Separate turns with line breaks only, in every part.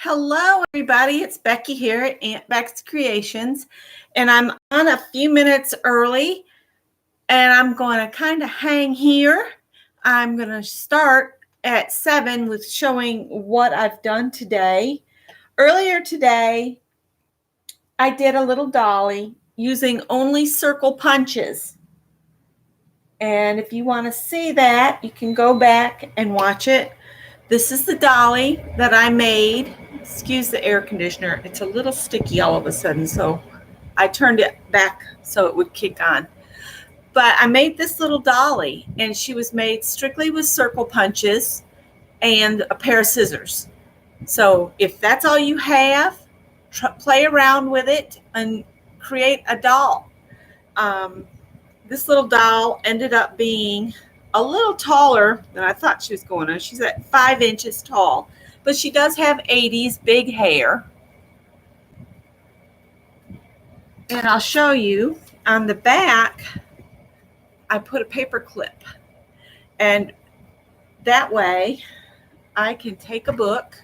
Hello, everybody. It's Becky here at Aunt Beck's Creations, and I'm on a few minutes early, and I'm going to kind of hang here. I'm going to start at 7 with showing what I've done today. Earlier today, I did a little dolly using only circle punches. And if you want to see that, you can go back and watch it. This is the dolly that I made. Excuse the air conditioner. It's a little sticky all of a sudden, so I turned it back so it would kick on. But I made this little dolly, and she was made strictly with circle punches and a pair of scissors. So if that's all you have, play around with it and create a doll. This little doll ended up being a little taller than I thought she was going to. She's at 5 inches tall, but she does have 80s big hair. And I'll show you on the back, I put a paper clip. And that way I can take a book,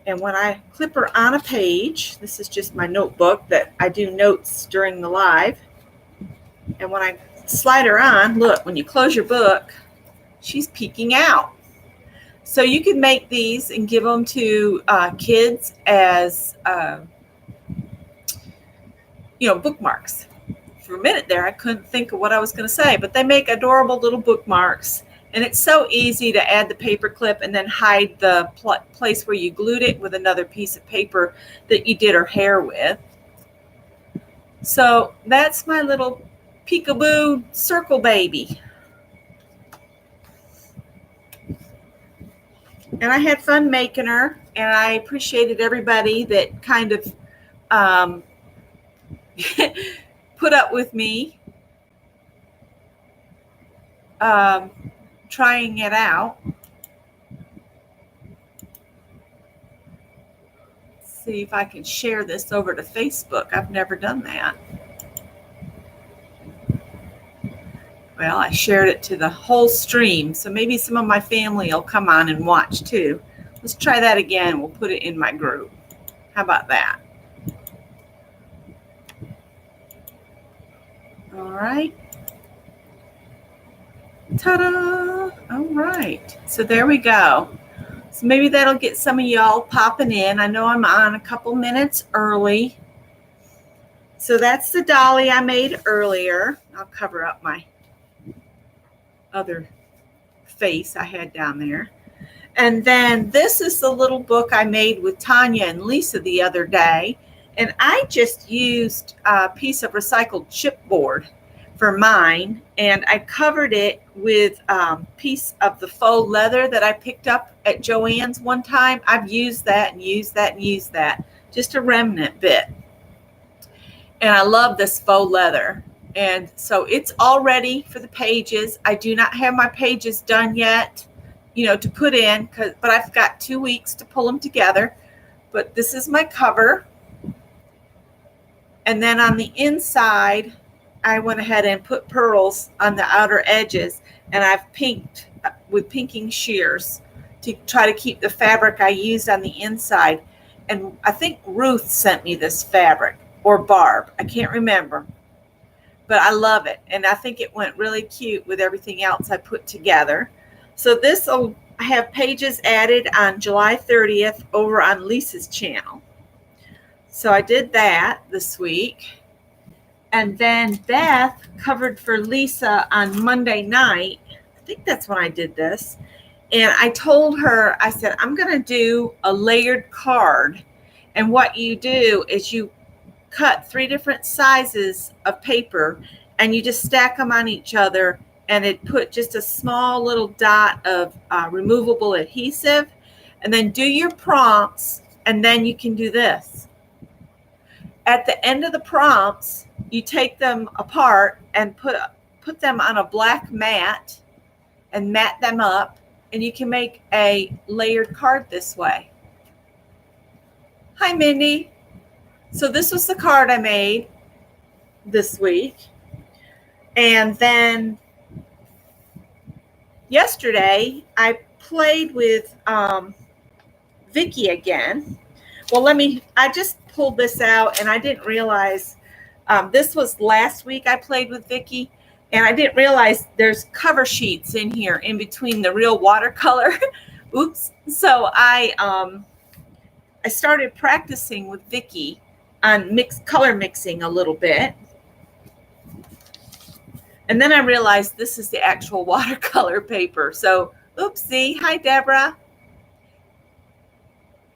and when I clip her on a page, this is just my notebook that I do notes during the live. And when I slide her on, look, when you close your book, she's peeking out. So you can make these and give them to kids as, bookmarks. For a minute there, I couldn't think of what I was going to say, but they make adorable little bookmarks. And it's so easy to add the paper clip and then hide the place where you glued it with another piece of paper that you did her hair with. So that's my little peekaboo circle baby. And I had fun making her, and I appreciated everybody that kind of put up with me trying it out. Let's see if I can share this over to Facebook. I've never done that. Well, I shared it to the whole stream, so maybe some of my family will come on and watch too. Let's try that again. We'll put it in my group. How about that? All right. Ta-da! All right. So there we go. So maybe that'll get some of y'all popping in. I know I'm on a couple minutes early. So that's the dolly I made earlier. I'll cover up my other face I had down there. And then this is the little book I made with Tanya and Lisa the other day. And I just used a piece of recycled chipboard for mine, and I covered it with a piece of the faux leather that I picked up at Joann's one time. I've used that and used that and used that, just a remnant bit. And I love this faux leather. And so it's all ready for the pages. I do not have my pages done yet, to put in, but I've got 2 weeks to pull them together. But this is my cover. And then on the inside, I went ahead and put pearls on the outer edges, and I've pinked with pinking shears to try to keep the fabric I used on the inside. And I think Ruth sent me this fabric, or Barb. I can't remember. But I love it, and I think it went really cute with everything else I put together. So this will have pages added on July 30th over on Lisa's channel. So I did that this week. And then Beth covered for Lisa on Monday night. I think that's when I did this. And I told her, I said, I'm going to do a layered card. And what you do is you cut 3 different sizes of paper, and you just stack them on each other, and it put just a small little dot of removable adhesive, and then do your prompts, and then you can do this. At the end of the prompts, you take them apart and put them on a black mat and mat them up, and you can make a layered card this way. Hi, Mindy. So this was the card I made this week. And then yesterday I played with Vicky again. Well, I just pulled this out and I didn't realize this was last week I played with Vicky, and I didn't realize there's cover sheets in here in between the real watercolor. Oops. So I started practicing with Vicky on color mixing a little bit. And then I realized this is the actual watercolor paper. So, oopsie. Hi, Deborah.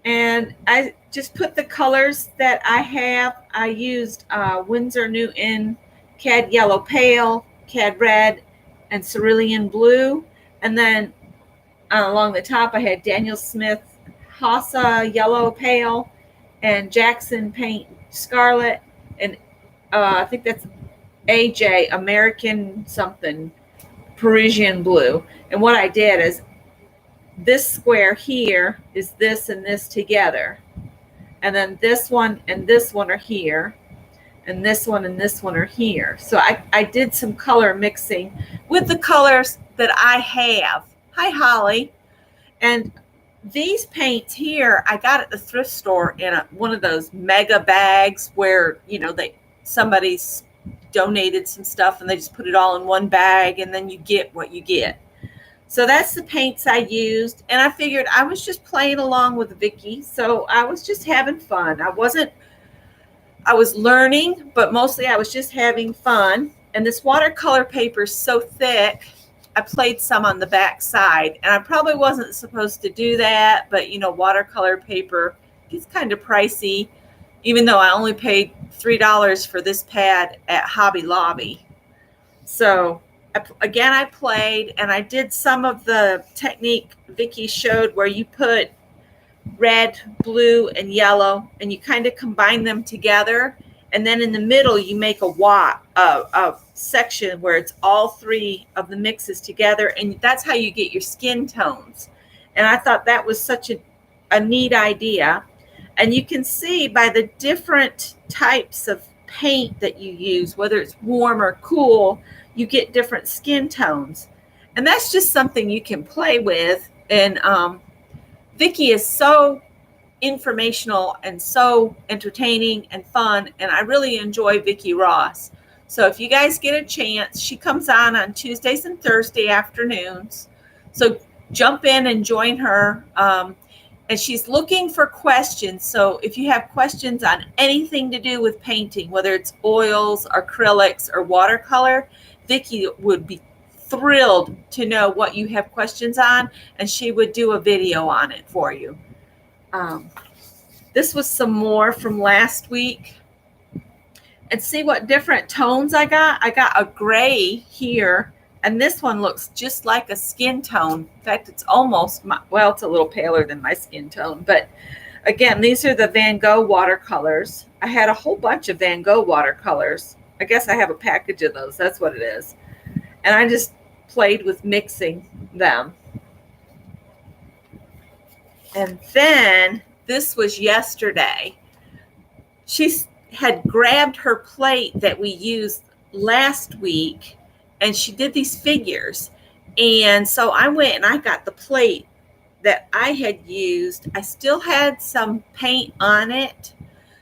And I just put the colors that I have. I used Winsor Newton, Cad Yellow Pale, Cad Red, and Cerulean Blue. And then along the top, I had Daniel Smith, Hossa Yellow Pale, and Jackson Paint Scarlet. And I think that's AJ, American something, Parisian Blue. And what I did is this square here is this and this together. And then this one and this one are here. And this one and this one are here. So I did some color mixing with the colors that I have. Hi, Holly. And these paints here, I got at the thrift store in one of those mega bags where, you know, somebody's donated some stuff and they just put it all in one bag and then you get what you get. So that's the paints I used, and I figured I was just playing along with Vicky, so I was just having fun. I was learning, but mostly I was just having fun. And this watercolor paper is so thick, I played some on the back side, and I probably wasn't supposed to do that, but you know, watercolor paper is kind of pricey, even though I only paid $3 for this pad at Hobby Lobby. So again, I played and I did some of the technique Vicky showed where you put red, blue, and yellow, and you kind of combine them together. And then in the middle, you make a section where it's all three of the mixes together. And that's how you get your skin tones. And I thought that was such a neat idea. And you can see by the different types of paint that you use, whether it's warm or cool, you get different skin tones. And that's just something you can play with. And Vicky is so informational and so entertaining and fun. And I really enjoy Vicky Ross. So if you guys get a chance, she comes on Tuesdays and Thursday afternoons. So jump in and join her. And she's looking for questions. So if you have questions on anything to do with painting, whether it's oils, acrylics, or watercolor, Vicky would be thrilled to know what you have questions on, and she would do a video on it for you. This was some more from last week. And see what different tones I got. I got a gray here, and this one looks just like a skin tone. In fact, it's almost, it's a little paler than my skin tone. But again, these are the Van Gogh watercolors. I had a whole bunch of Van Gogh watercolors. I guess I have a package of those. That's what it is. And I just played with mixing them. And then this was yesterday. She had grabbed her plate that we used last week, and she did these figures. And so I went and I got the plate that I had used. I still had some paint on it.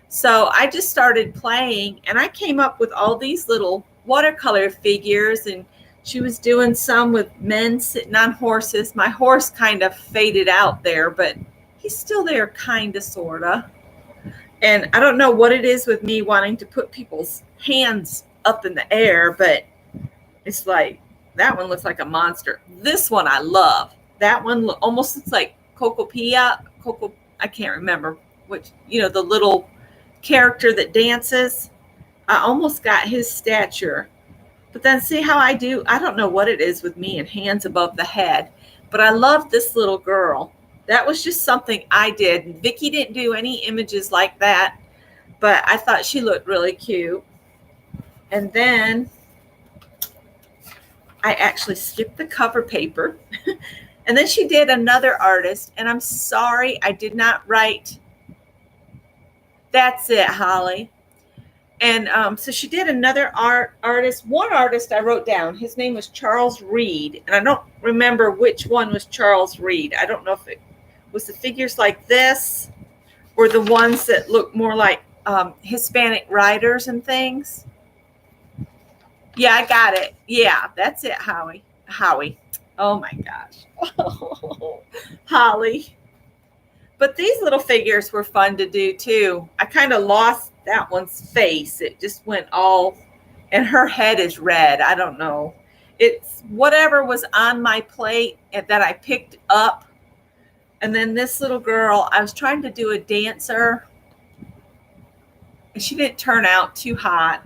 So I just started playing, and I came up with all these little watercolor figures, and she was doing some with men sitting on horses. My horse kind of faded out there, but he's still there, kind of, sort of. And I don't know what it is with me wanting to put people's hands up in the air, but it's like, that one looks like a monster. This one I love. That one almost looks like I can't remember which, the little character that dances. I almost got his stature. But then see how I do? I don't know what it is with me and hands above the head. But I love this little girl. That was just something I did. Vicky didn't do any images like that, but I thought she looked really cute. And then I actually skipped the cover paper. And then she did another artist, and I'm sorry I did not write. That's it, Holly. And so she did another artist. One artist I wrote down, his name was Charles Reed, and I don't remember which one was Charles Reed. I don't know if it was the figures like this were the ones that look more like Hispanic writers and things. Yeah, I got it. Yeah, that's it, Howie. Howie. Oh my gosh. Holly. But these little figures were fun to do too. I kind of lost that one's face. It just went all, and her head is red. I don't know. It's whatever was on my plate that I picked up. And then this little girl, I was trying to do a dancer, and she didn't turn out too hot.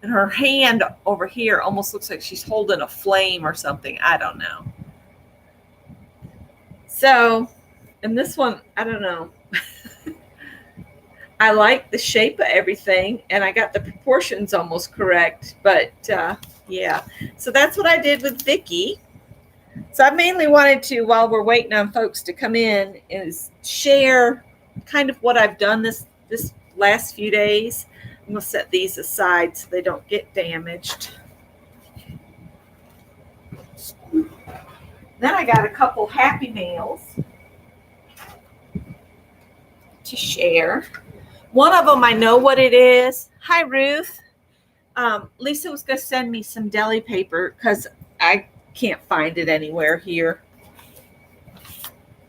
And her hand over here almost looks like she's holding a flame or something. I don't know. So, and this one, I don't know. I like the shape of everything, and I got the proportions almost correct. But yeah, so that's what I did with Vicky. So I mainly wanted to, while we're waiting on folks to come in, is share kind of what I've done this last few days. I'm going to set these aside so they don't get damaged. Then I got a couple Happy Meals to share. One of them I know what it is. Hi, Ruth. Lisa was going to send me some deli paper because I can't find it anywhere here.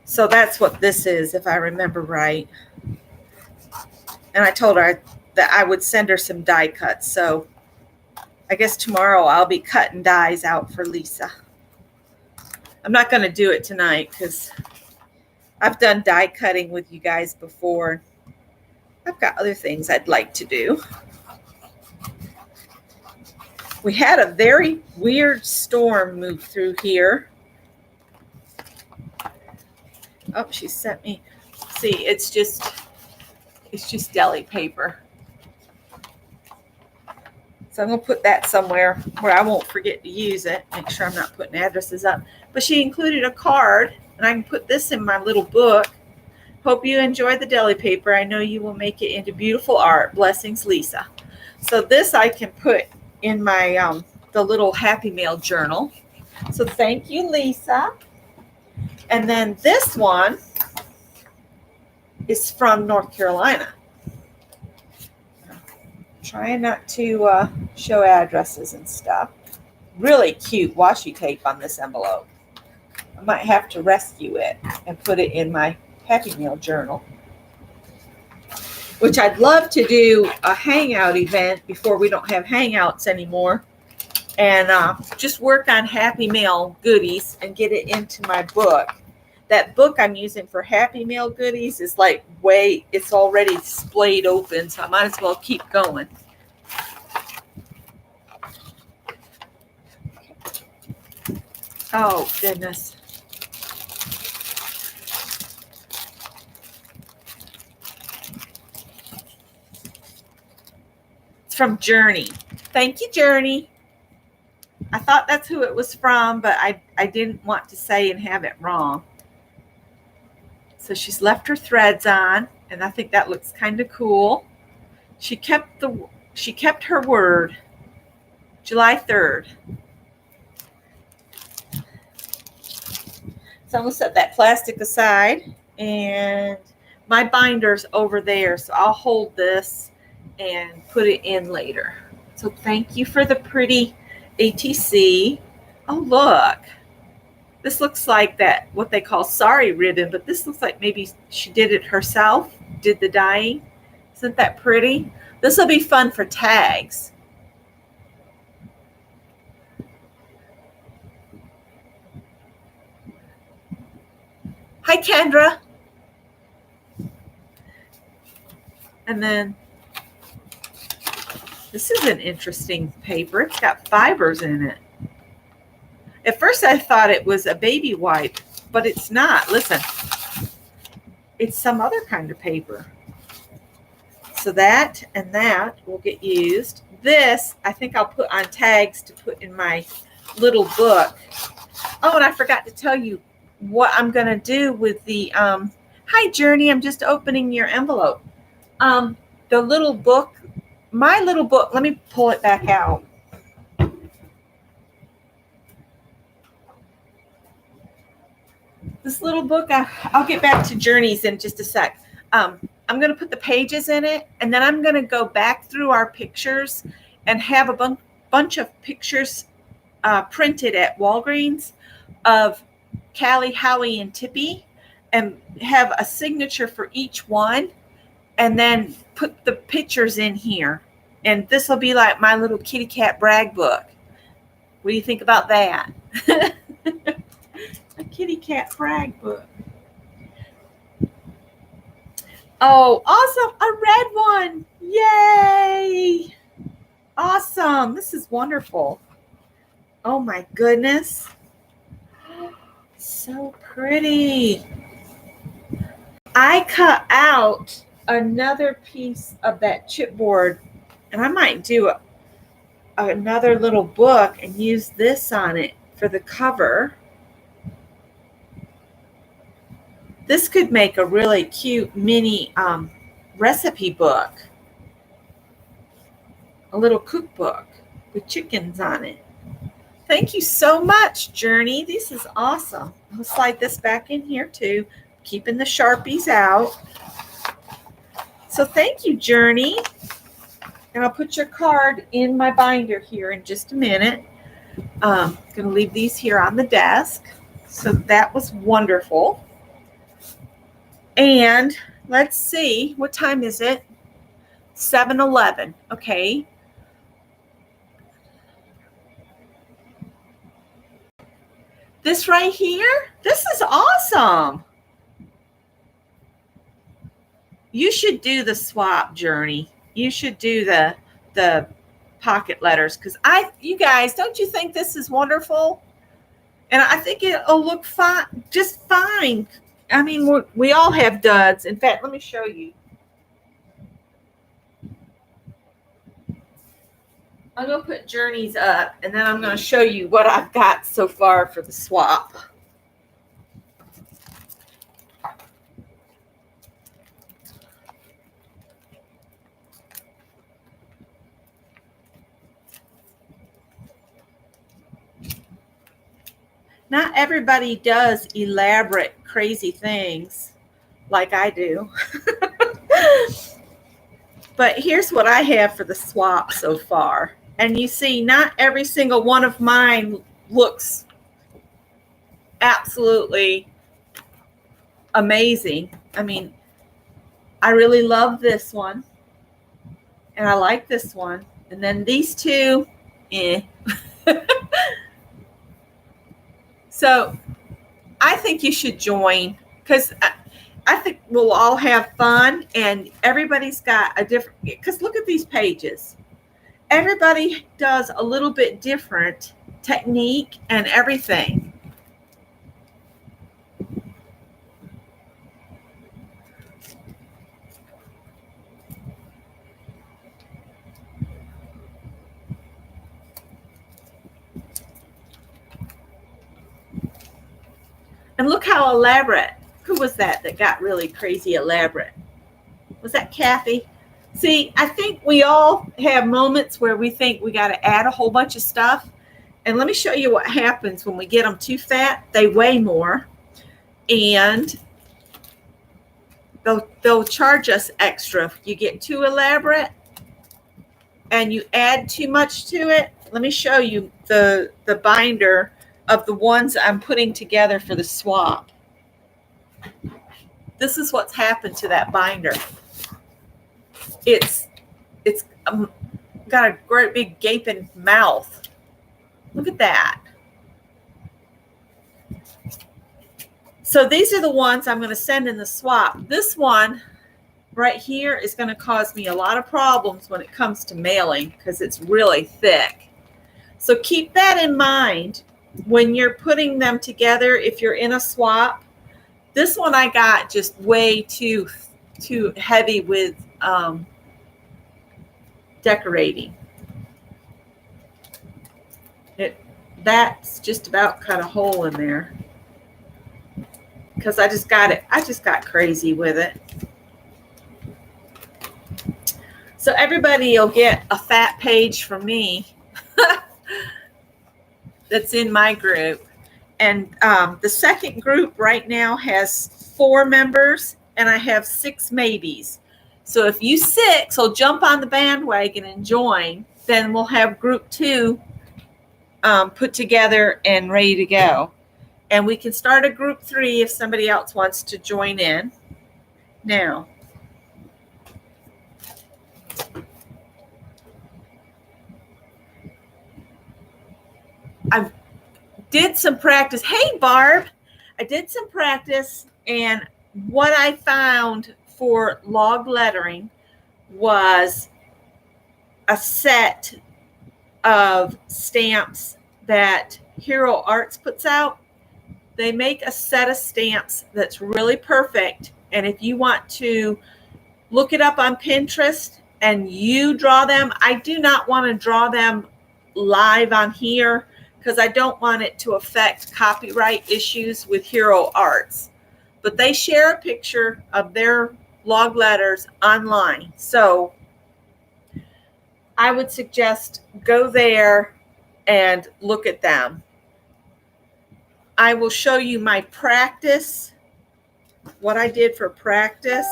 So that's what this is, if I remember right. And I told her that I would send her some die cuts. So I guess tomorrow I'll be cutting dies out for Lisa. I'm not going to do it tonight because I've done die cutting with you guys before. I've got other things I'd like to do. We had a very weird storm move through here. Oh, she sent me. See, it's just deli paper. So I'm going to put that somewhere where I won't forget to use it. Make sure I'm not putting addresses up. But she included a card, and I can put this in my little book. Hope you enjoy the deli paper. I know you will make it into beautiful art. Blessings, Lisa. So this I can put in my the little Happy Meal journal. So thank you, Lisa. And then this one is from North Carolina. Trying not to show addresses and stuff. Really cute washi tape on this envelope. I might have to rescue it and put it in my Happy Meal journal, which I'd love to do a hangout event before we don't have hangouts anymore, and just work on Happy Meal goodies and get it into my book. That book I'm using for Happy Meal goodies is like it's already splayed open, so I might as well keep going. Oh, goodness. It's from Journey. Thank you, Journey. I thought that's who it was from, but I didn't want to say and have it wrong. So she's left her threads on, and I think that looks kind of cool. She kept her word. July 3rd. So I'm going to set that plastic aside, and my binder's over there, so I'll hold this and put it in later. So thank you for the pretty ATC. Oh, look. This looks like that, what they call sari ribbon, but this looks like maybe she did it herself, did the dyeing. Isn't that pretty? This will be fun for tags. Hi, Kendra. And then this is an interesting paper. It's got fibers in it. At first I thought it was a baby wipe, but it's not. Listen, it's some other kind of paper. So that and that will get used. This, I think I'll put on tags to put in my little book. Oh, and I forgot to tell you what I'm going to do with the, hi, Journey, I'm just opening your envelope. The little book, my little book, let me pull it back out. This little book, I'll get back to journeys in just a sec. I'm going to put the pages in it, and then I'm going to go back through our pictures and have a bunch of pictures printed at Walgreens of Callie, Howie, and Tippy, and have a signature for each one, and then put the pictures in here. And this will be like my little kitty cat brag book. What do you think about that? A kitty cat brag book. Oh, awesome. A red one. Yay. Awesome. This is wonderful. Oh my goodness. So pretty. I cut out another piece of that chipboard, and I might do another little book and use this on it for the cover. This could make a really cute mini recipe book, a little cookbook with chickens on it. Thank you so much, Journey. This is awesome. I'll slide this back in here too, keeping the Sharpies out. So thank you, Journey. And I'll put your card in my binder here in just a minute. I'm going to leave these here on the desk. So that was wonderful. And let's see, what time is it? 7:11. Okay. This right here, this is awesome. You should do the swap, Journey. You should do the pocket letters, because you guys, don't you think this is wonderful? And I think it'll look fine, just fine. I mean, we all have duds. In fact, let me show you. I'm going to put Journeys up, and then I'm going to show you what I've got so far for the swap. Not everybody does elaborate, crazy things like I do. But here's what I have for the swap so far. And you see, not every single one of mine looks absolutely amazing. I mean, I really love this one. And I like this one. And then these two, eh. So I think you should join, because I think we'll all have fun, and everybody's got a different, because look at these pages. Everybody does a little bit different technique and everything. And look how elaborate. Who was that got really crazy elaborate? Was that Kathy? See, I think we all have moments where we think we got to add a whole bunch of stuff. And let me show you what happens when we get them too fat. They weigh more, and they'll charge us extra. If you get too elaborate and you add too much to it. Let me show you the binder of the ones I'm putting together for the swap. This is what's happened to that binder. It's got a great big gaping mouth. Look at that. So these are the ones I'm going to send in the swap. This one right here is going to cause me a lot of problems when it comes to mailing, because it's really thick. So keep that in mind when you're putting them together. If you're in a swap, this one I got just way too heavy with decorating. That's just about cut a hole in there, because I just got crazy with it. So everybody will get a fat page from me that's in my group. And the second group right now has 4 members, and I have 6 maybes. So if you 6 will jump on the bandwagon and join, then we'll have group 2 put together and ready to go. And we can start a group 3 if somebody else wants to join in. Now, I did some practice. Hey, Barb, I did some practice, and what I found for log lettering was a set of stamps that Hero Arts puts out. They make a set of stamps that's really perfect. And if you want to look it up on Pinterest and you draw them, I do not want to draw them live on here because I don't want it to affect copyright issues with Hero Arts. But they share a picture of their log letters online. So I would suggest go there and look at them. I will show you my practice, what I did for practice.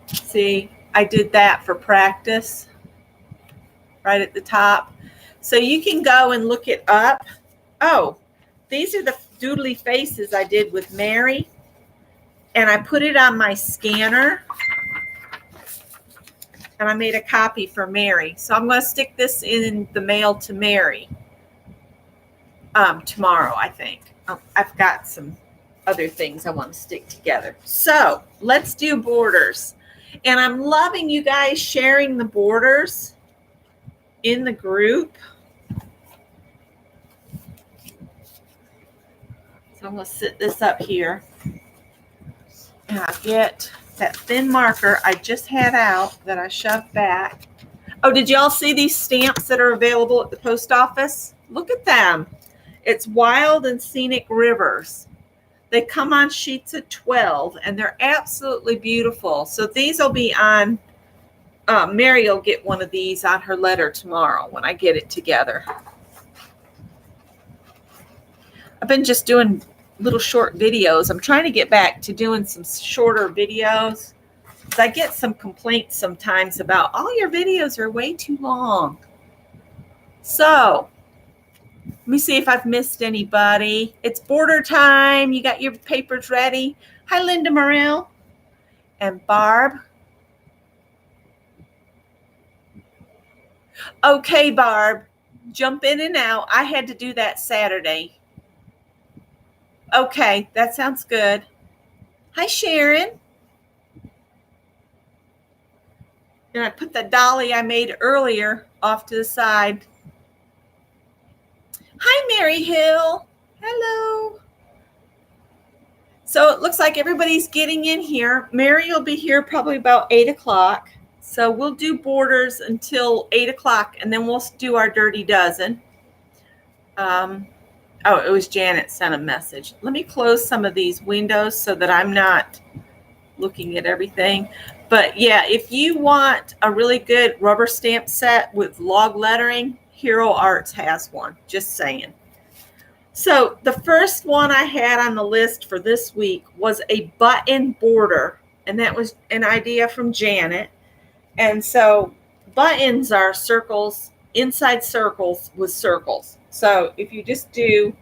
See, I did that for practice right at the top. So you can go and look it up. Oh, these are the doodly faces I did with Mary. And I put it on my scanner. And I made a copy for Mary. So I'm going to stick this in the mail to Mary tomorrow, I think. I've got some other things I want to stick together. So let's do borders. And I'm loving you guys sharing the borders in the group. So I'm going to sit this up here. And I'll get that thin marker I just had out that I shoved back. Oh, did y'all see these stamps that are available at the post office? Look at them. It's Wild and Scenic Rivers. They come on sheets of 12, and they're absolutely beautiful. So these will be on, Mary will get one of these on her letter tomorrow when I get it together. I've been just doing little short videos. I'm trying to get back to doing some shorter videos. I get some complaints sometimes about, all your videos are way too long. So let me see if I've missed anybody. It's border time. You got your papers ready. Hi, Linda Morrell and Barb. Okay, Barb, jump in and out. I had to do that Saturday. Okay, that sounds good. Hi, Sharon. And I put the dolly I made earlier off to the side. Hi, Mary Hill. Hello. So it looks like everybody's getting in here. Mary will be here probably about 8 o'clock. So we'll do borders until 8 o'clock, and then we'll do our dirty dozen. Oh, it was Janet sent a message. Let me close some of these windows so that I'm not looking at everything. But yeah, if you want a really good rubber stamp set with log lettering, Hero Arts has one, just saying. So the first one I had on the list for this week was a button border, and that was an idea from Janet. And so buttons are circles, inside circles with circles. So if you just do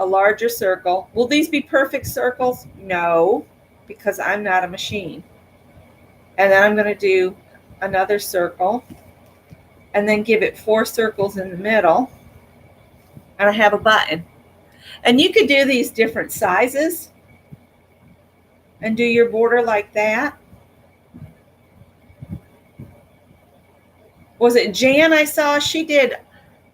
a larger circle, will these be perfect circles? No, because I'm not a machine. And then I'm going to do another circle and then give it 4 circles in the middle. And I have a button. And you could do these different sizes and do your border like that. Was it Jan I saw? She did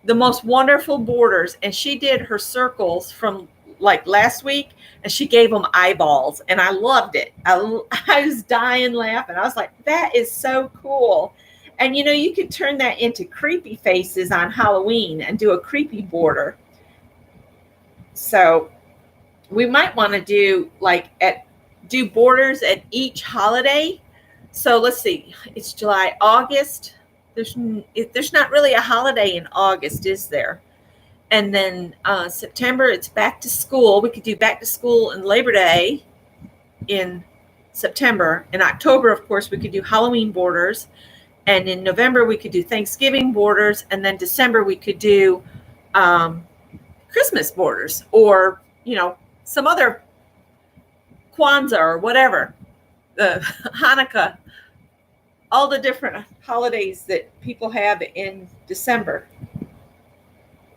the most wonderful borders, and she did her circles from like last week, and she gave them eyeballs, and I loved it. I was dying laughing. I was like, that is so cool. And you know, you could turn that into creepy faces on Halloween and do a creepy border. So we might want to do do borders at each holiday. So let's see, it's July, August. There's not really a holiday in August, is there? And then September, it's back to school. We could do back to school and Labor Day in September. In October, of course, we could do Halloween borders. And in November, we could do Thanksgiving borders. And then December, we could do Christmas borders, or, you know, some other Kwanzaa or whatever, Hanukkah, all the different holidays that people have in December.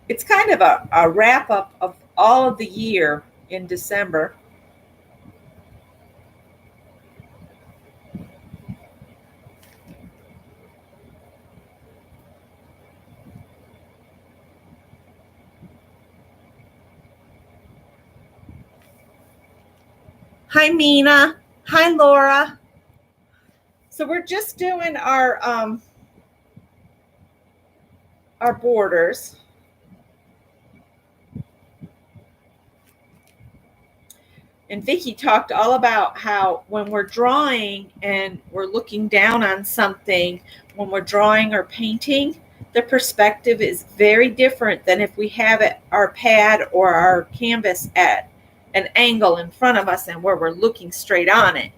It's kind of a wrap up of all of the year in December. Hi, Mina. Hi, Laura. So we're just doing our borders. And Vicki talked all about how when we're drawing and we're looking down on something, when we're drawing or painting, the perspective is very different than if we have our pad or our canvas at an angle in front of us and where we're looking straight on it.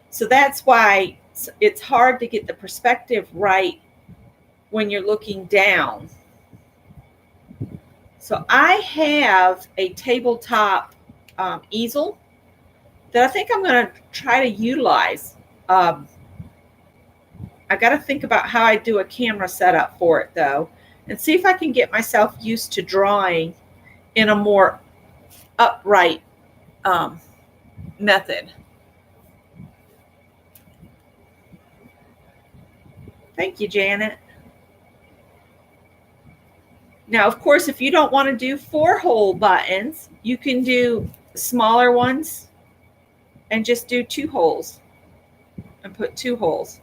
So that's why it's hard to get the perspective right when you're looking down. So I have a tabletop easel that I think I'm going to try to utilize. I got to think about how I do a camera setup for it, though, and see if I can get myself used to drawing in a more upright method. Thank you, Janet. Now, of course, if you don't want to do 4-hole buttons, you can do smaller ones and just do 2 holes and put 2 holes.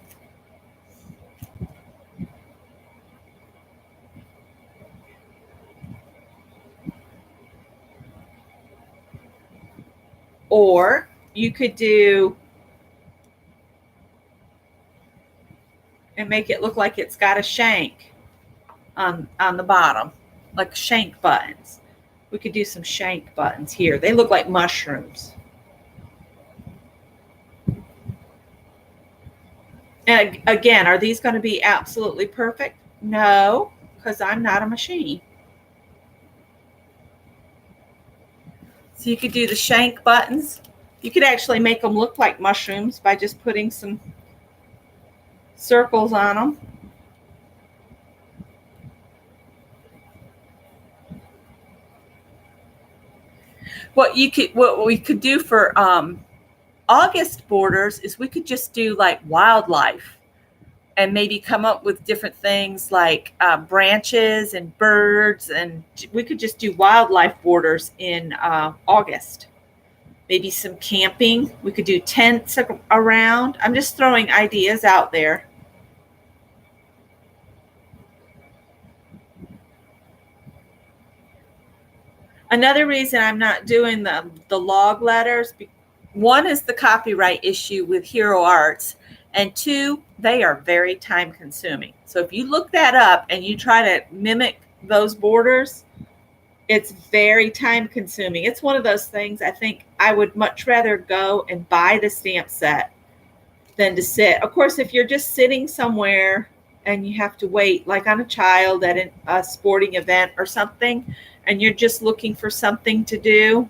Or you could do and make it look like it's got a shank on the bottom, like shank buttons. We could do some shank buttons here. They look like mushrooms. And again, are these going to be absolutely perfect? No, because I'm not a machine. So you could do the shank buttons. You could actually make them look like mushrooms by just putting some circles on them. What we could do for August borders is we could just do like wildlife and maybe come up with different things like branches and birds, and we could just do wildlife borders in August. Maybe some camping. We could do tents around. I'm just throwing ideas out there. Another reason I'm not doing the log letters, one is the copyright issue with Hero Arts, and 2, they are very time consuming. So if you look that up and you try to mimic those borders, it's very time consuming. It's one of those things I think I would much rather go and buy the stamp set than to sit. Of course, if you're just sitting somewhere and you have to wait, like on a child at a sporting event or something, and you're just looking for something to do,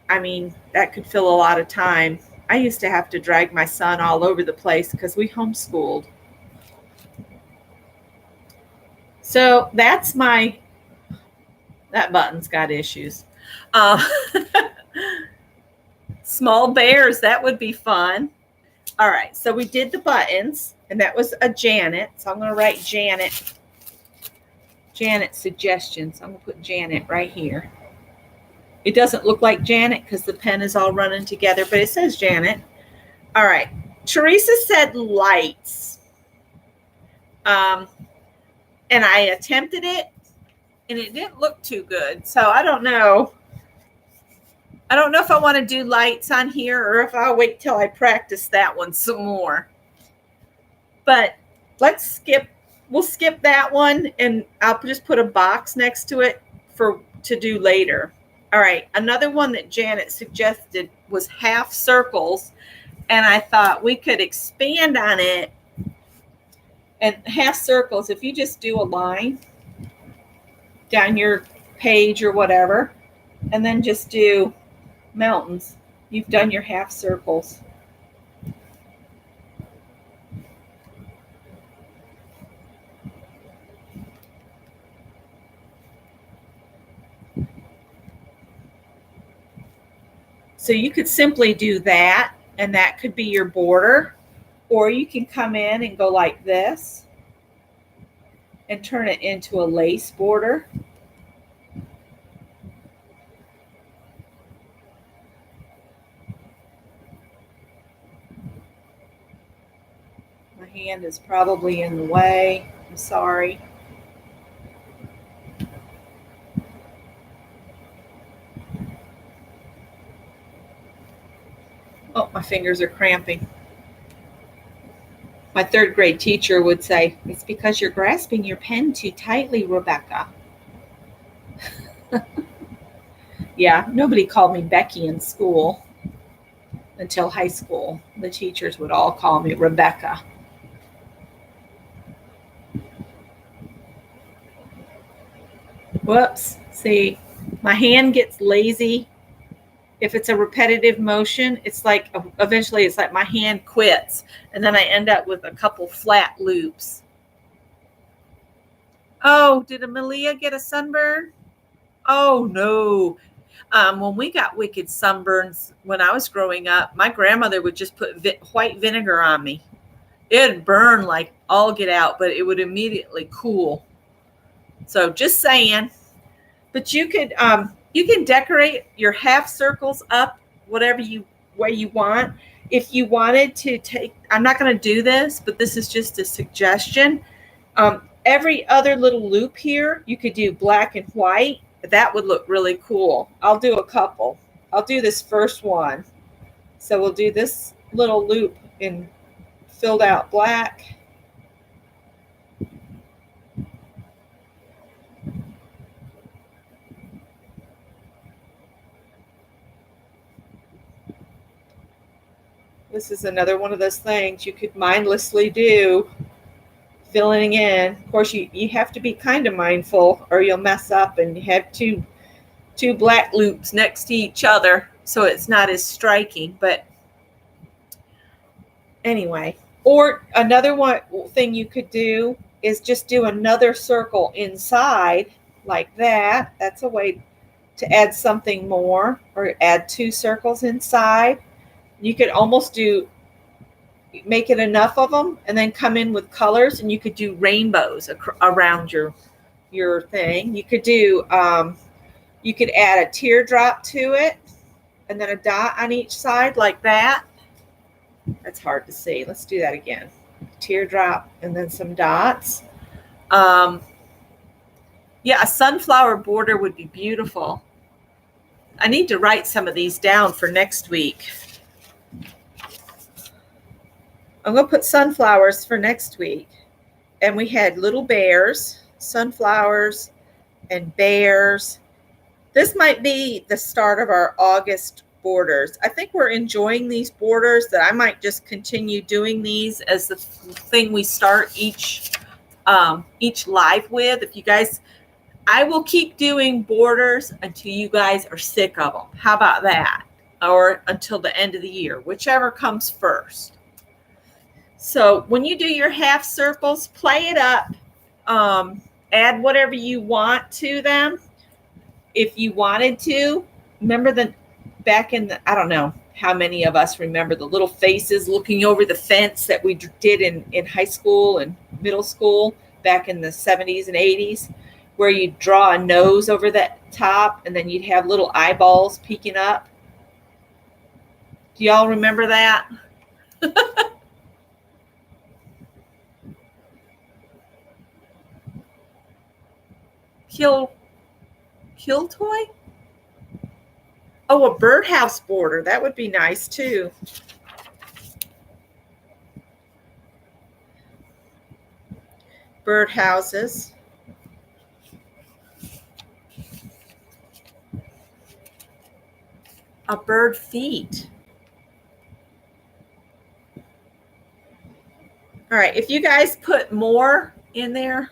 I mean, that could fill a lot of time. I used to have to drag my son all over the place because we homeschooled. So that's that button's got issues. Small bears, that would be fun. All right, so we did the buttons, and that was a Janet. So I'm going to write Janet suggestions. I'm going to put Janet right here. It doesn't look like Janet because the pen is all running together, but it says Janet. All right. Teresa said lights. And I attempted it, and it didn't look too good. So I don't know. I don't know if I want to do lights on here or if I'll wait till I practice that one some more. But let's skip we'll skip that one, and I'll just put a box next to it to do later. All right, another one that Janet suggested was half circles, and I thought we could expand on it. And half circles, if you just do a line down your page or whatever, and then just do mountains, you've done your half circles. So you could simply do that, and that could be your border, or you can come in and go like this and turn it into a lace border. My hand is probably in the way. I'm sorry. Oh, my fingers are cramping. My third grade teacher would say, "It's because you're grasping your pen too tightly, Rebecca." Yeah, nobody called me Becky in school until high school. The teachers would all call me Rebecca. Whoops. See, my hand gets lazy. If it's a repetitive motion, it's like eventually it's like my hand quits, and then I end up with a couple flat loops. Oh, did Amelia get a sunburn? Oh, no. When we got wicked sunburns when I was growing up, my grandmother would just put white vinegar on me. It'd burn like all get out, but it would immediately cool. So just saying. But you can decorate your half circles up whatever way you want. If you wanted to take, I'm not going to do this, but this is just a suggestion. Every other little loop here, you could do black and white. That would look really cool. I'll do a couple. I'll do this first one. So we'll do this little loop in filled out black. This is another one of those things you could mindlessly do, filling in. Of course, you have to be kind of mindful or you'll mess up and you have two black loops next to each other, so it's not as striking. But anyway, or another thing you could do is just do another circle inside like that. That's a way to add something more, or add two circles inside. You could almost make it enough of them and then come in with colors, and you could do rainbows around your thing. You could do you could add a teardrop to it and then a dot on each side like that. That's hard to see. Let's do that again. Teardrop and then some dots. Yeah, a sunflower border would be beautiful. I need to write some of these down for next week. I'm going to put sunflowers for next week. And we had little bears, sunflowers, and bears. This might be the start of our August borders. I think we're enjoying these borders, that I might just continue doing these as the thing we start each live with. If you guys, I will keep doing borders until you guys are sick of them. How about that? Or until the end of the year, whichever comes first. So when you do your half circles, play it up. Add whatever you want to them. If you wanted to, remember back in the, I don't know how many of us remember the little faces looking over the fence that we did in high school and middle school back in the 70s and 80s, where you'd draw a nose over the top and then you'd have little eyeballs peeking up. Do y'all remember that? Kill toy? Oh, a birdhouse border. That would be nice too. birdhouses. A bird feet. All right, if you guys put more in there.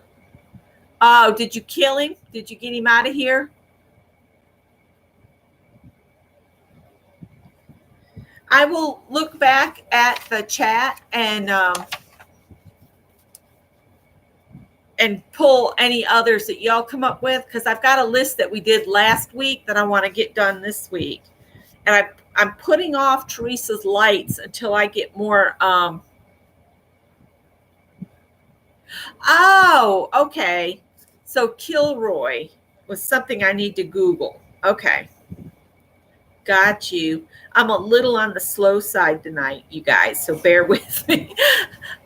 Oh, did you kill him? Did you get him out of here? I will look back at the chat and pull any others that y'all come up with, because I've got a list that we did last week that I want to get done this week. And I'm putting off Teresa's lights until I get more. Oh, okay. So Kilroy was something I need to Google. Okay. Got you. I'm a little on the slow side tonight, you guys, so bear with me.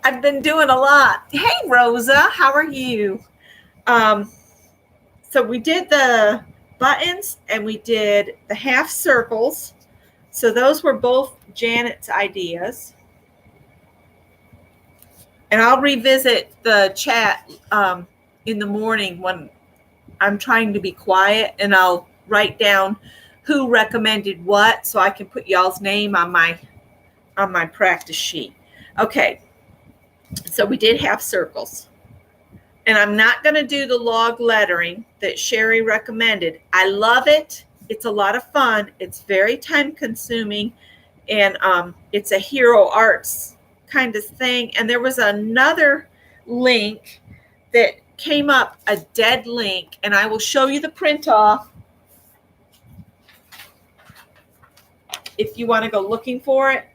I've been doing a lot. Hey, Rosa, how are you? So we did the buttons and we did the half circles. So those were both Janet's ideas. And I'll revisit the chat in the morning when I'm trying to be quiet, and I'll write down who recommended what so I can put y'all's name on my practice sheet. Okay, so we did half circles. And I'm not going to do the log lettering that Sherry recommended. I love it. It's a lot of fun. It's very time consuming, and it's a hero arts kind of thing. And there was another link that came up, a dead link, and I will show you the print off if you want to go looking for it.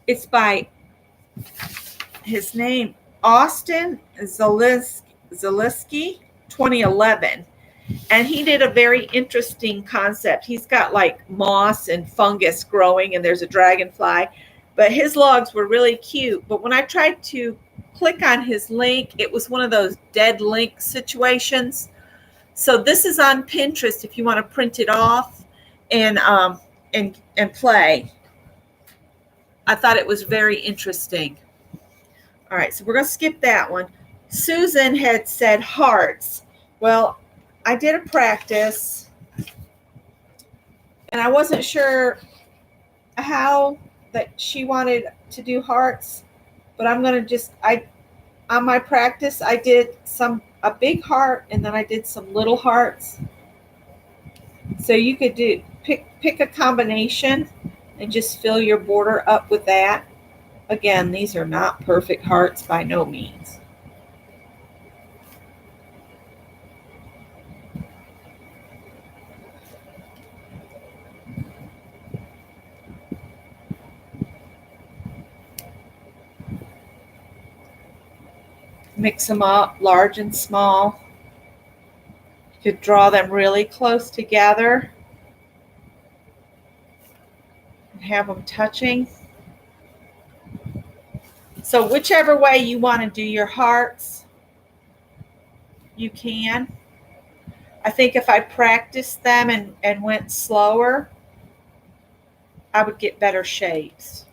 It's by his name, Austin Zaleski, 2011. And he did a very interesting concept. He's got like moss and fungus growing, and there's a dragonfly. But his logs were really cute. But when I tried to click on his link, it was one of those dead link situations. So this is on Pinterest if you want to print it off and play. I thought it was very interesting. All right, so we're going to skip that one. Susan had said hearts. Well, I did a practice, and I wasn't sure how that she wanted to do hearts, but I'm going to on my practice, I did a big heart, and then I did some little hearts. So you could pick a combination and just fill your border up with that. Again, these are not perfect hearts by no means. Mix them up, large and small. You could draw them really close together and have them touching. So whichever way you want to do your hearts, you can. I think if I practiced them and went slower, I would get better shapes.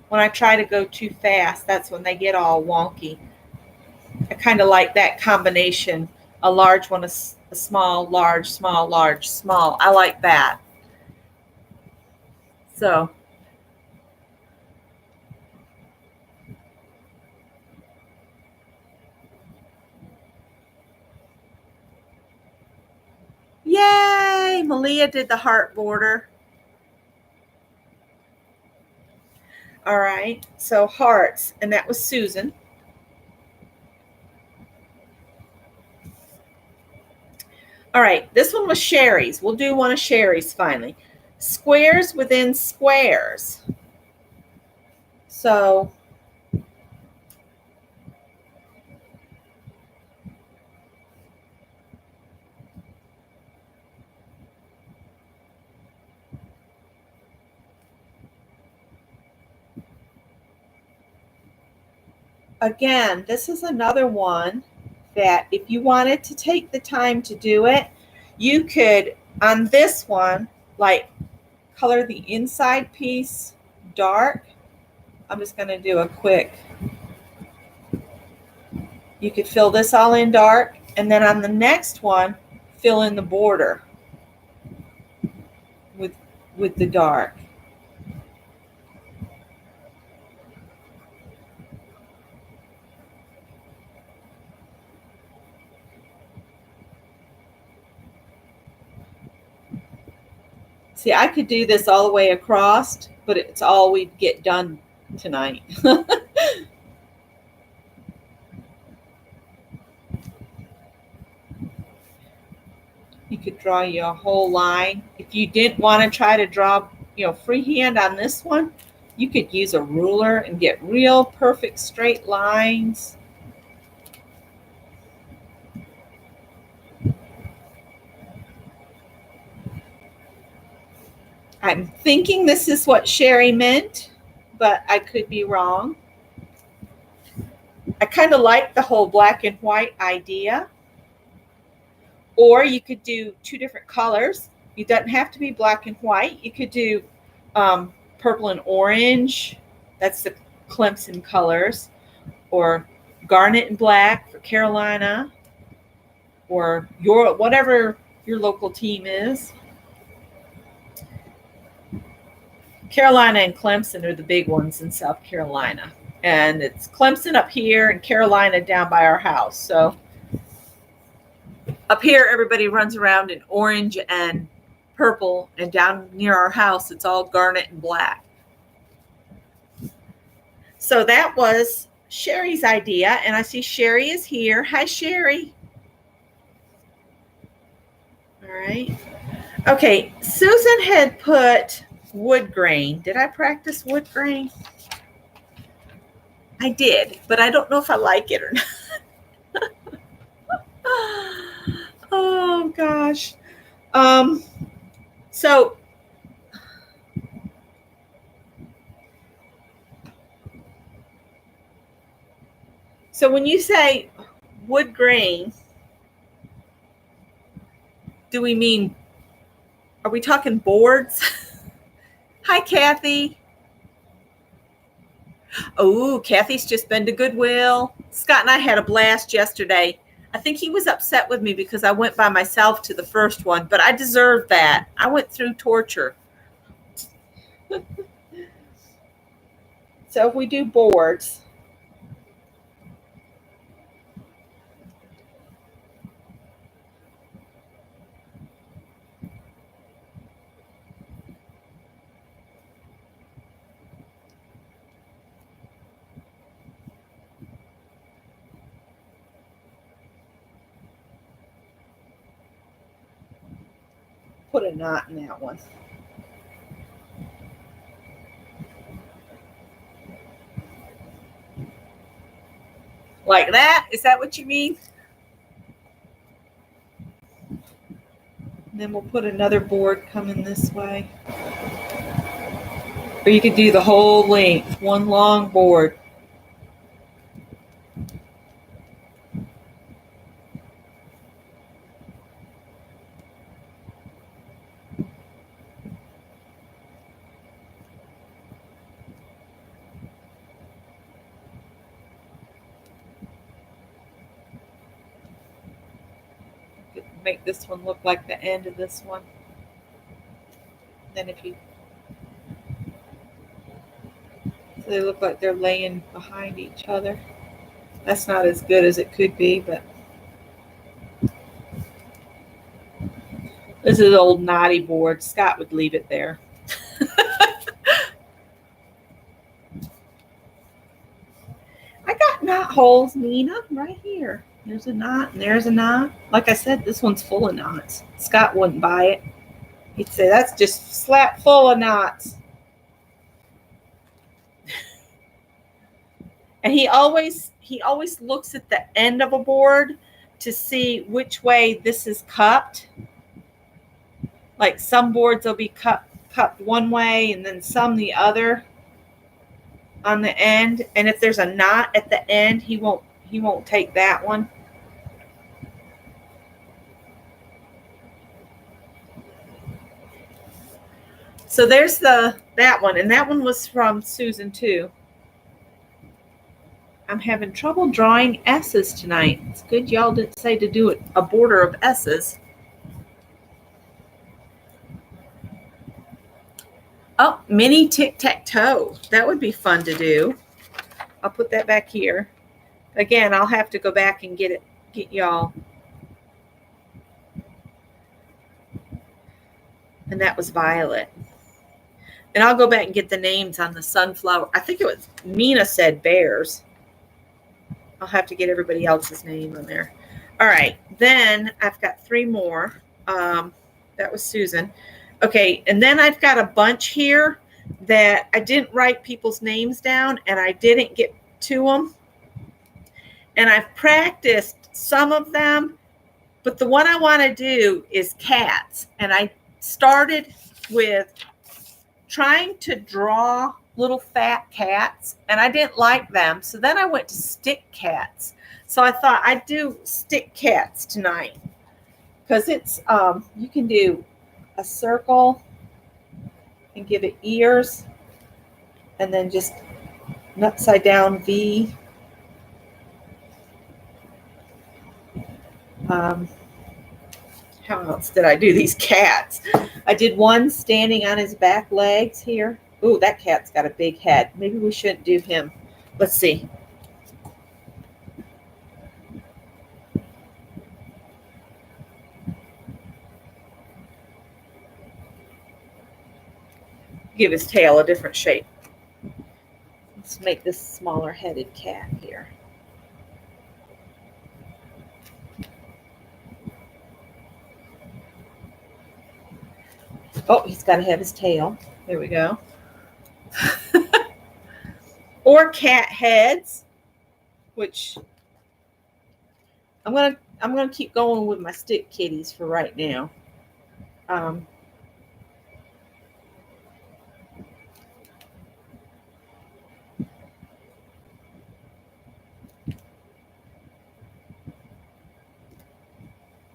When I try to go too fast, that's when they get all wonky. I kind of like that combination, a large one, a small, large, small, large, small. I like that. So yay, Malia did the heart border. All right, so hearts, and that was Susan. All right, this one was Sherry's. We'll do one of Sherry's finally. Squares within squares. So again, this is another one that if you wanted to take the time to do it, you could, on this one, like color the inside piece dark. I'm just going to do a quick, You could fill this all in dark, and then on the next one, fill in the border with the dark. See, I could do this all the way across, but it's all we'd get done tonight. You could draw you a whole line. If you didn't want to try to draw, freehand on this one, you could use a ruler and get real perfect straight lines. I'm thinking this is what Sherry meant, but I could be wrong. I kind of like the whole black and white idea. Or you could do two different colors. It doesn't have to be black and white. You could do purple and orange. That's the Clemson colors. Or garnet and black for Carolina. Or whatever your local team is. Carolina and Clemson are the big ones in South Carolina. And it's Clemson up here and Carolina down by our house. So up here, everybody runs around in orange and purple, and down near our house, it's all garnet and black. So that was Sherry's idea, and I see Sherry is here. Hi, Sherry. All right. Okay, Susan had put wood grain. Did I practice wood grain? I did, but I don't know if I like it or not. Oh gosh. So when you say wood grain, do we mean, are we talking boards? Hi, Kathy. Oh, Kathy's just been to Goodwill. Scott and I had a blast yesterday. I think he was upset with me because I went by myself to the first one, but I deserved that. I went through torture. So if we do boards, put a knot in that one. Like that? Is that what you mean? And then we'll put another board coming this way. Or you could do the whole length, one long board. Make this one look like the end of this one. Then if you, so they look like they're laying behind each other. That's not as good as it could be, but this is an old knotty board. Scott would leave it there. I got knot holes, Nina, right here. There's a knot and there's a knot. Like I said, this one's full of knots. Scott wouldn't buy it. He'd say, that's just slap full of knots. And he always looks at the end of a board to see which way this is cupped. Like some boards will be cupped one way and then some the other on the end. And if there's a knot at the end, he won't take that one. So there's that one, and that one was from Susan too. I'm having trouble drawing S's tonight. It's good y'all didn't say to do a border of S's. Oh, mini tic-tac-toe. That would be fun to do. I'll put that back here. Again, I'll have to go back and get y'all. And that was violet. And I'll go back and get the names on the sunflower. I think it was Mina said bears. I'll have to get everybody else's name on there. All right. Then I've got 3 more. That was Susan. Okay. And then I've got a bunch here that I didn't write people's names down and I didn't get to them. And I've practiced some of them, but the one I want to do is cats. And I started with trying to draw little fat cats, and I didn't like them. So then I went to stick cats. So I thought I'd do stick cats tonight because it's, you can do a circle and give it ears and then just an upside down V. How else did I do these cats? I did one standing on his back legs here. Ooh, that cat's got a big head. Maybe we shouldn't do him. Let's see. Give his tail a different shape. Let's make this smaller headed cat here. Oh, he's got to have his tail. There we go. Or cat heads, which I'm gonna keep going with my stick kitties for right now.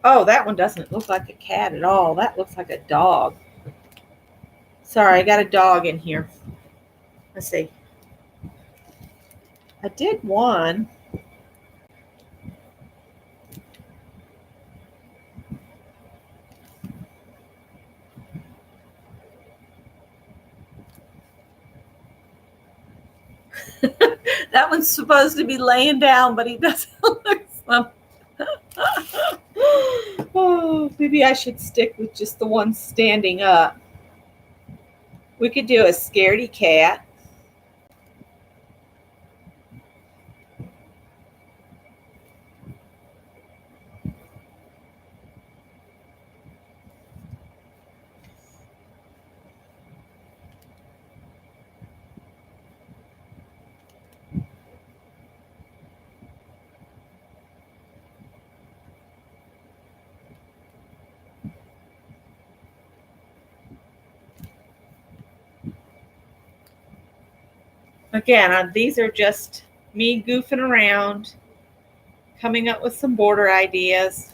Oh, that one doesn't look like a cat at all. That looks like a dog. Sorry, I got a dog in here. Let's see. I did one. That one's supposed to be laying down, but he doesn't look so. Oh, maybe I should stick with just the one standing up. We could do a scaredy cat. Again, these are just me goofing around, coming up with some border ideas.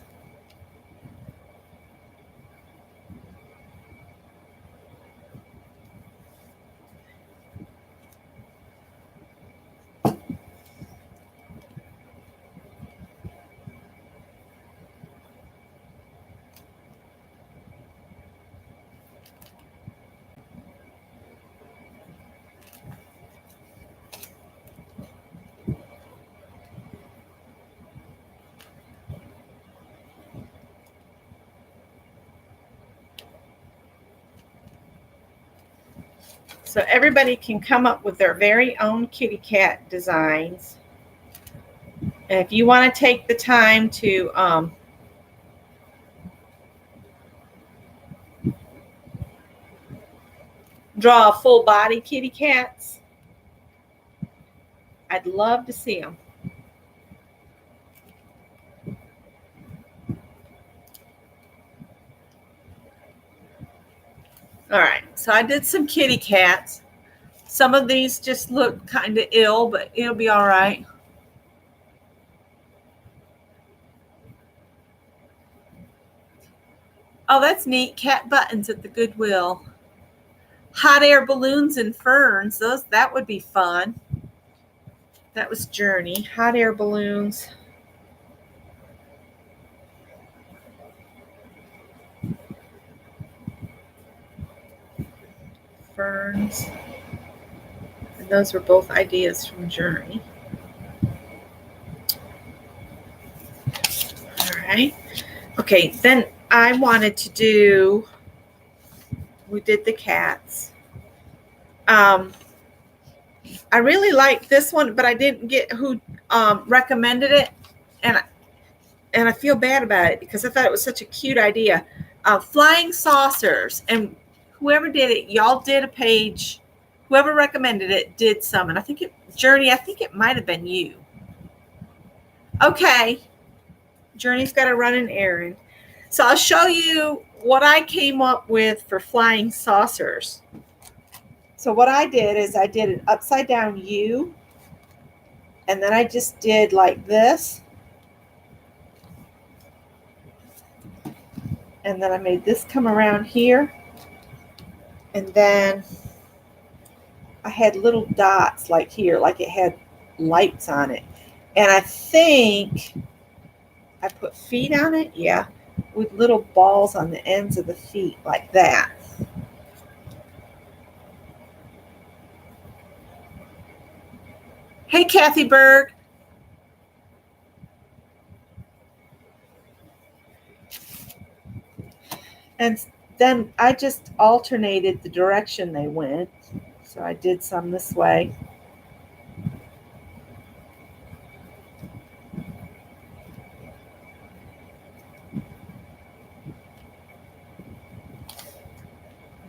So everybody can come up with their very own kitty cat designs. And if you want to take the time to draw full body kitty cats, I'd love to see them. All right, so I did some kitty cats. Some of these just look kind of ill, but it'll be all right. Oh, that's neat. Cat buttons at the Goodwill. Hot air balloons and ferns. That would be fun. That was Journey. Hot air balloons. Ferns. And those were both ideas from Journey. All right. Okay, then I wanted to do, we did the cats. I really like this one, but I didn't get who recommended it, and I feel bad about it because I thought it was such a cute idea. Flying saucers, and whoever did it, y'all did a page. Whoever recommended it did some, and I think Journey, I think it might have been you. Okay, Journey's got to run an errand. So I'll show you what I came up with for flying saucers. So what I did is I did an upside down U, and then I just did like this. And then I made this come around here. And then I had little dots like here, like it had lights on it. And I think I put feet on it, yeah, with little balls on the ends of the feet like that. Hey, Kathy Berg. And then I just alternated the direction they went. So I did some this way.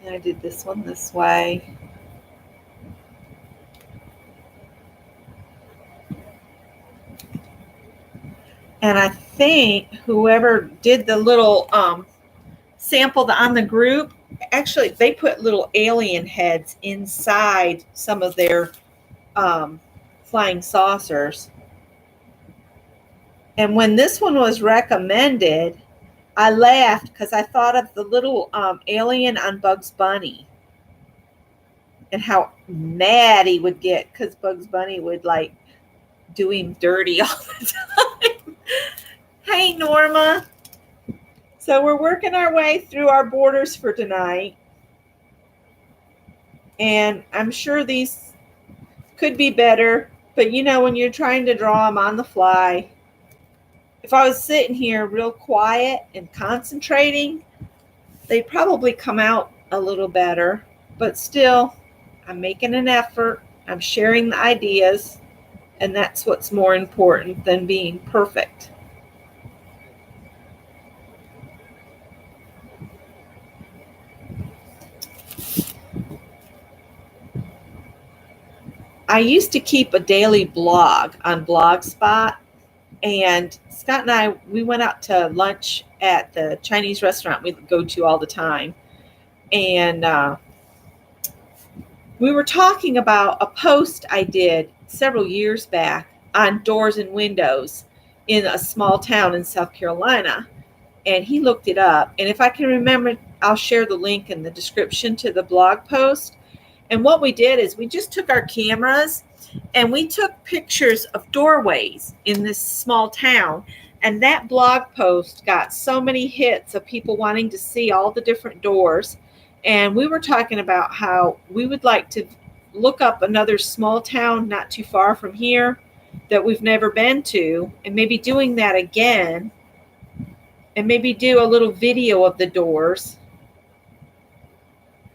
And I did this one this way. And I think whoever did the little sample on the group, actually they put little alien heads inside some of their flying saucers. And when this one was recommended, I laughed because I thought of the little alien on Bugs Bunny and how mad he would get because Bugs Bunny would like do him dirty all the time. Hey, Norma. So we're working our way through our borders for tonight. And I'm sure these could be better, but you know, when you're trying to draw them on the fly, if I was sitting here real quiet and concentrating, they'd probably come out a little better. But still, I'm making an effort. I'm sharing the ideas, and that's what's more important than being perfect. I used to keep a daily blog on Blogspot, and Scott and I, we went out to lunch at the Chinese restaurant we go to all the time. And we were talking about a post I did several years back on doors and windows in a small town in South Carolina. And he looked it up. And if I can remember, I'll share the link in the description to the blog post. And what we did is we just took our cameras and we took pictures of doorways in this small town. And that blog post got so many hits of people wanting to see all the different doors. And we were talking about how we would like to look up another small town not too far from here that we've never been to, and maybe doing that again, and maybe do a little video of the doors.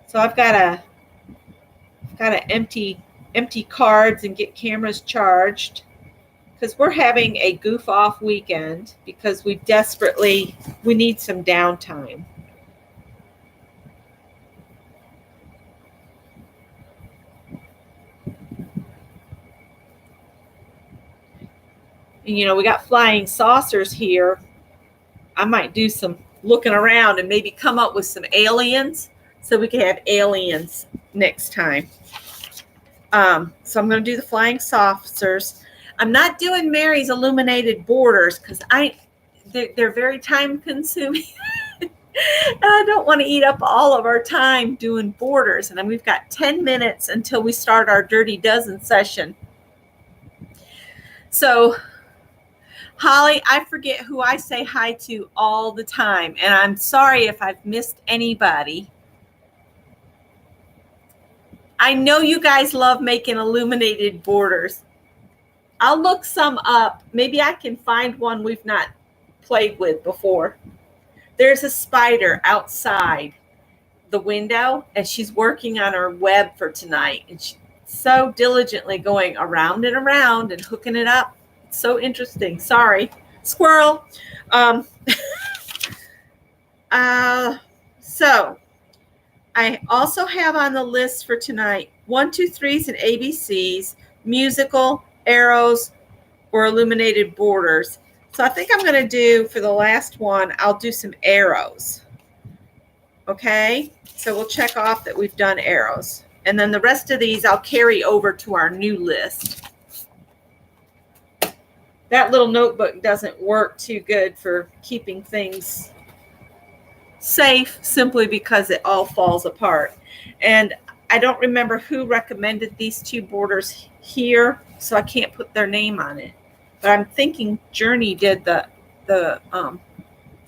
So I've got to empty cards and get cameras charged because we're having a goof off weekend because we need some downtime. And, you know, we got flying saucers here. I might do some looking around and maybe come up with some aliens so we can have aliens next time. So I'm going to do the flying saucers. I'm not doing Mary's illuminated borders because they're very time consuming. I don't want to eat up all of our time doing borders. And then we've got 10 minutes until we start our Dirty Dozen session. So, Holly, I forget who I say hi to all the time, and I'm sorry if I've missed anybody. I know you guys love making illuminated borders. I'll look some up. Maybe I can find one we've not played with before. There's a spider outside the window, and she's working on her web for tonight, and she's so diligently going around and around and hooking it up. It's so interesting. Sorry, squirrel. So I also have on the list for tonight 1, 2, 3s and ABCs, musical, arrows, or illuminated borders. So I think I'm going to do, for the last one, I'll do some arrows. Okay, so we'll check off that we've done arrows. And then the rest of these I'll carry over to our new list. That little notebook doesn't work too good for keeping things safe, simply because it all falls apart. And I don't remember who recommended these two borders here, so I can't put their name on it. But I'm thinking Journey did the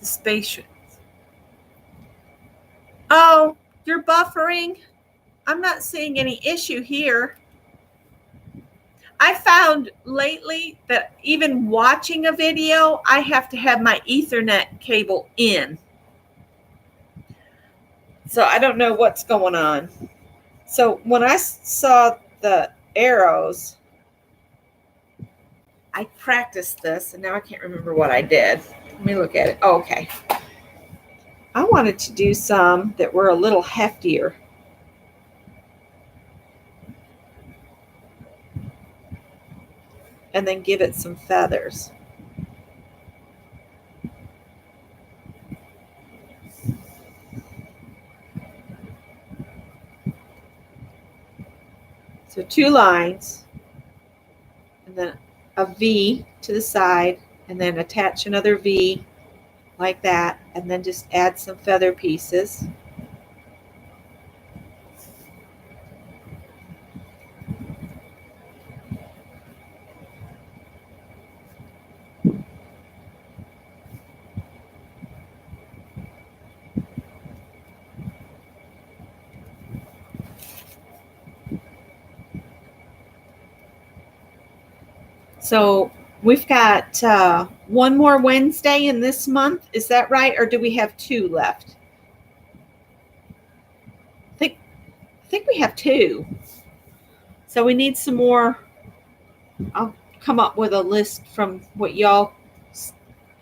space. Oh, you're buffering? I'm not seeing any issue here. I found lately that even watching a video, I have to have my Ethernet cable in. So I don't know what's going on. So when I saw the arrows, I practiced this, and now I can't remember what I did. Let me look at it. Oh, okay. I wanted to do some that were a little heftier. And then give it some feathers. So 2 lines, and then a V to the side, and then attach another V like that, and then just add some feather pieces. So we've got one more Wednesday in this month. Is that right? Or do we have 2 left? I think we have 2. So we need some more. I'll come up with a list from what y'all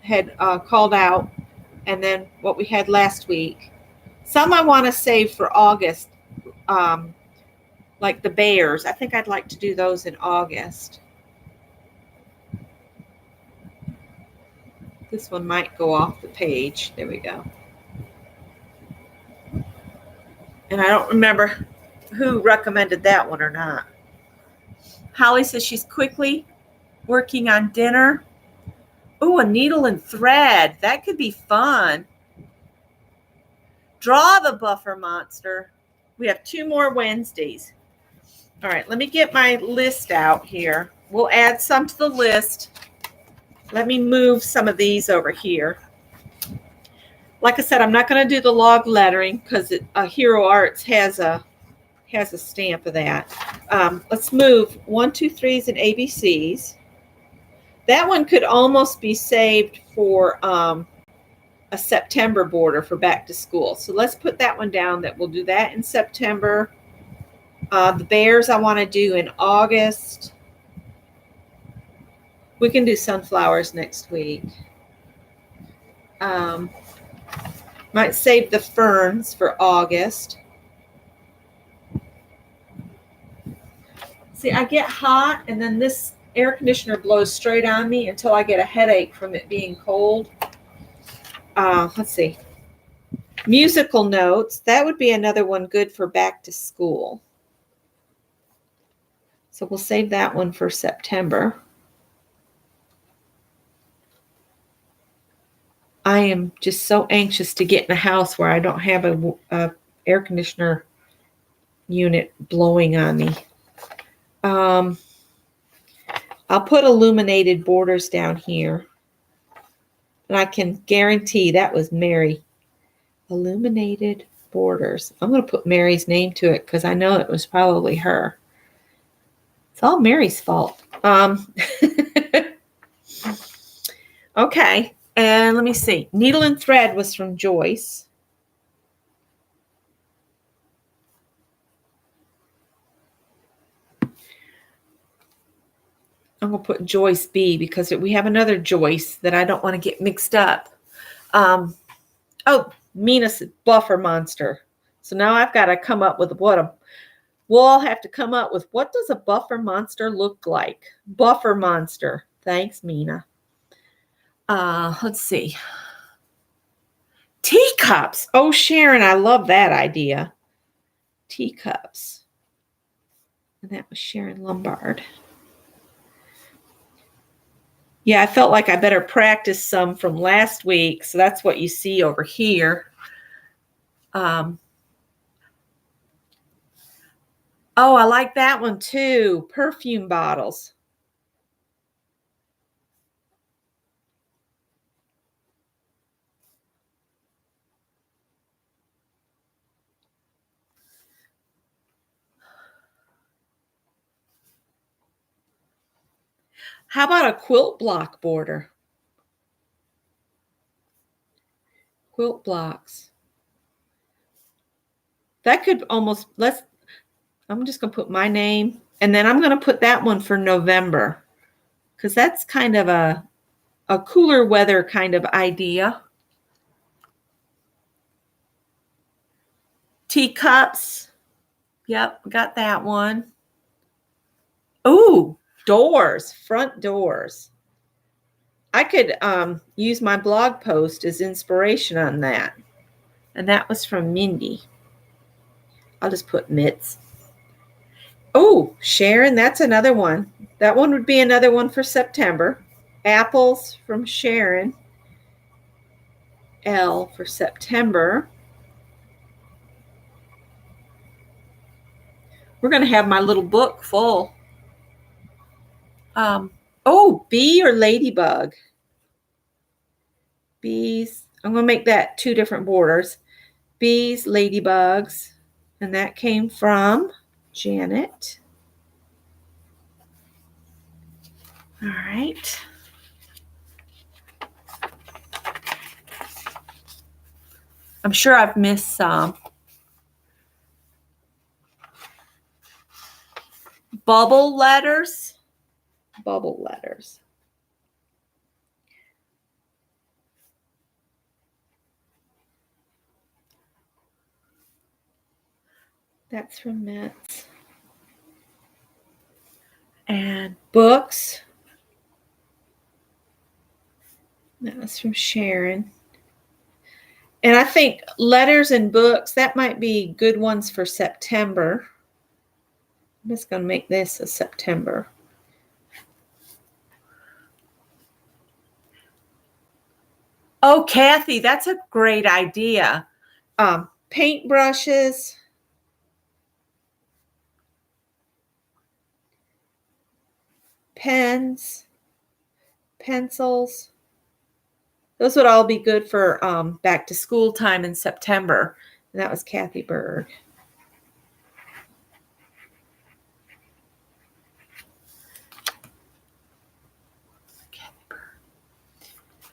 had called out, and then what we had last week. Some I want to save for August, like the bears. I think I'd like to do those in August. This one might go off the page. There we go. And I don't remember who recommended that one or not. Holly says she's quickly working on dinner. Oh, a needle and thread. That could be fun. Draw the buffer monster. We have 2 more Wednesdays. All right, let me get my list out here. We'll add some to the list. Let me move some of these over here. Like I said, I'm not going to do the log lettering because Hero Arts has a stamp of that. Let's move 1, 2, 3s and ABCs. That one could almost be saved for a September border for back to school. So let's put that one down, that we'll do that in September. The bears I want to do in August. We can do sunflowers next week. Might save the ferns for August. See, I get hot, and then this air conditioner blows straight on me until I get a headache from it being cold. Let's see. Musical notes. That would be another one good for back to school. So we'll save that one for September. I am just so anxious to get in a house where I don't have a air conditioner unit blowing on me. I'll I'll put illuminated borders down here. And I can guarantee that was Mary. Illuminated borders. I'm going to put Mary's name to it because I know it was probably her. It's all Mary's fault. Okay. And let me see. Needle and thread was from Joyce. I'm going to put Joyce B because we have another Joyce that I don't want to get mixed up. Oh, Mina's buffer monster. So now I've got to come up with we'll all have to come up with what does a buffer monster look like? Buffer monster. Thanks, Mina. Let's see. Teacups. Oh, Sharon, I love that idea. Teacups. And that was Sharon Lombard. Yeah, I felt like I better practice some from last week. So that's what you see over here. Oh, I like that one too. Perfume bottles. How about a quilt block border? Quilt blocks. That could almost, I'm just going to put my name, and then I'm going to put that one for November because that's kind of a cooler weather kind of idea. Teacups. Yep, got that one. Ooh, doors, front doors. I could use my blog post as inspiration on that. And that was from Mindy. I'll just put mitts. Oh, Sharon, that's another one. That one would be another one for September. Apples from Sharon. L for September. We're going to have my little book full. Oh, bee or ladybug? Bees. I'm going to make that 2 different borders. Bees, ladybugs. And that came from Janet. All right. I'm sure I've missed some. Bubble letters. Bubble letters. That's from Mitts. And books. That was from Sharon. And I think letters and books, that might be good ones for September. I'm just going to make this a September. Oh, Kathy, that's a great idea. Paintbrushes. Pens. Pencils. Those would all be good for back to school time in September. And that was Kathy Berg.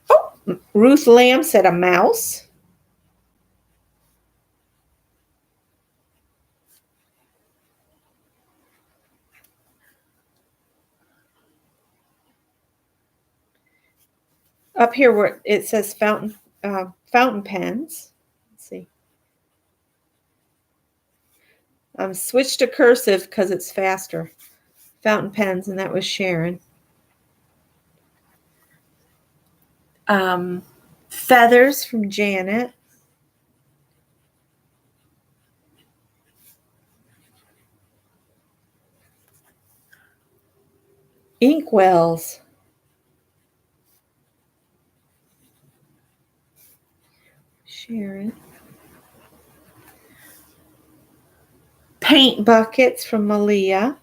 Oh, Ruth Lamb said a mouse. Up here where it says fountain pens. Let's see. Switched to cursive because it's faster. Fountain pens, and that was Sharon. Feathers from Janet. Inkwells. Sharon. Paint buckets from Malia.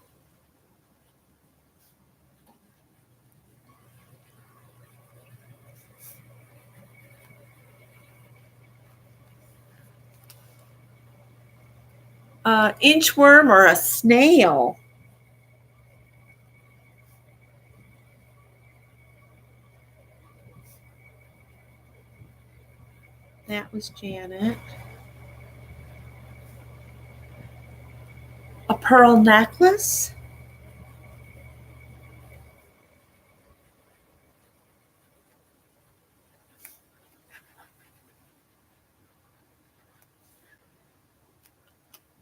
inchworm or a snail. That was Janet. A pearl necklace.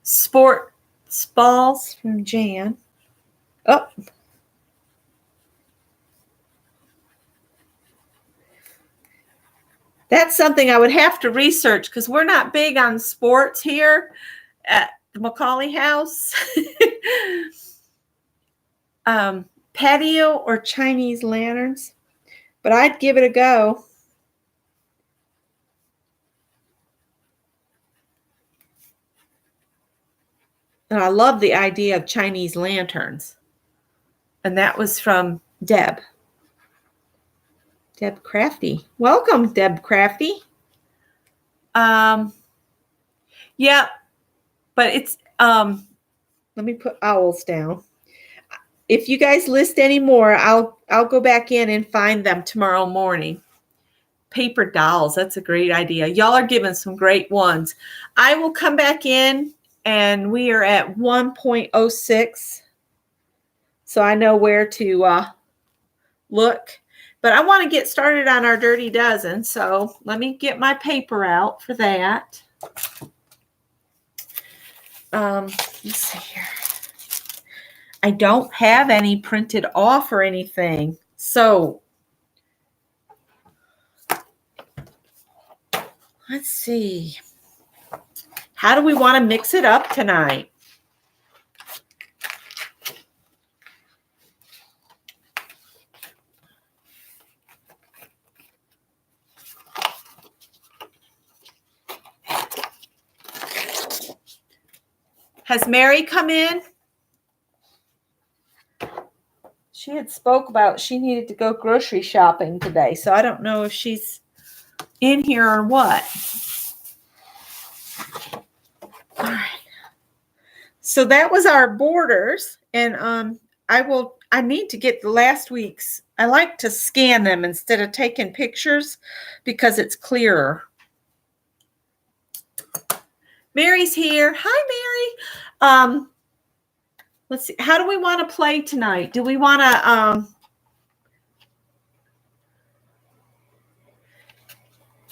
Sport balls from Jan. Oh. That's something I would have to research because we're not big on sports here at the Macaulay house. Patio or Chinese lanterns, but I'd give it a go. And I love the idea of Chinese lanterns. And that was from Deb. Deb Crafty. Welcome, Deb Crafty. Yeah, but it's, let me put owls down. If you guys list any more, I'll go back in and find them tomorrow morning. Paper dolls, that's a great idea. Y'all are giving some great ones. I will come back in, and we are at 1.06. So I know where to look. But I want to get started on our Dirty Dozen. So let me get my paper out for that. Let's see here. I don't have any printed off or anything. So let's see. How do we want to mix it up tonight? Has Mary come in? She had spoke about she needed to go grocery shopping today, so I don't know if she's in here or what. All right. So that was our borders, and I need to get the last week's. I like to scan them instead of taking pictures because it's clearer. Mary's here. Hi, Mary. Let's see. How do we want to play tonight? Do we want to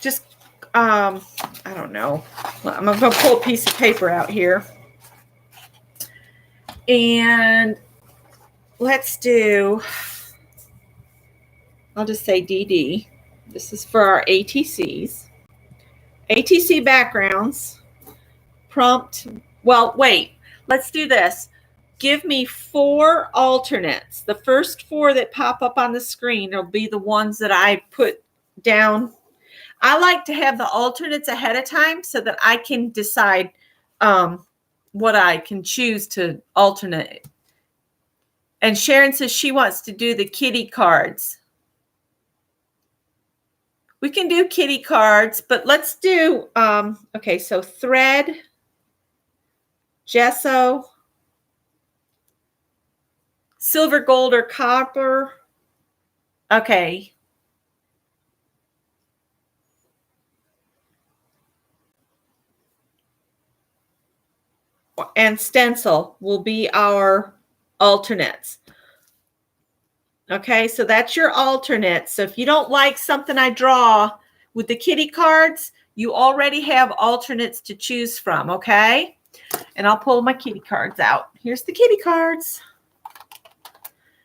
just I don't know. I'm going to pull a piece of paper out here. And let's do, I'll just say DD. This is for our ATCs. ATC backgrounds. Prompt. Well, wait. Let's do this. Give me 4 alternates. The first 4 that pop up on the screen will be the ones that I put down. I like to have the alternates ahead of time so that I can decide what I can choose to alternate. And Sharon says she wants to do the kitty cards. We can do kitty cards, but let's do, okay, so thread, gesso, silver, gold, or copper. Okay. And stencil will be our alternates. Okay, so that's your alternates. So if you don't like something I draw with the kitty cards, you already have alternates to choose from, okay? And I'll pull my kitty cards out. Here's the kitty cards.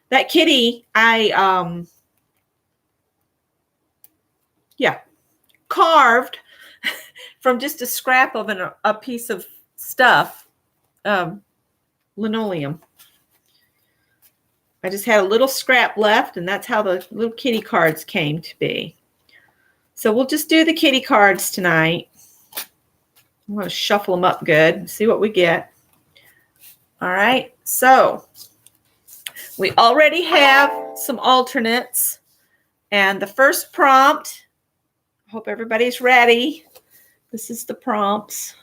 That kitty, I carved from just a scrap of a piece of stuff, linoleum. I just had a little scrap left, and that's how the little kitty cards came to be. So we'll just do the kitty cards tonight. I'm going to shuffle them up good and see what we get. All right, so we already have some alternates. And the first prompt, I hope everybody's ready. This is the prompts.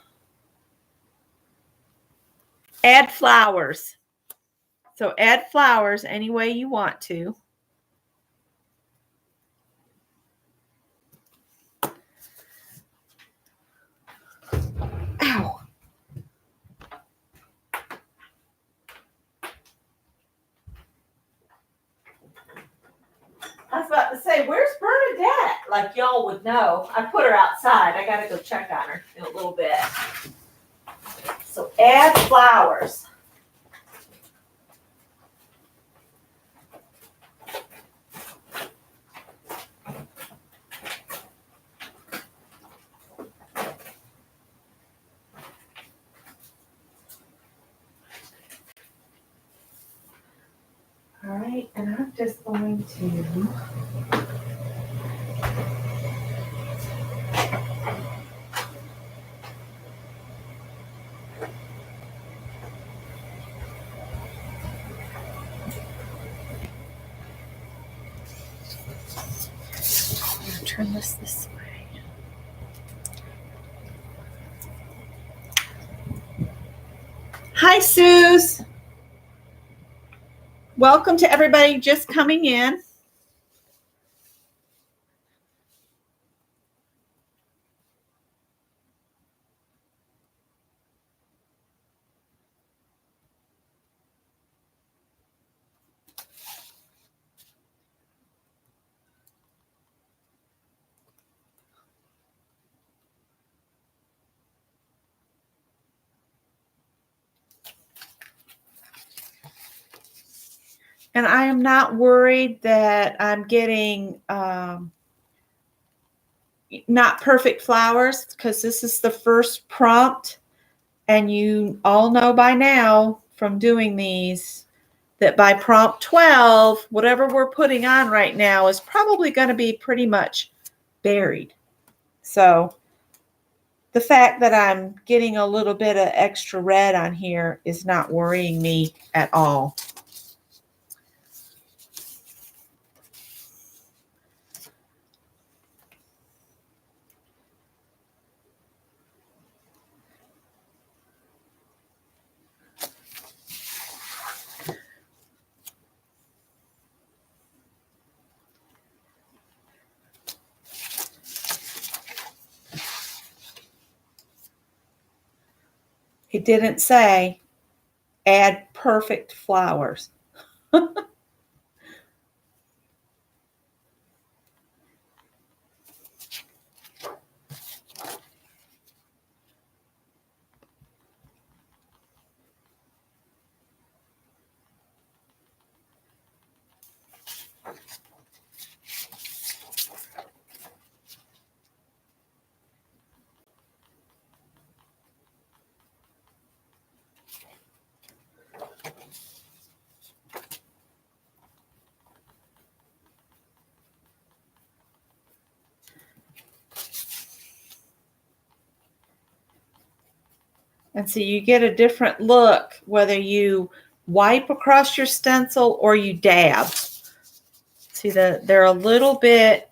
Add flowers. So add flowers any way you want to. Ow. I was about to say, where's Bernadette? Like y'all would know. I put her outside. I got to go check on her in a little bit. So add flowers. All right, and I'm just going to turn this way. Hi, Suze. Welcome to everybody just coming in. And I am not worried that I'm getting not perfect flowers, because this is the first prompt. And you all know by now from doing these that by prompt 12, whatever we're putting on right now is probably going to be pretty much buried. So the fact that I'm getting a little bit of extra red on here is not worrying me at all. It didn't say add perfect flowers. And so you get a different look whether you wipe across your stencil or you dab. See, they're a little bit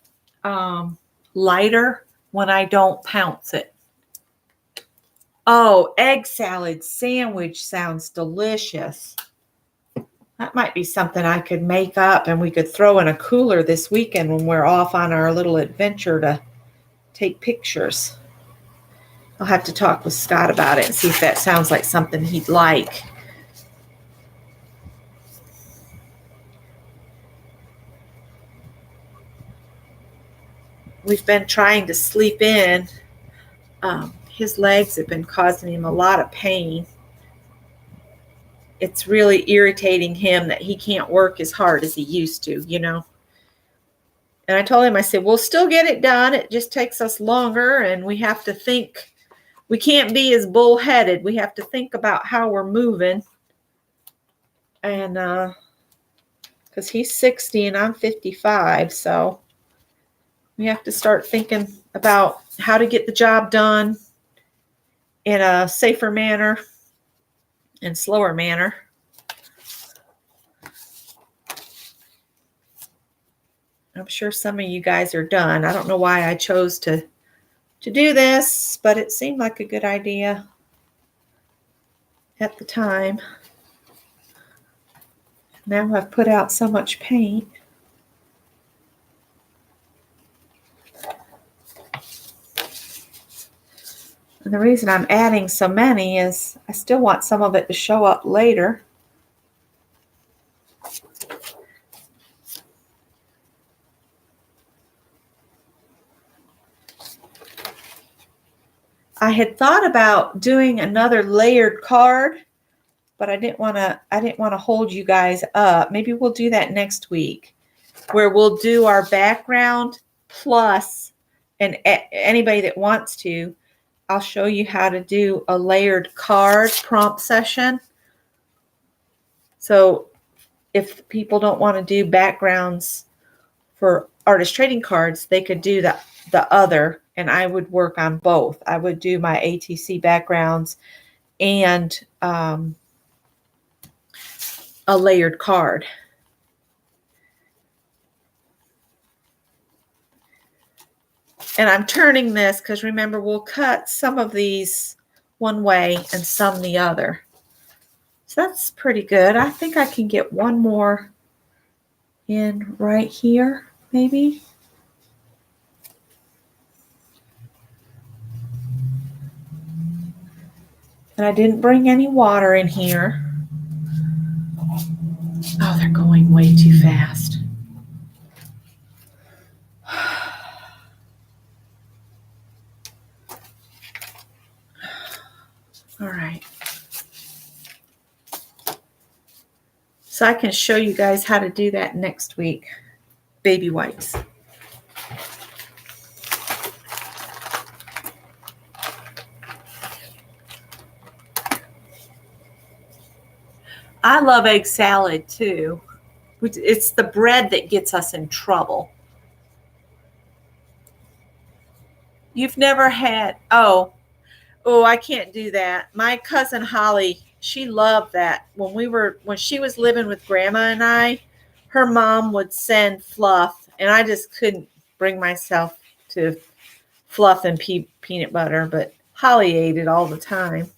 lighter when I don't pounce it. Oh, egg salad sandwich sounds delicious. That might be something I could make up and we could throw in a cooler this weekend when we're off on our little adventure to take pictures. I'll have to talk with Scott about it and see if that sounds like something he'd like. We've been trying to sleep in. His legs have been causing him a lot of pain. It's really irritating him that he can't work as hard as he used to, you know. And I told him, I said, we'll still get it done. It just takes us longer, and we have to think. We can't be as bullheaded. We have to think about how we're moving. And because he's 60 and I'm 55, so we have to start thinking about how to get the job done in a safer manner and slower manner. I'm sure some of you guys are done. I don't know why I chose to do this, but it seemed like a good idea. at the time. Now I've put out so much paint. And the reason I'm adding so many is I still want some of it to show up later. I had thought about doing another layered card, but I didn't want to hold you guys up. Maybe we'll do that next week, where we'll do our background plus, and anybody that wants to, I'll show you how to do a layered card prompt session. So if people don't want to do backgrounds for artist trading cards, they could do the other, and I would work on both. I would do my ATC backgrounds and a layered card. And I'm turning this because remember, we'll cut some of these one way and some the other. So that's pretty good. I think I can get one more in right here, maybe. And I didn't bring any water in here. Oh, they're going way too fast. All right. So I can show you guys how to do that next week. Baby wipes. I love egg salad too. It's the bread that gets us in trouble. You've never had, oh, I can't do that. My cousin Holly, she loved that. When she was living with Grandma and I, her mom would send fluff, and I just couldn't bring myself to fluff and peanut butter, but Holly ate it all the time.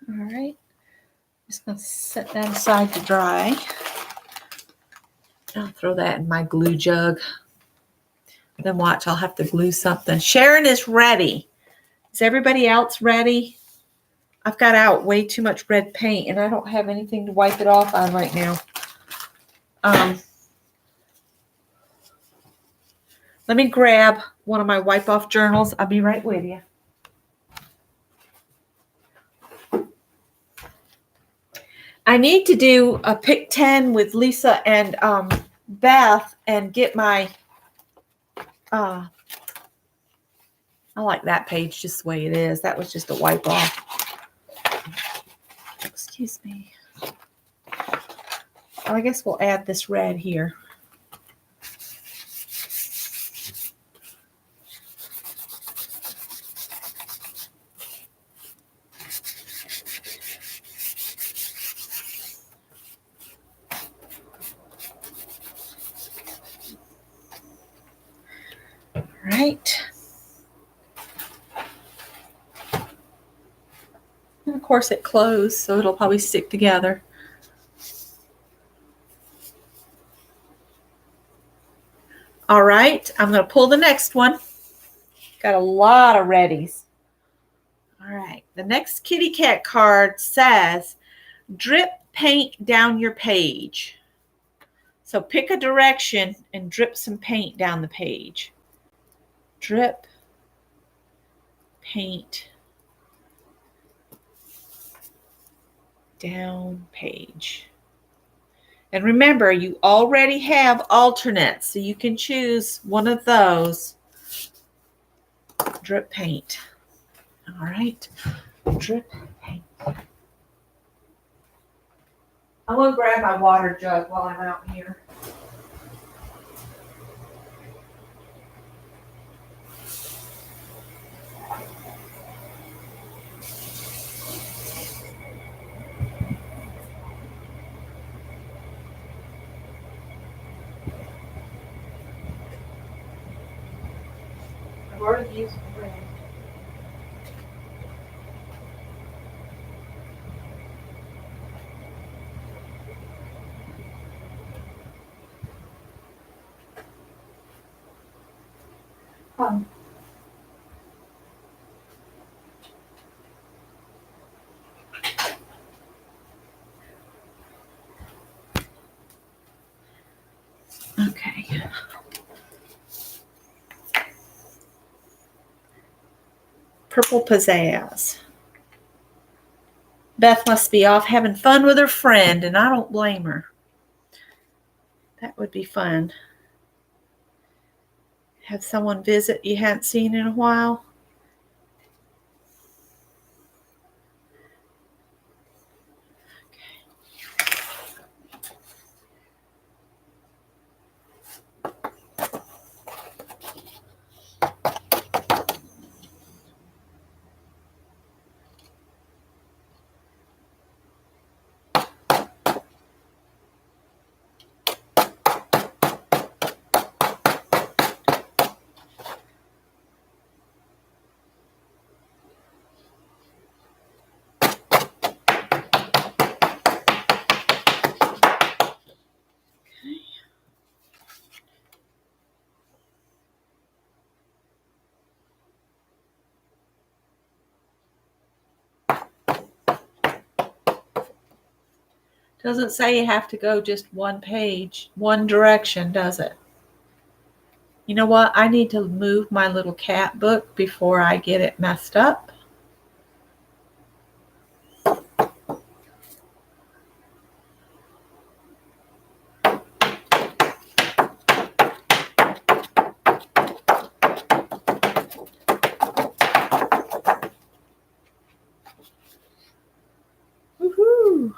All right, just going to set that aside to dry. I'll throw that in my glue jug. Then watch, I'll have to glue something. Sharon is ready. Is everybody else ready? I've got out way too much red paint, and I don't have anything to wipe it off on right now. Let me grab one of my wipe-off journals. I'll be right with you. I need to do a pick 10 with Lisa and Beth and get my, I like that page just the way it is. That was just a wipe off. Excuse me. Oh, I guess we'll add this red here. Right. And of course it closed, so it'll probably stick together. All right, I'm going to pull the next one. Got a lot of readies. All right, the next kitty cat card says, drip paint down your page. So pick a direction and drip some paint down the page. Drip paint down page. And remember, you already have alternates, so you can choose one of those. Drip paint. All right, drip paint. I'm going to grab my water jug while I'm out here. Okay. Purple pizzazz. Beth must be off having fun with her friend, and I don't blame her. That would be fun. Have someone visit you hadn't seen in a while. Doesn't say you have to go just one page, one direction, does it? You know what? I need to move my little cat book before I get it messed up. Woohoo!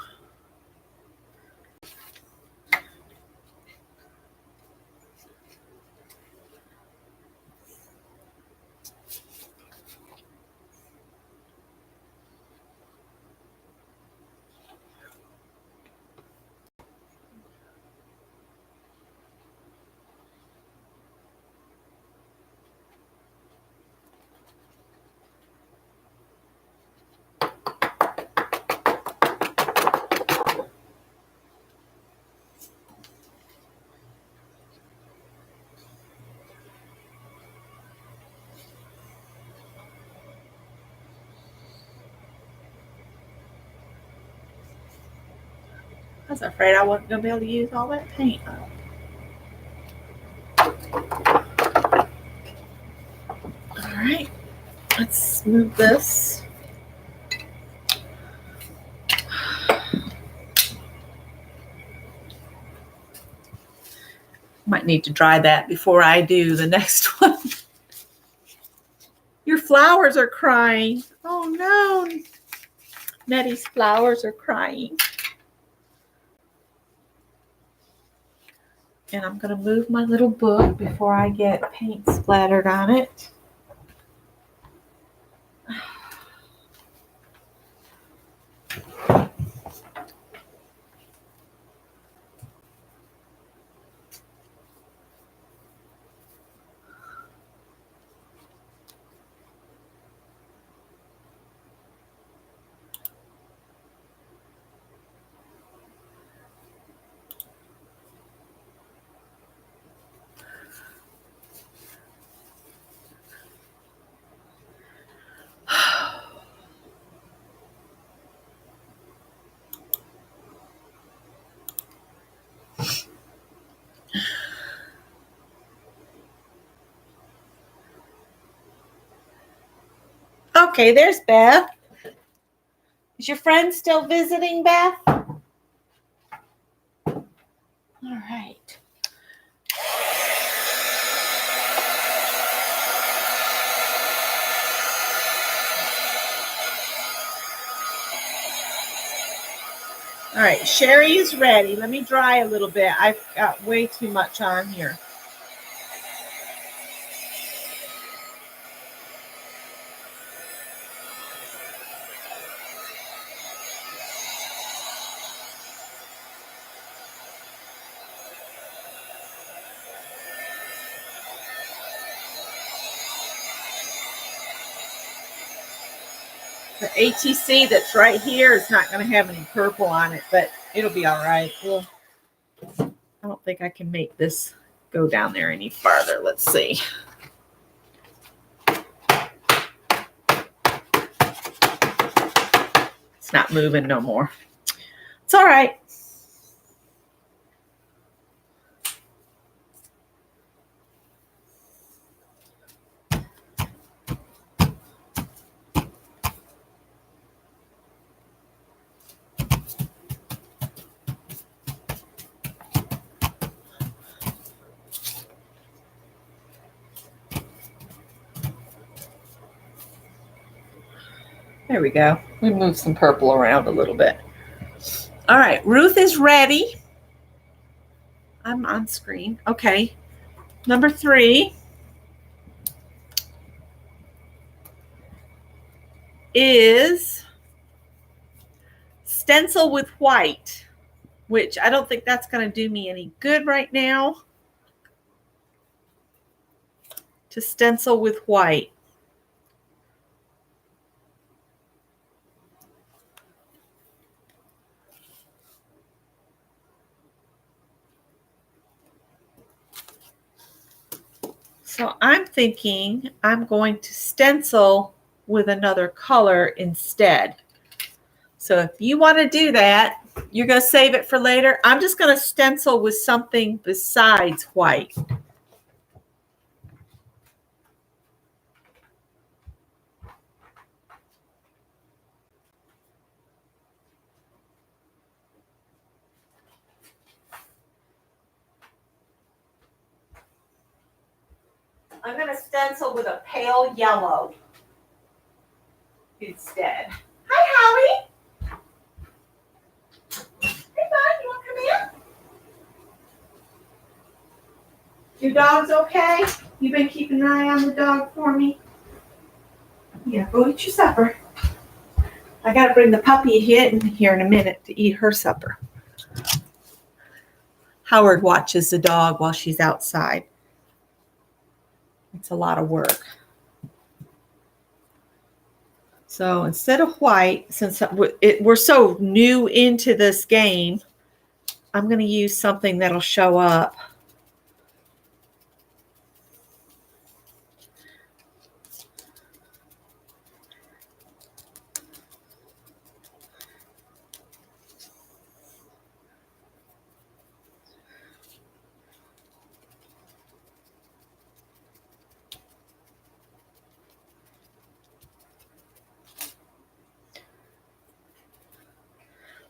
I was afraid I wasn't going to be able to use all that paint up. All right, let's move this. Might need to dry that before I do the next one. Your flowers are crying. Oh no. Nettie's flowers are crying. And I'm going to move my little book before I get paint splattered on it. Okay, there's Beth. Is your friend still visiting, Beth? All right. All right, Sherry is ready. Let me dry a little bit. I've got way too much on here. The ATC that's right here is not going to have any purple on it, but it'll be all right. Well, I don't think I can make this go down there any farther. Let's see. It's not moving no more. It's all right. There we go. We moved some purple around a little bit. All right, Ruth is ready. I'm on screen. Okay. Number 3 is stencil with white, which I don't think that's going to do me any good right now. To stencil with white. So I'm thinking I'm going to stencil with another color instead. So if you want to do that, you're going to save it for later. I'm just going to stencil with something besides white. I'm going to stencil with a pale yellow instead. Hi, Howie. Hey, bud, you want to come in? Your dog's okay? You've been keeping an eye on the dog for me? Yeah, go eat your supper. I got to bring the puppy in here in a minute to eat her supper. Howard watches the dog while she's outside. It's a lot of work. So instead of white, since we're so new into this game, I'm going to use something that'll show up.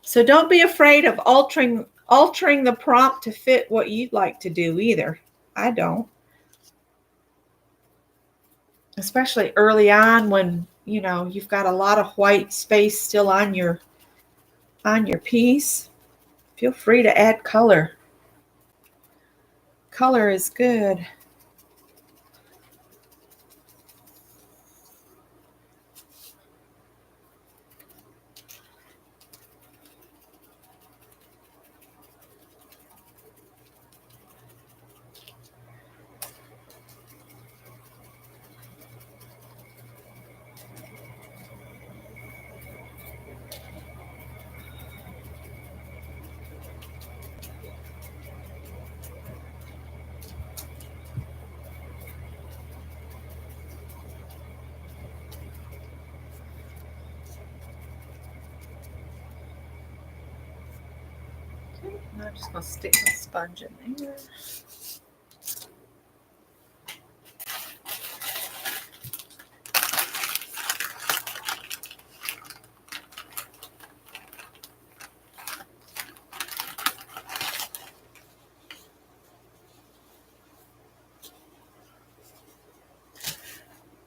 So don't be afraid of altering the prompt to fit what you'd like to do either. I don't. Especially early on when, you know, you've got a lot of white space still on your piece. Feel free to add color. Color is good. I'm just going to stick my sponge in there.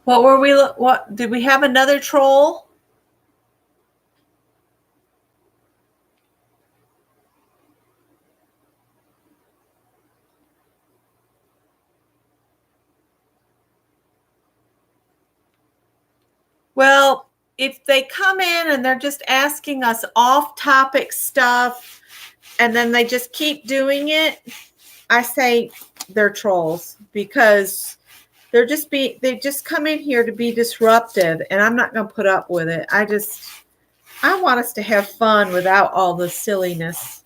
What did we have another troll? Well, if they come in and they're just asking us off-topic stuff and then they just keep doing it, I say they're trolls because They just come in here to be disruptive, and I'm not going to put up with it. I want us to have fun without all the silliness.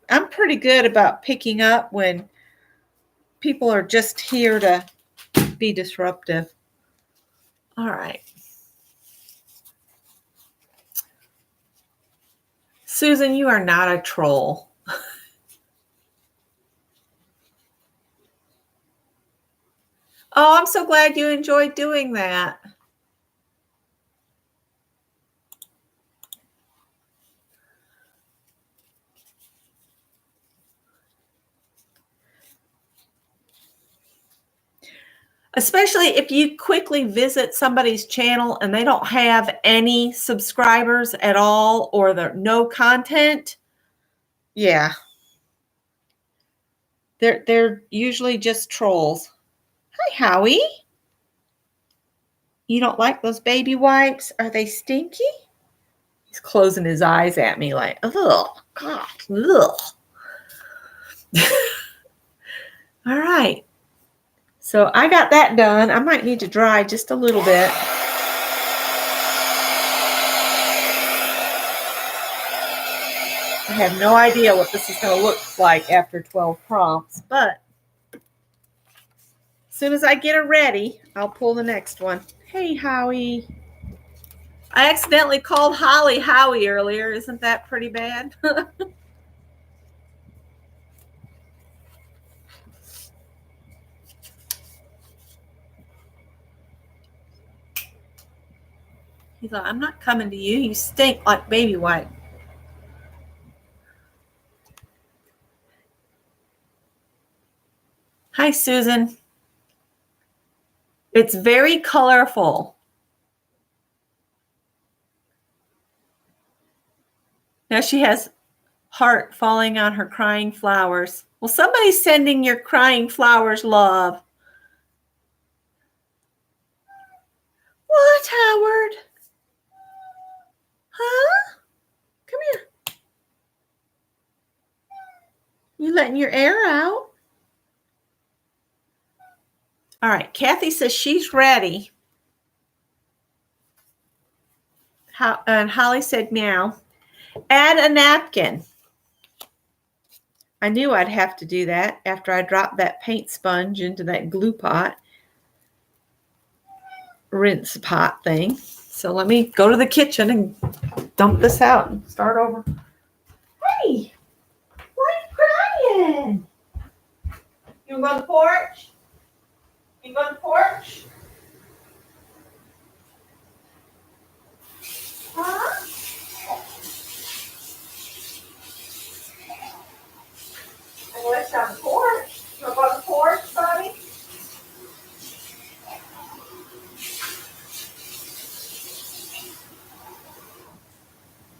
I'm pretty good about picking up when people are just here to be disruptive. All right. Susan, you are not a troll. Oh, I'm so glad you enjoyed doing that. Especially if you quickly visit somebody's channel and they don't have any subscribers at all or no content. Yeah. They're usually just trolls. Hi, Howie. You don't like those baby wipes? Are they stinky? He's closing his eyes at me like, ugh, God, ugh. All right. So I got that done. I might need to dry just a little bit. I have no idea what this is going to look like after 12 prompts, but as soon as I get it ready, I'll pull the next one. Hey, Howie. I accidentally called Holly Howie earlier. Isn't that pretty bad? He's like, I'm not coming to you. You stink like baby wipe. Hi, Susan. It's very colorful. Now she has heart falling on her crying flowers. Well, somebody's sending your crying flowers love. What, Howard? Huh? Come here. You letting your air out? All right. Kathy says she's ready. And Holly said meow. Add a napkin. I knew I'd have to do that after I dropped that paint sponge into that glue pot. Rinse pot thing. So let me go to the kitchen and dump this out and start over. Hey, why are you crying? You want to go to the porch? You go to the porch? Huh? I left on the porch. You want to go to the porch, buddy?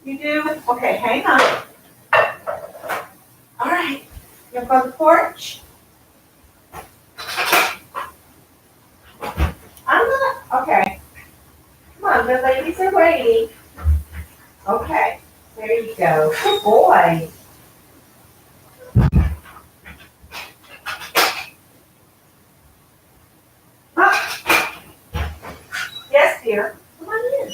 You do? Okay, hang on. All right. You want to go to the porch? I'm not. Okay. Come on, the ladies are waiting. Okay. There you go. Good boy. Huh? Yes, dear. Come on in.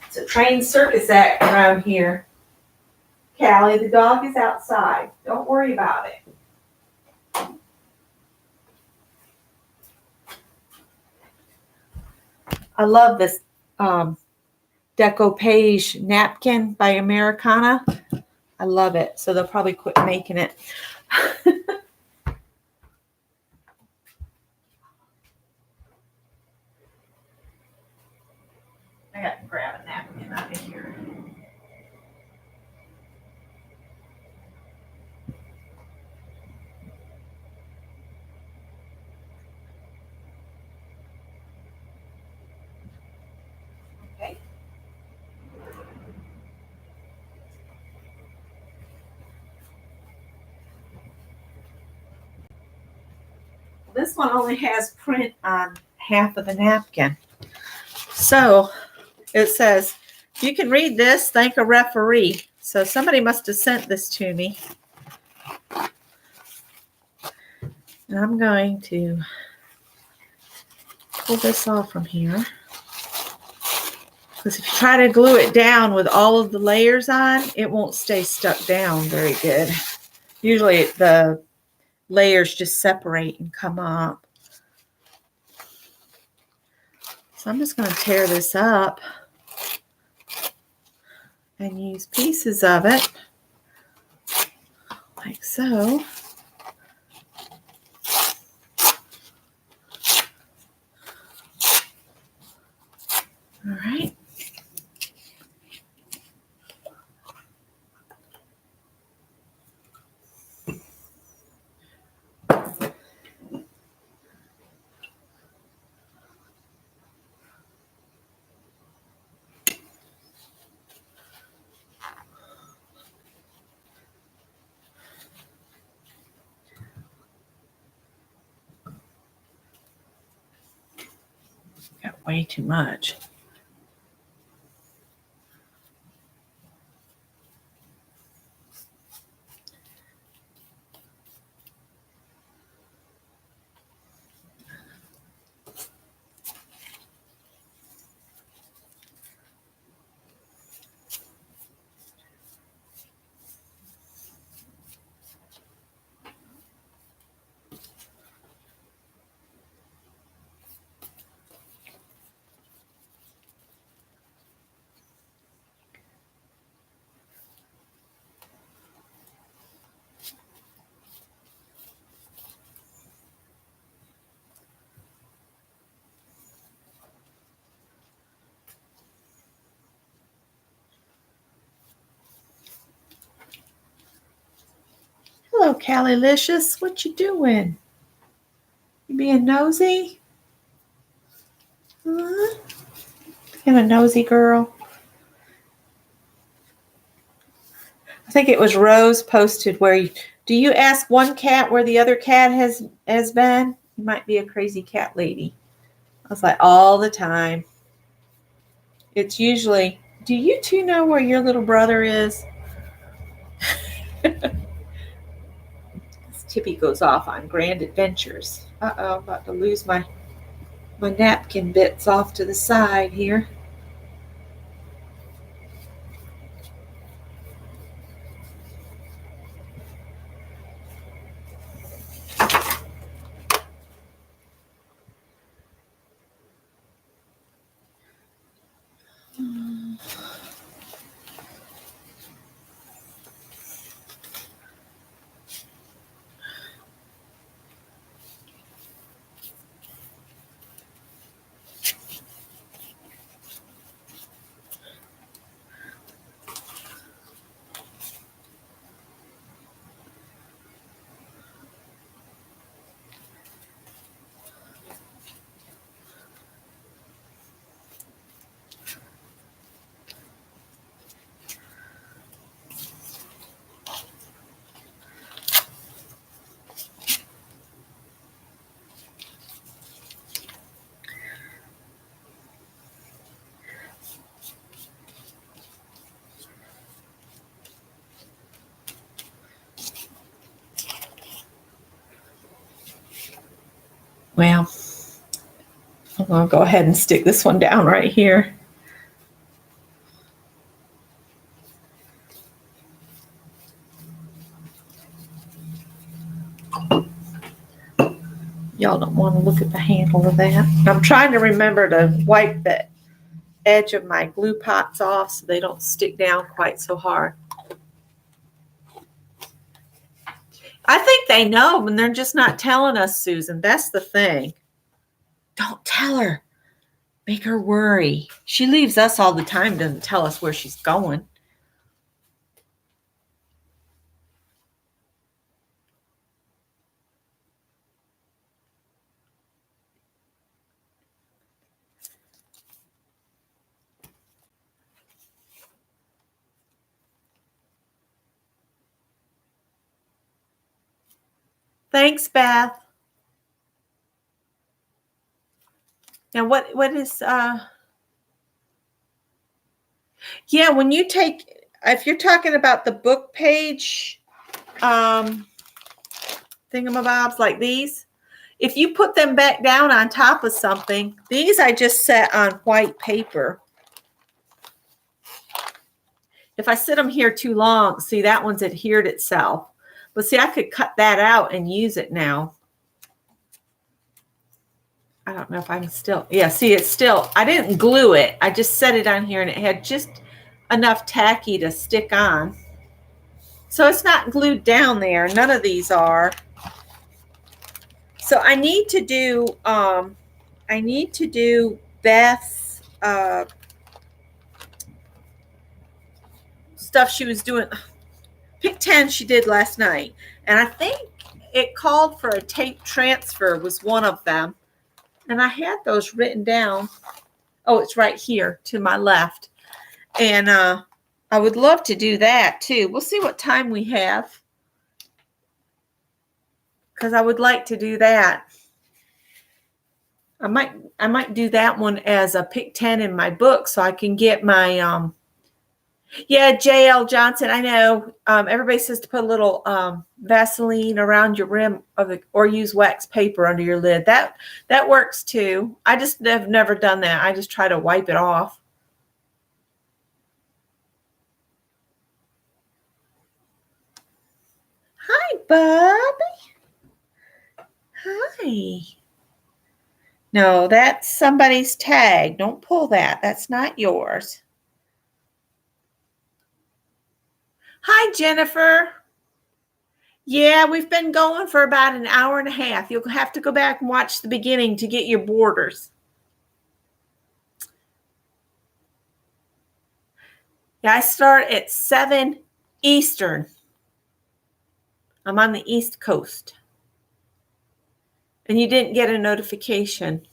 It's a trained circus act around here. Callie, the dog is outside. Don't worry about it. I love this decoupage napkin by Americana. I love it. So they'll probably quit making it. I got to grab a napkin out of here. This one only has print on half of the napkin. So it says, you can read this, thank a referee. So somebody must have sent this to me. And I'm going to pull this off from here. Because if you try to glue it down with all of the layers on, it won't stay stuck down very good. Usually the layers just separate and come up. So I'm just going to tear this up and use pieces of it like so. All right. Got way too much. Hello, Callilicious. What you doing? You being nosy? Huh? Being a nosy girl? I think it was Rose posted where do you ask one cat where the other cat has been? You might be a crazy cat lady. I was like, all the time. It's usually, do you two know where your little brother is? Tippy goes off on grand adventures. Uh-oh, I'm about to lose my napkin bits off to the side here. Well, I'm going to go ahead and stick this one down right here. Y'all don't want to look at the handle of that. I'm trying to remember to wipe the edge of my glue pots off so they don't stick down quite so hard. I think they know, and they're just not telling us, Susan. That's the thing. Don't tell her. Make her worry. She leaves us all the time, doesn't tell us where she's going. Thanks, Beth. Now what is yeah, when you take, if you're talking about the book page thingamabobs like these, if you put them back down on top of something, these I just set on white paper. If I sit them here too long, see, that one's adhered itself. But see, I could cut that out and use it now. I don't know if I'm still, yeah, see, it's still, I didn't glue it. I just set it on here and it had just enough tacky to stick on. So it's not glued down there. None of these are. So I need to do Beth's stuff she was doing. Pick 10 she did last night. And I think it called for a tape transfer was one of them. And I had those written down. Oh, it's right here to my left. And I would love to do that too. We'll see what time we have, because I would like to do that. I might do that one as a pick 10 in my book, so I can get my yeah, JL Johnson, I know. Everybody says to put a little Vaseline around your rim of the, or use wax paper under your lid. That works too. I just have never done that. I just try to wipe it off. Hi, Bobby. Hi. No, that's somebody's tag. Don't pull that. That's not yours. Hi, Jennifer. Yeah, we've been going for about an hour and a half. You'll have to go back and watch the beginning to get your borders. Yeah, I start at 7 Eastern. I'm on the East Coast. And you didn't get a notification.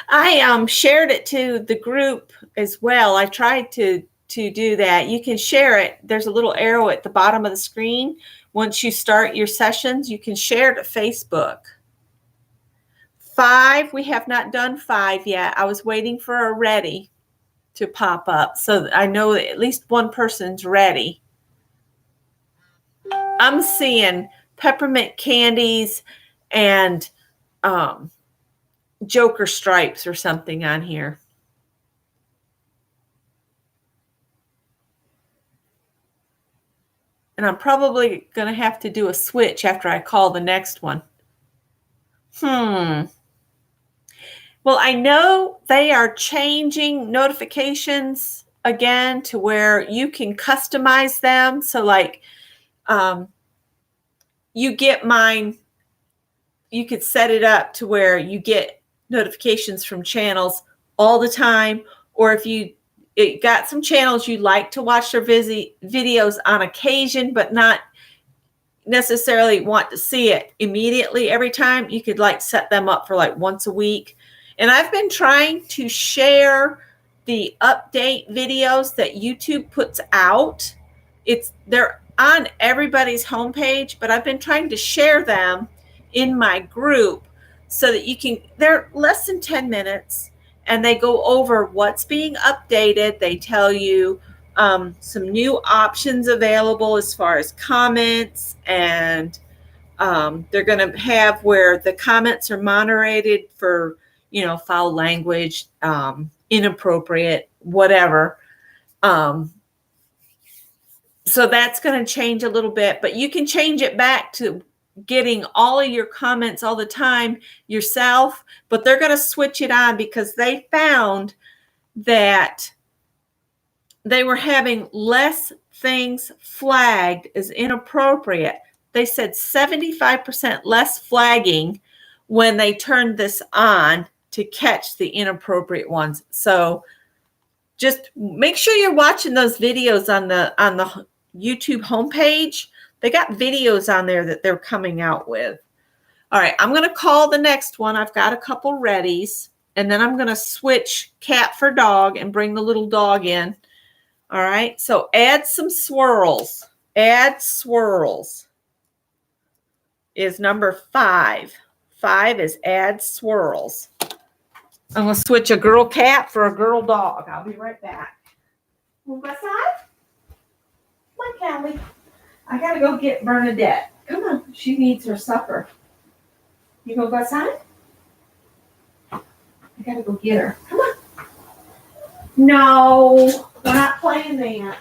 I shared it to the group as well. I tried to do that. You can share it. There's a little arrow at the bottom of the screen. Once you start your sessions, you can share it to Facebook. 5, we have not done 5 yet. I was waiting for a ready to pop up, so I know that at least one person's ready. I'm seeing peppermint candies and Joker stripes or something on here. And I'm probably going to have to do a switch after I call the next one. Well, I know they are changing notifications again to where you can customize them. So like you get mine, you could set it up to where you get notifications from channels all the time. Or if you got some channels you like to watch their videos on occasion, but not necessarily want to see it immediately every time, you could like set them up for like once a week. And I've been trying to share the update videos that YouTube puts out. They're on everybody's homepage, but I've been trying to share them in my group so that you can, they're less than 10 minutes and they go over what's being updated. They tell you some new options available as far as comments, and they're going to have where the comments are moderated for, foul language, inappropriate, whatever. So that's going to change a little bit, but you can change it back to getting all of your comments all the time yourself, but they're going to switch it on because they found that they were having less things flagged as inappropriate. They said 75% less flagging when they turned this on to catch the inappropriate ones. So just make sure you're watching those videos on the YouTube homepage. They got videos on there that they're coming out with. All right, I'm going to call the next one. I've got a couple readies, and then I'm going to switch cat for dog and bring the little dog in. All right, so add some swirls. Add swirls is number 5. 5 is add swirls. I'm going to switch a girl cat for a girl dog. I'll be right back. Move aside. Come on, Callie. I got to go get Bernadette. Come on. She needs her supper. You go outside? I got to go get her. Come on. No, we're not playing that.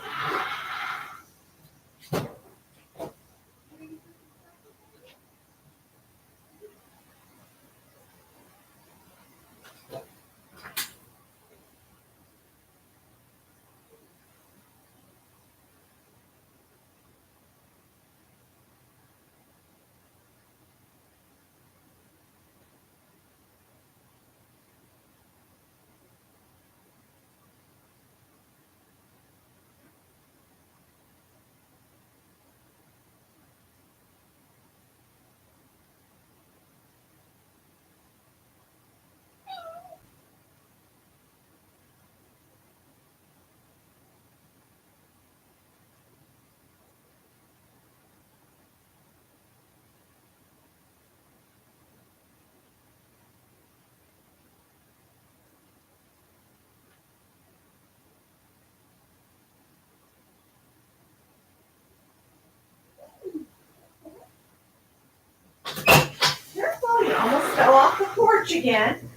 Careful, you almost fell off the porch again.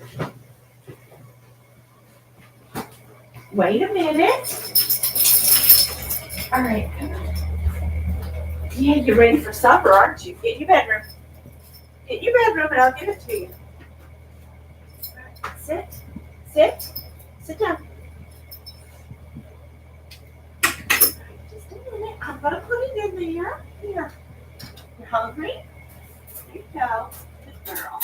Wait a minute. All right, come on. Yeah, you're ready for supper, aren't you? Get in your bedroom. Get in your bedroom and I'll give it to you. Sit. Sit. Sit down. Just a minute. I'm going to put it in there. Here. You're hungry? Here you go. Good girl.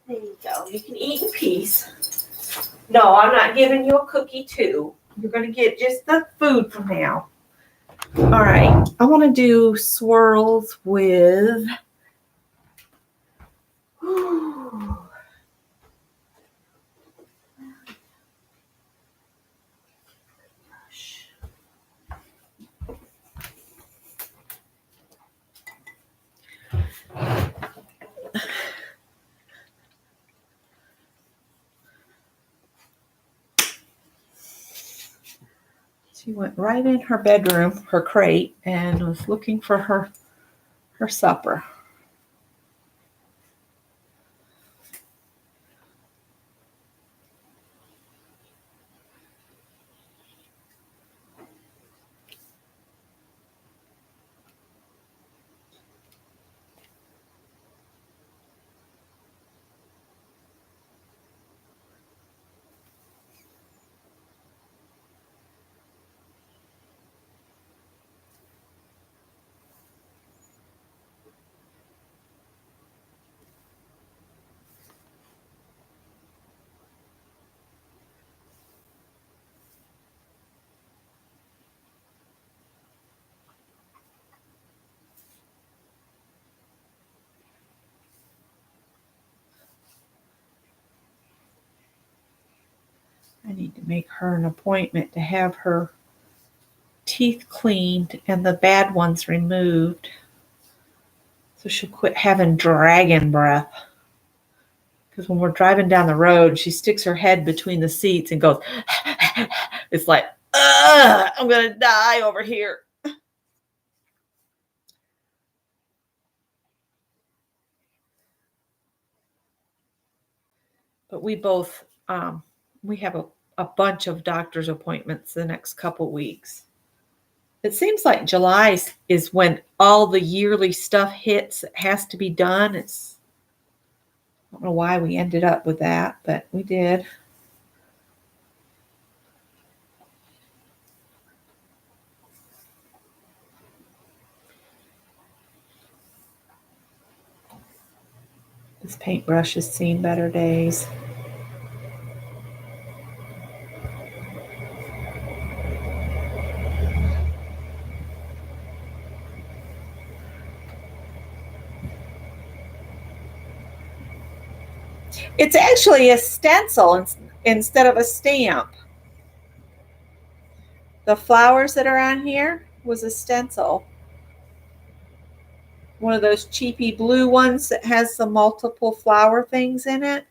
There you go. You can eat in peace. No, I'm not giving you a cookie too. You're going to get just the food from now. All right. I want to do swirls with... She went right in her bedroom, her crate, and was looking for her supper. I need to make her an appointment to have her teeth cleaned and the bad ones removed so she'll quit having dragon breath. Because when we're driving down the road, she sticks her head between the seats and goes, it's like, I'm going to die over here. But we both, we have a bunch of doctor's appointments the next couple weeks. It seems like July is when all the yearly stuff hits. It has to be done. I don't know why we ended up with that, but we did. This paintbrush has seen better days. It's actually a stencil instead of a stamp. The flowers that are on here was a stencil. One of those cheapy blue ones that has the multiple flower things in it.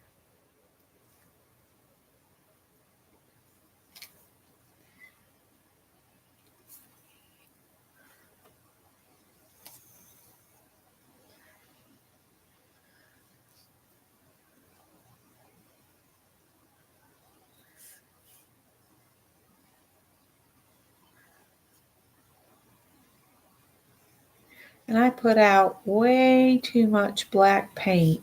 And I put out way too much black paint.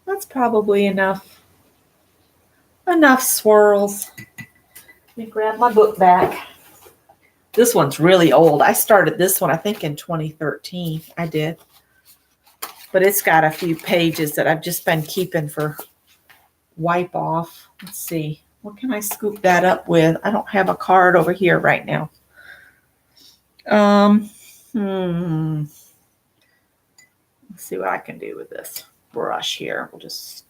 That's probably enough swirls. Let me grab my book back. This one's really old. I started this one, I think, in 2013. I did. But it's got a few pages that I've just been keeping for wipe off. Let's see. What can I scoop that up with? I don't have a card over here right now. Let's see what I can do with this brush here. We'll just...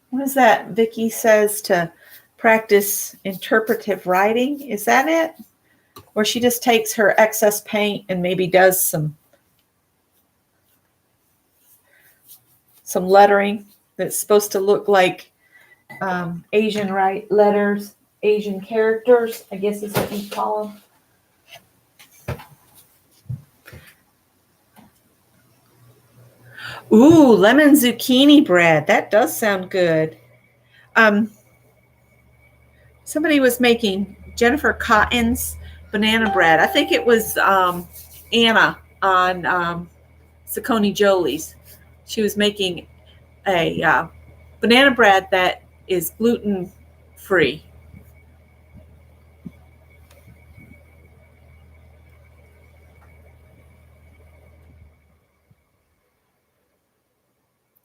What is that? Vicki says to practice interpretive writing. Is that it? Or she just takes her excess paint and maybe does some lettering that's supposed to look like Asian letters, Asian characters, I guess is what you call them. Ooh, lemon zucchini bread. That does sound good. Somebody was making Jennifer Cotton's banana bread. I think it was Anna on Saucony Jolie's. She was making a banana bread that is gluten free.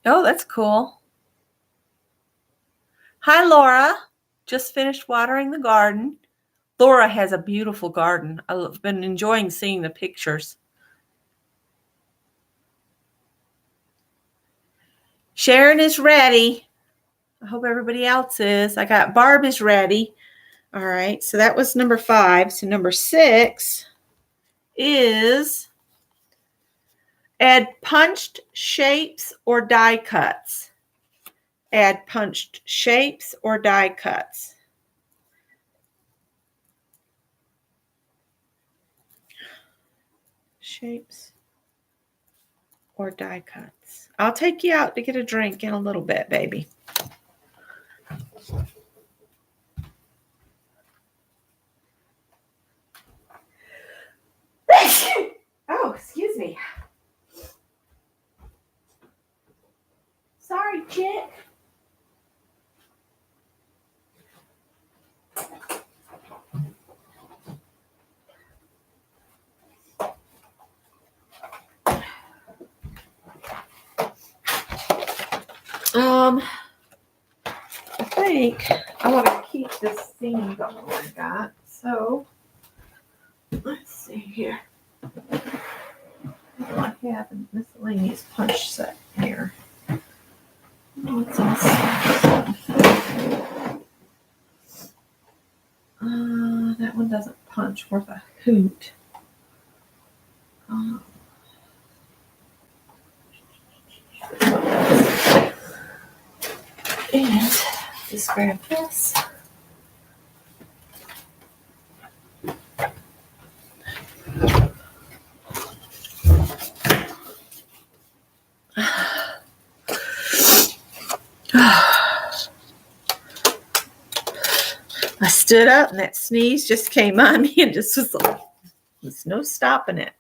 Oh, that's cool. Hi, Laura. Just finished watering the garden. Laura has a beautiful garden. I've been enjoying seeing the pictures. Sharon is ready. I hope everybody else is. I got Barb is ready. All right, so that was number 5. So number 6 is add punched shapes or die cuts. Add punched shapes or die cuts. Shapes or die cuts. I'll take you out to get a drink in a little bit, baby. Oh, excuse me. Sorry, chick. I think I want to keep this theme going I got. So let's see here. I have a miscellaneous punch set here. What's inside? That one doesn't punch worth a hoot. And just grab this. I stood up and that sneeze just came on me and just was like, there's no stopping it.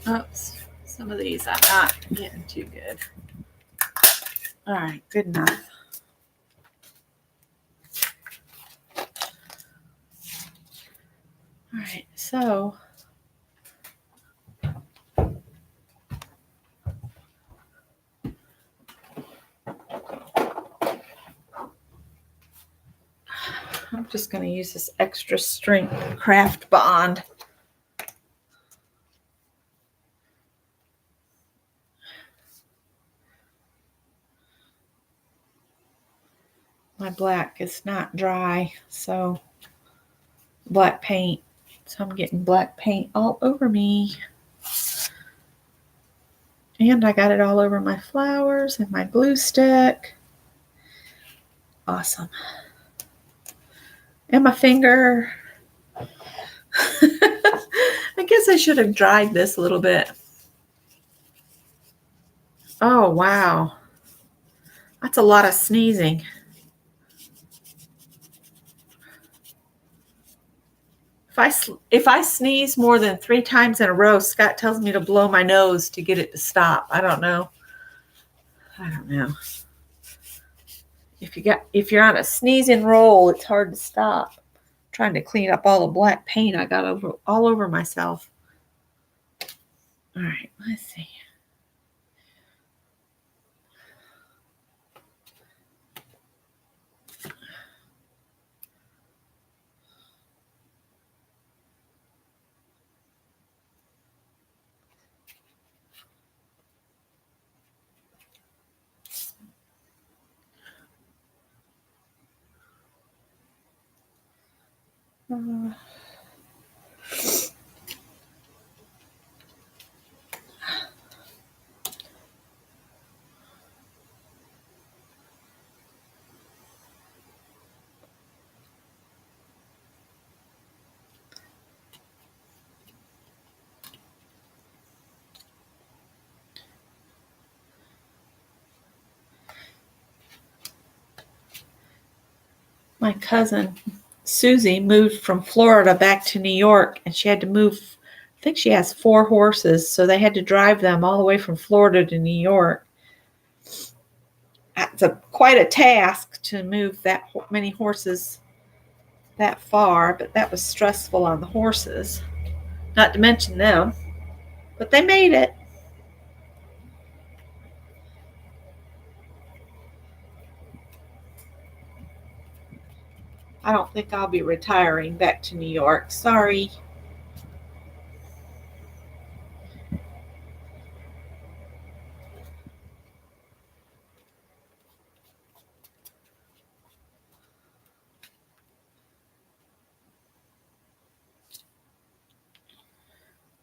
Oops, some of these I'm not getting too good. All right, good enough. All right, so I'm just going to use this extra strength craft bond. My black is not dry, so black paint. So I'm getting black paint all over me. And I got it all over my flowers and my glue stick. Awesome. And my finger. I guess I should have dried this a little bit. Oh, wow. That's a lot of sneezing. If I sneeze more than 3 times in a row, Scott tells me to blow my nose to get it to stop. I don't know. If you're on a sneezing roll, it's hard to stop. I'm trying to clean up all the black paint I got all over myself. All right, let's see. My cousin Susie moved from Florida back to New York, and she had to move. I think she has 4 horses, so they had to drive them all the way from Florida to New York. It's quite a task to move that many horses that far, but that was stressful on the horses, not to mention them. But they made it. I don't think I'll be retiring back to New York. Sorry.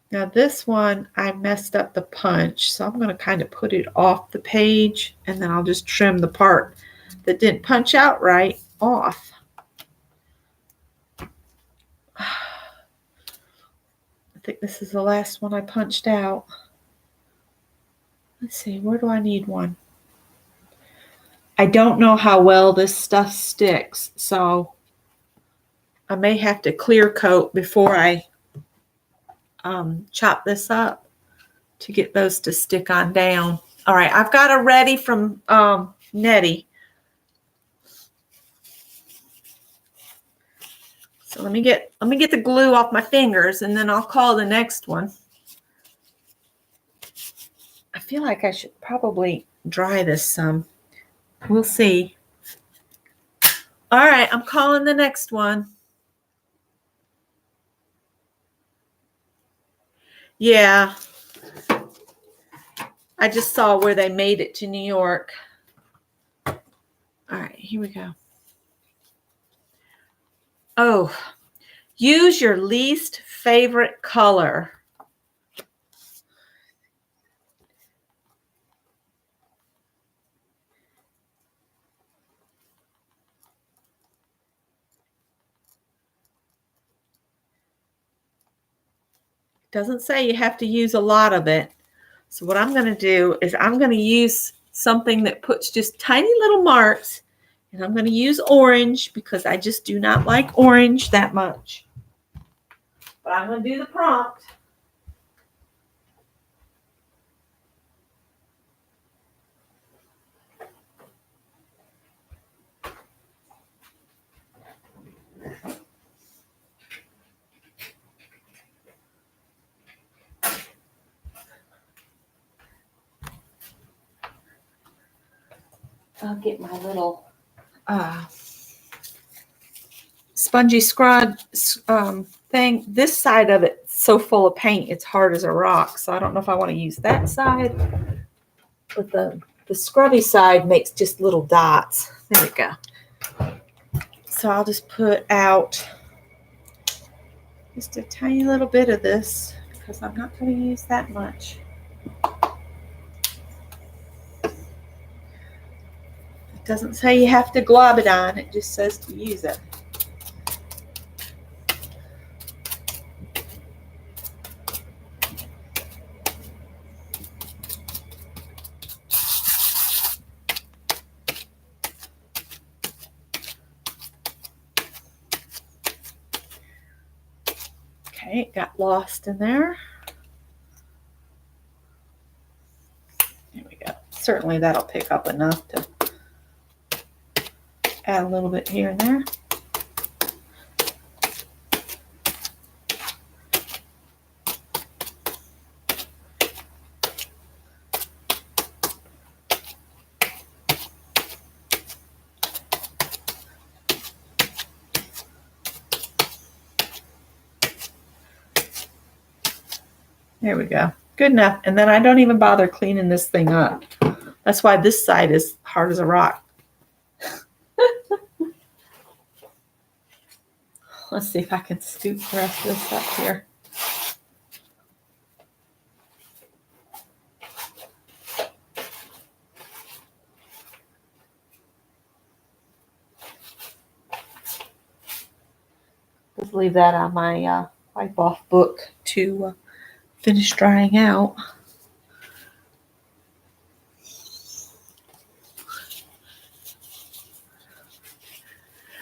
Now this one, I messed up the punch, so I'm going to kind of put it off the page, and then I'll just trim the part that didn't punch out right off. I think this is the last one I punched out. Let's see, where do I need one? I don't know how well this stuff sticks, so I may have to clear coat before I chop this up to get those to stick on down. All right, I've got a ready from Nettie. So let me get the glue off my fingers, and then I'll call the next one. I feel like I should probably dry this some. We'll see. All right, I'm calling the next one. Yeah. I just saw where they made it to New York. All right, here we go. Oh, use your least favorite color. Doesn't say you have to use a lot of it. So what I'm going to do is I'm going to use something that puts just tiny little marks, and I'm going to use orange because I just do not like orange that much. But I'm going to do the prompt. I'll get my little spongy scrub thing. This side of it's so full of paint, it's hard as a rock. So I don't know if I want to use that side. But the scrubby side makes just little dots. There we go. So I'll just put out just a tiny little bit of this because I'm not going to use that much. It doesn't say you have to glob it on. It just says to use it. Okay, it got lost in there. There we go. Certainly that'll pick up enough to add a little bit here and there. There we go. Good enough. And then I don't even bother cleaning this thing up. That's why this side is hard as a rock. Let's see if I can scoop the rest of this up here. Just leave that on my wipe off book to finish drying out.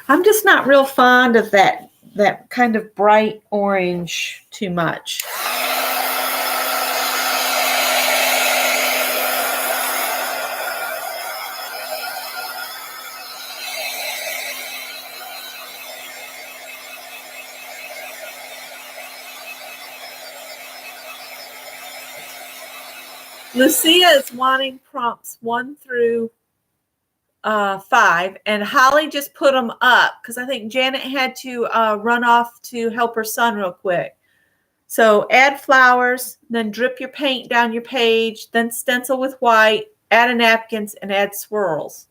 I'm just not real fond of that kind of bright orange too much. Lucia is wanting prompts 1 through 5, and Holly just put them up because I think Janet had to run off to help her son real quick. So add flowers, then drip your paint down your page, then stencil with white, add a napkins, and add swirls.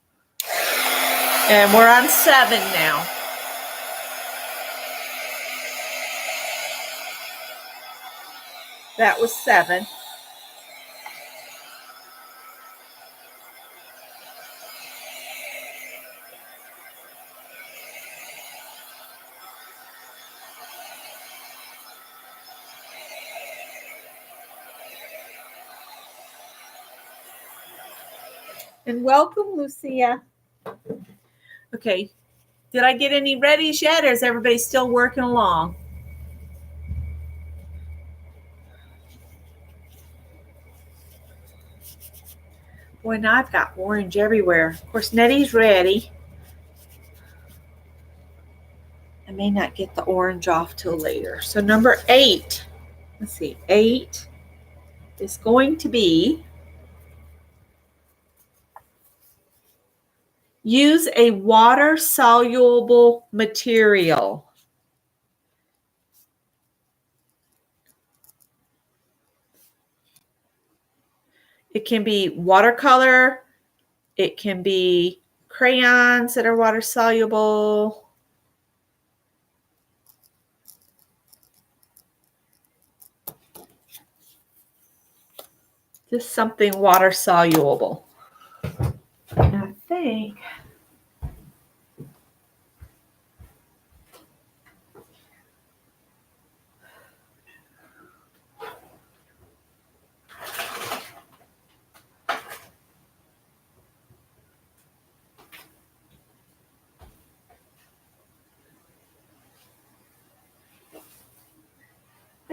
And we're on 7 now. That was 7. And welcome, Lucia. Okay, did I get any readies yet, or is everybody still working along? Boy, now I've got orange everywhere. Of course, Nettie's ready. I may not get the orange off till later. So number 8, let's see, 8 is going to be use a water-soluble material. It can be watercolor. It can be crayons that are water-soluble. Just something water-soluble. I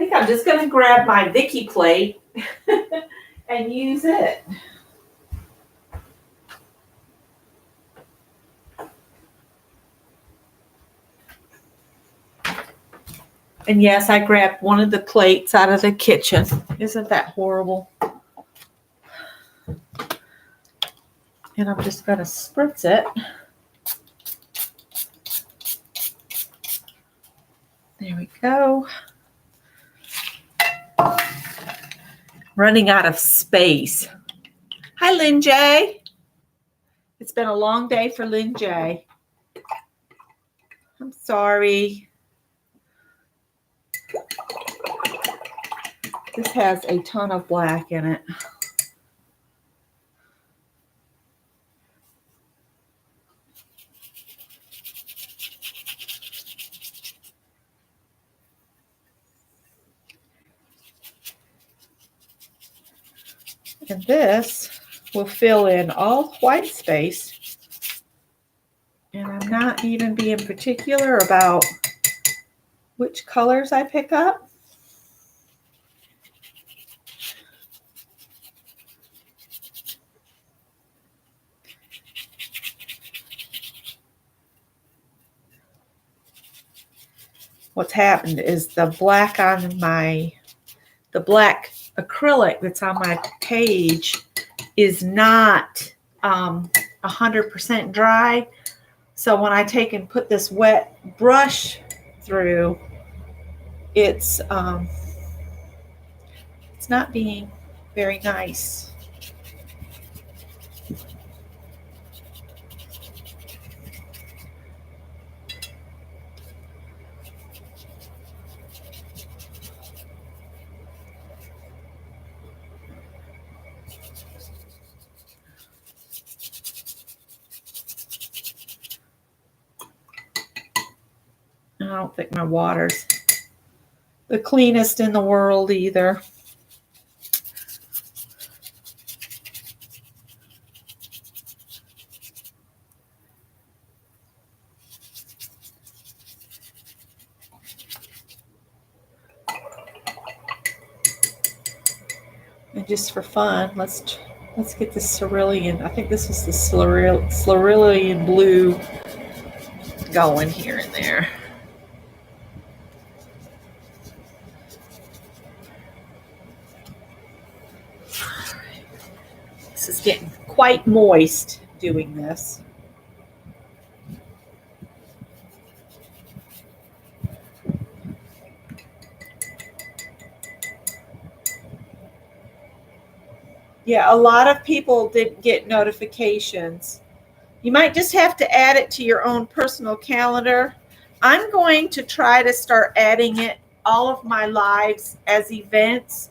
think I'm just going to grab my Vicky plate and use it. And yes, I grabbed one of the plates out of the kitchen. Isn't that horrible? And I'm just going to spritz it. There we go. Running out of space. Hi, Lynn J. It's been a long day for Lynn J. I'm sorry. This has a ton of black in it. And this will fill in all white space. And I'm not even being particular about which colors I pick up. What's happened is the black acrylic that's on my page is not 100% dry. So when I take and put this wet brush through, it's not being very nice. I don't think my water's the cleanest in the world either. And just for fun, let's get this cerulean. I think this is the cerulean blue going here and there. This is getting quite moist doing this. Yeah, a lot of people didn't get notifications. You might just have to add it to your own personal calendar. I'm going to try to start adding it, all of my lives, as events.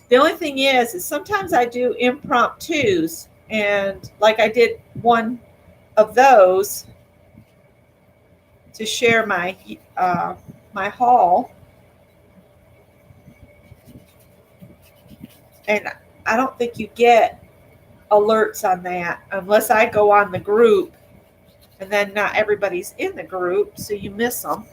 The only thing is sometimes I do impromptus, and like I did one of those to share my my haul, and I don't think you get alerts on that unless I go on the group, and then not everybody's in the group, so you miss them.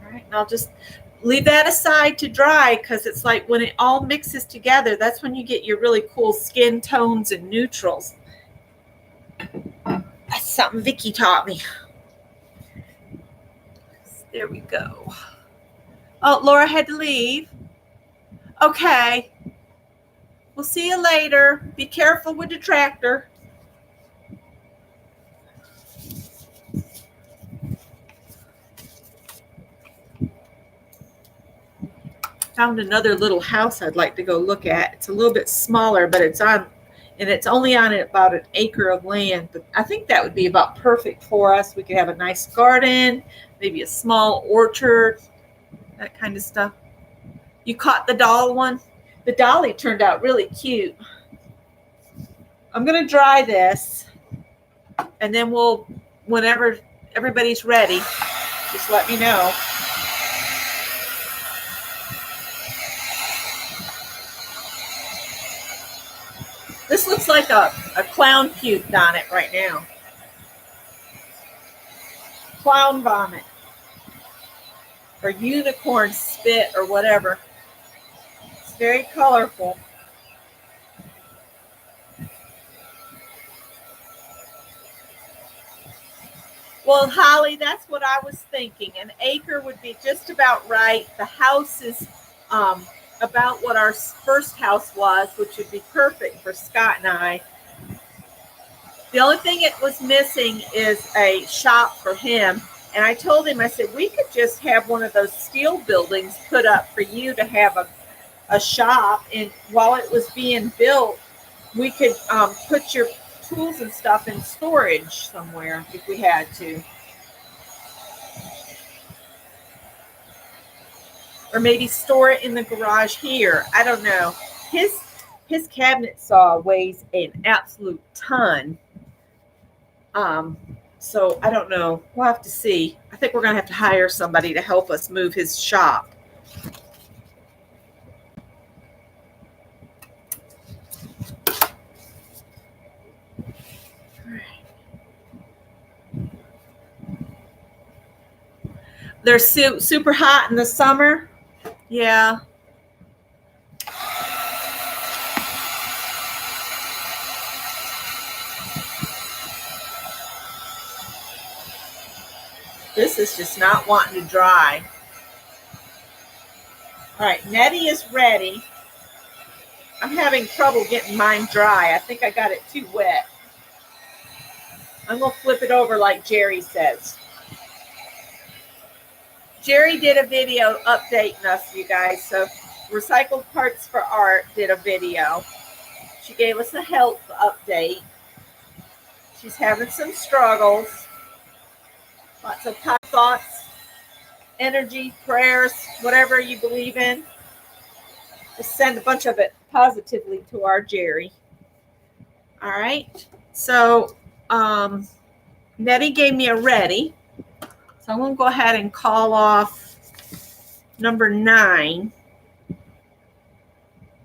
And I'll just leave that aside to dry, because it's like when it all mixes together, that's when you get your really cool skin tones and neutrals. That's something Vicki taught me. There we go. Oh, Laura had to leave. Okay. We'll see you later. Be careful with the tractor. Found another little house I'd like to go look at. It's a little bit smaller, but it's only on about an acre of land. But I think that would be about perfect for us. We could have a nice garden, maybe a small orchard, that kind of stuff. You caught the doll one? The dolly turned out really cute. I'm going to dry this, and then whenever everybody's ready, just let me know. like a clown puked on it right now. Clown vomit. Or unicorn spit or whatever. It's very colorful. Well, Holly, that's what I was thinking. An acre would be just about right. The house is about what our first house was, which would be perfect for Scott and I. The only thing it was missing is a shop for him. And I told him, I said, we could just have one of those steel buildings put up for you to have a shop. And while it was being built, we could put your tools and stuff in storage somewhere if we had to. Or maybe store it in the garage here. I don't know. His cabinet saw weighs an absolute ton. So I don't know. We'll have to see. I think we're going to have to hire somebody to help us move his shop. They're super hot in the summer. Yeah. This is just not wanting to dry. All right, Nettie is ready. I'm having trouble getting mine dry. I think I got it too wet. I'm going to flip it over like Jerry says. Jerry did a video updating us, you guys. So Recycled Parts for Art did a video. She gave us a health update. She's having some struggles. Lots of thoughts, energy, prayers, whatever you believe in. Just send a bunch of it positively to our Jerry. All right. So Nettie gave me a ready. So I'm going to go ahead and call off number 9.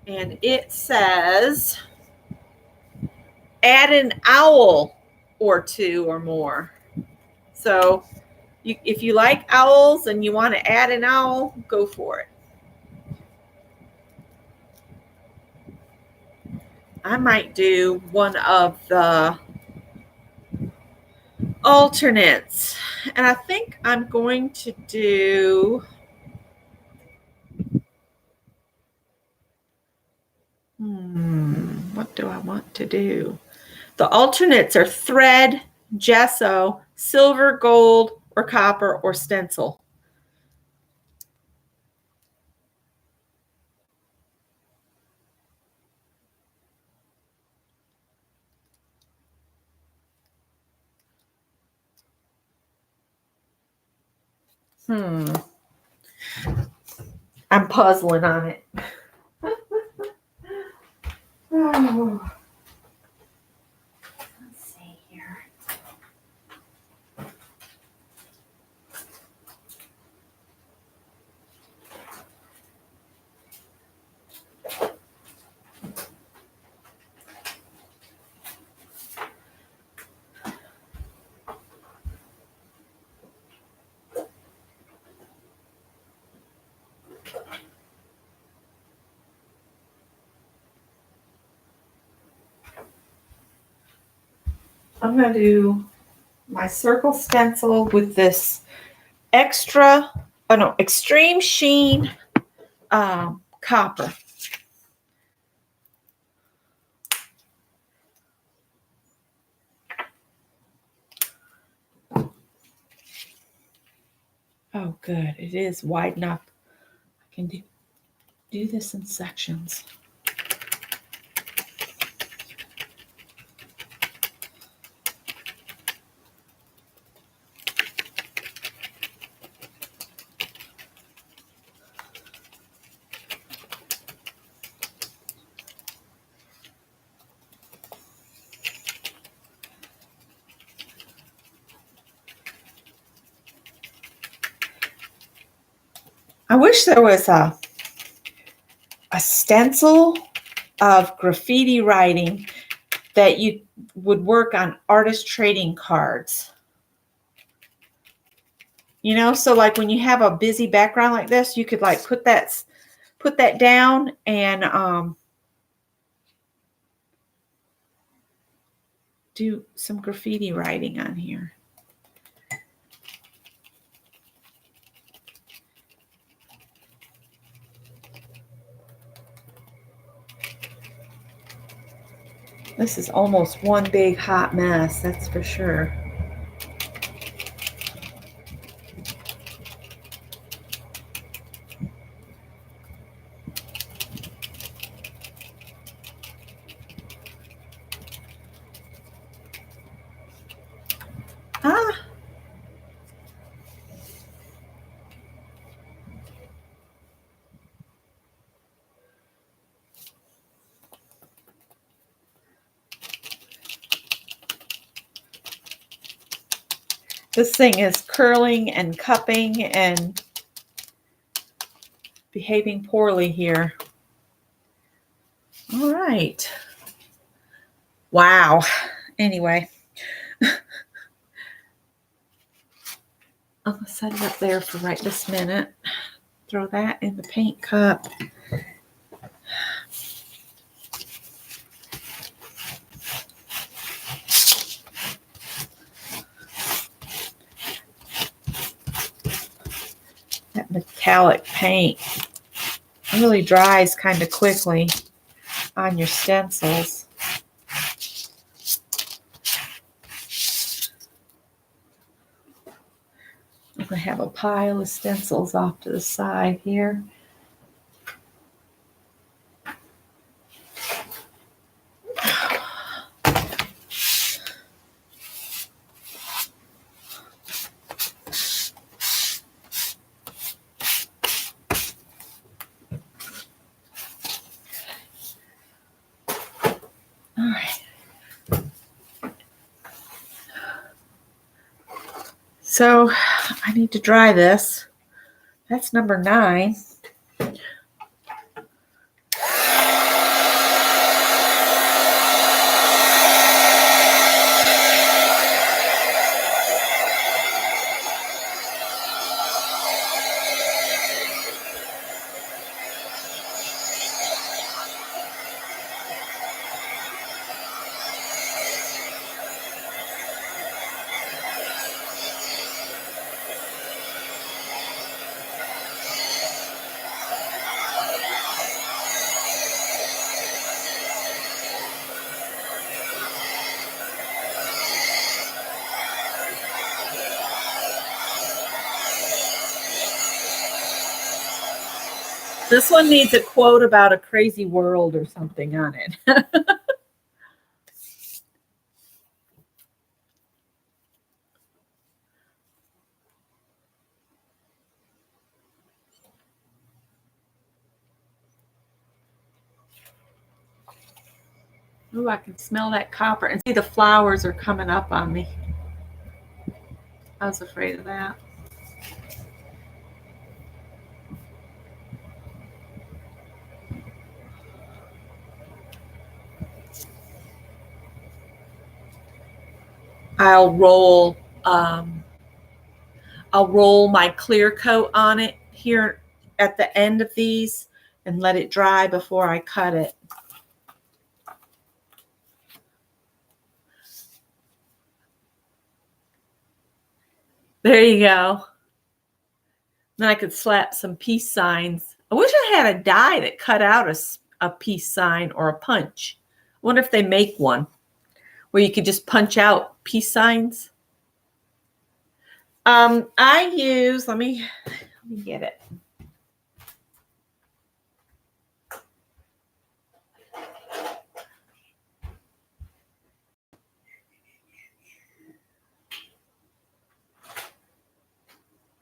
And it says, add an owl or 2 or more. So if you like owls and you want to add an owl, go for it. I might do one of the alternates. And I think I'm going to do what do I want to do? The alternates are thread, gesso, silver, gold, or copper, or stencil. I'm puzzling on it. Oh. Let's see here. I'm going to do my circle stencil with this extreme sheen copper. Oh, good. It is wide enough. I can do this in sections. I wish there was a stencil of graffiti writing that you would work on artist trading cards. You know, so like when you have a busy background like this, you could like put that down and do some graffiti writing on here. This is almost one big hot mess, that's for sure. Ah. This thing is curling and cupping and behaving poorly here. All right. Wow. Anyway, I'm going to set it up there for right this minute. Throw that in the paint cup. That metallic paint really dries kind of quickly on your stencils. I'm going to have a pile of stencils off to the side here. All right. So I need to dry this. That's number 9. This one needs a quote about a crazy world or something on it. Ooh, I can smell that copper and see the flowers are coming up on me. I was afraid of that. I'll roll my clear coat on it here at the end of these and let it dry before I cut it. There you go. Then I could slap some peace signs. I wish I had a die that cut out a peace sign or a punch. I wonder if they make one where you could just punch out peace signs. I use, let me get it.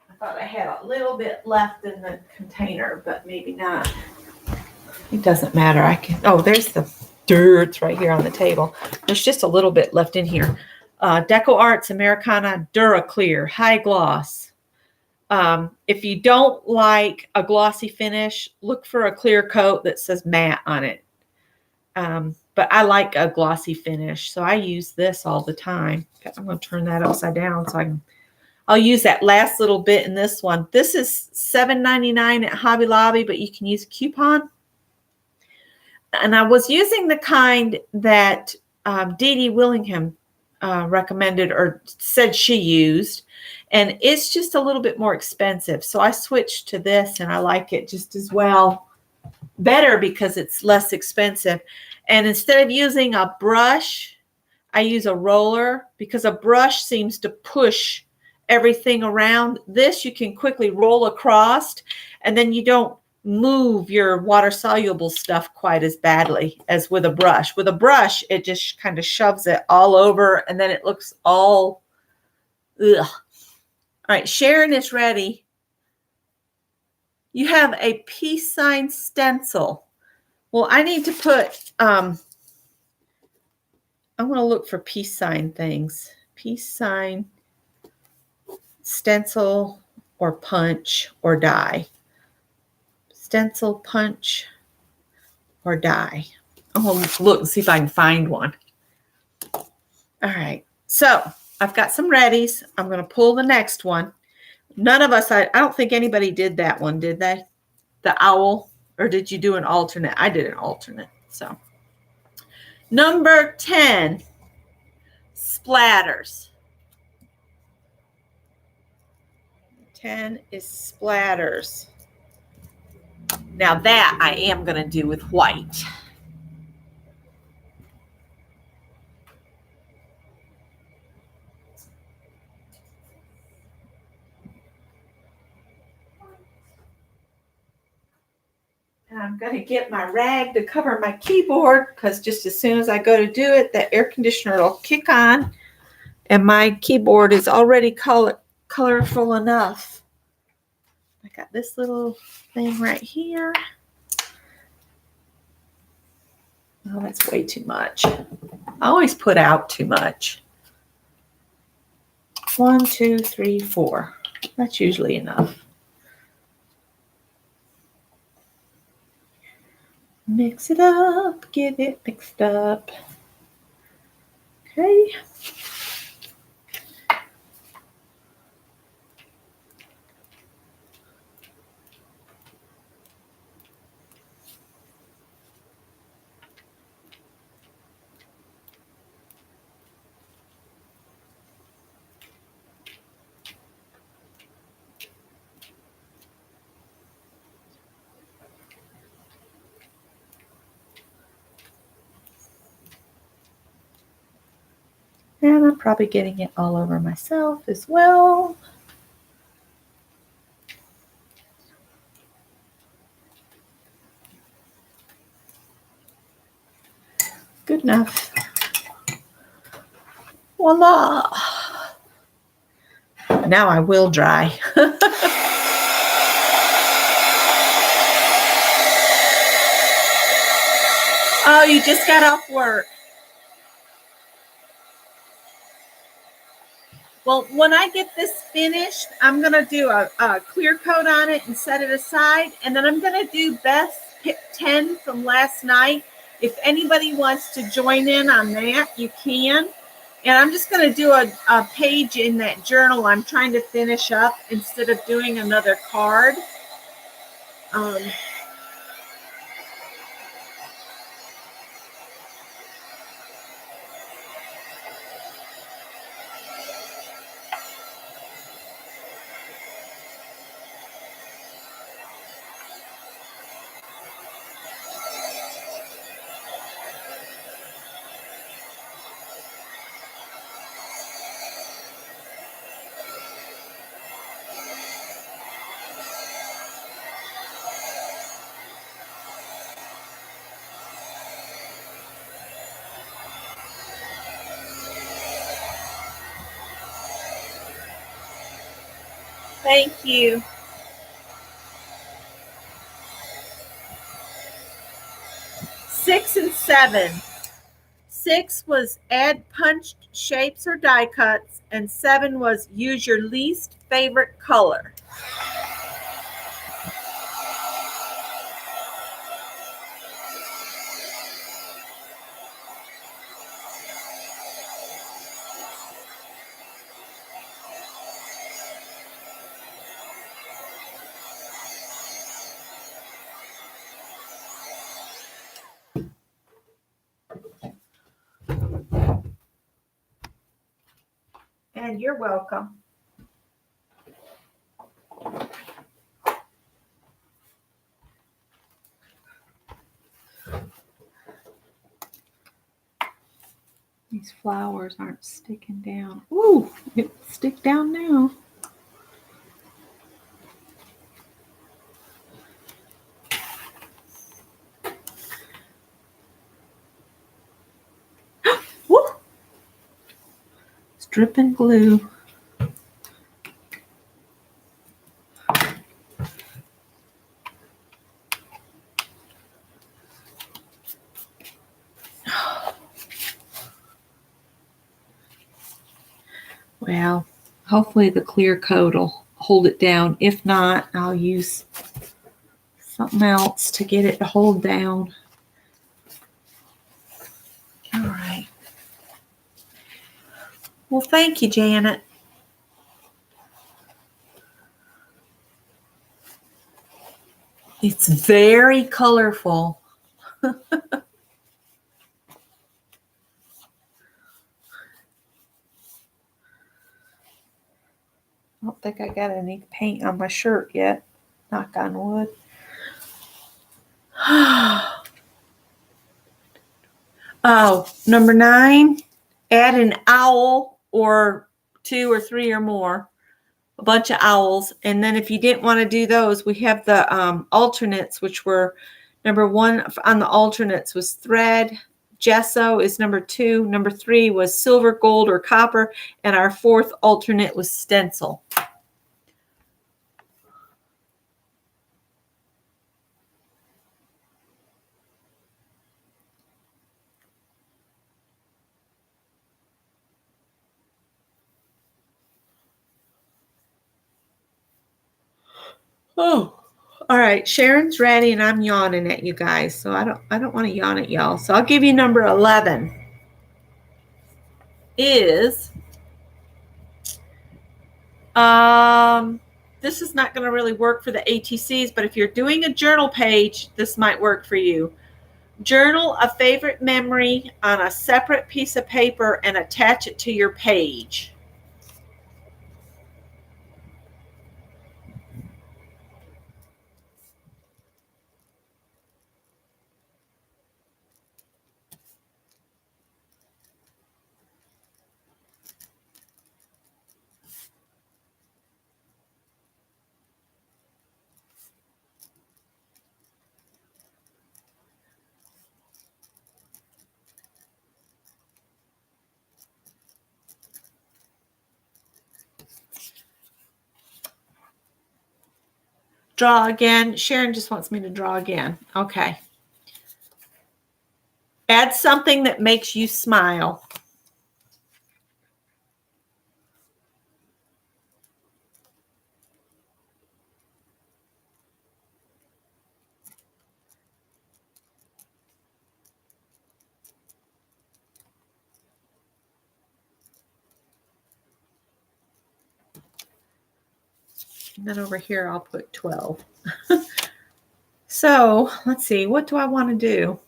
I thought I had a little bit left in the container, but maybe not. It doesn't matter. I can, oh, there's the dirt's right here on the table. There's just a little bit left in here. DecoArt's Americana Duraclear High Gloss. If you don't like a glossy finish, look for a clear coat that says matte on it. But but I like a glossy finish, so I use this all the time. I'm going to turn that upside down so I'll use that last little bit in this one. This is $7.99 at Hobby Lobby, but you can use a coupon. And I was using the kind that Dee Dee Willingham recommended or said she used, and it's just a little bit more expensive. So I switched to this, and I like it just as well. Better because it's less expensive. And instead of using a brush, I use a roller because a brush seems to push everything around. This you can quickly roll across, and then you don't move your water-soluble stuff quite as badly as with a brush. With a brush, it just kind of shoves it all over, and then it looks all ugh. All right, Sharon is ready. You have a peace sign stencil. Well, I need to put, I want to look for peace sign things. Peace sign, stencil, or punch, or die. Stencil, punch, or die. I'm going to look and see if I can find one. All right. So I've got some readies. I'm going to pull the next one. None of us, I don't think anybody did that one, did they? The owl? Or did you do an alternate? I did an alternate. So number 10, splatters. 10 is splatters. Now that I am going to do with white. And I'm going to get my rag to cover my keyboard because just as soon as I go to do it, the air conditioner will kick on. And my keyboard is already colorful enough. I got this little thing right here. Oh, that's way too much. I always put out too much. 1, 2, 3, 4. That's usually enough. Mix it up, get it mixed up. Okay. And I'm probably getting it all over myself as well. Good enough. Voila. Now I will dry. Oh, you just got off work. Well, when I get this finished, I'm going to do a clear coat on it and set it aside. And then I'm going to do best pick 10 from last night. If anybody wants to join in on that, you can. And I'm just going to do a page in that journal I'm trying to finish up instead of doing another card. Thank you. Six and 7. 6 was add punched shapes or die cuts, and 7 was use your least favorite color. And you're welcome. These flowers aren't sticking down. Ooh, it will stick down now. Woo! It's dripping glue. Well, hopefully the clear coat will hold it down. If not, I'll use something else to get it to hold down. All right. Well, thank you, Janet. It's very colorful. I don't think I got any paint on my shirt yet. Knock on wood. Oh, number 9, add an owl or 2 or 3 or more. A bunch of owls. And then if you didn't want to do those, we have the alternates, which were number 1 on the alternates was thread. Gesso is number 2. Number 3 was silver, gold, or copper. And our 4th alternate was stencil. Oh, all right. Sharon's ready, and I'm yawning at you guys, so I don't want to yawn at y'all. So I'll give you number 11. Is this is not going to really work for the ATCs, but if you're doing a journal page, this might work for you. Journal a favorite memory on a separate piece of paper and attach it to your page. Draw again. Sharon just wants me to draw again. Okay. Add something that makes you smile. And then over here, I'll put 12. So let's see. What do I want to do?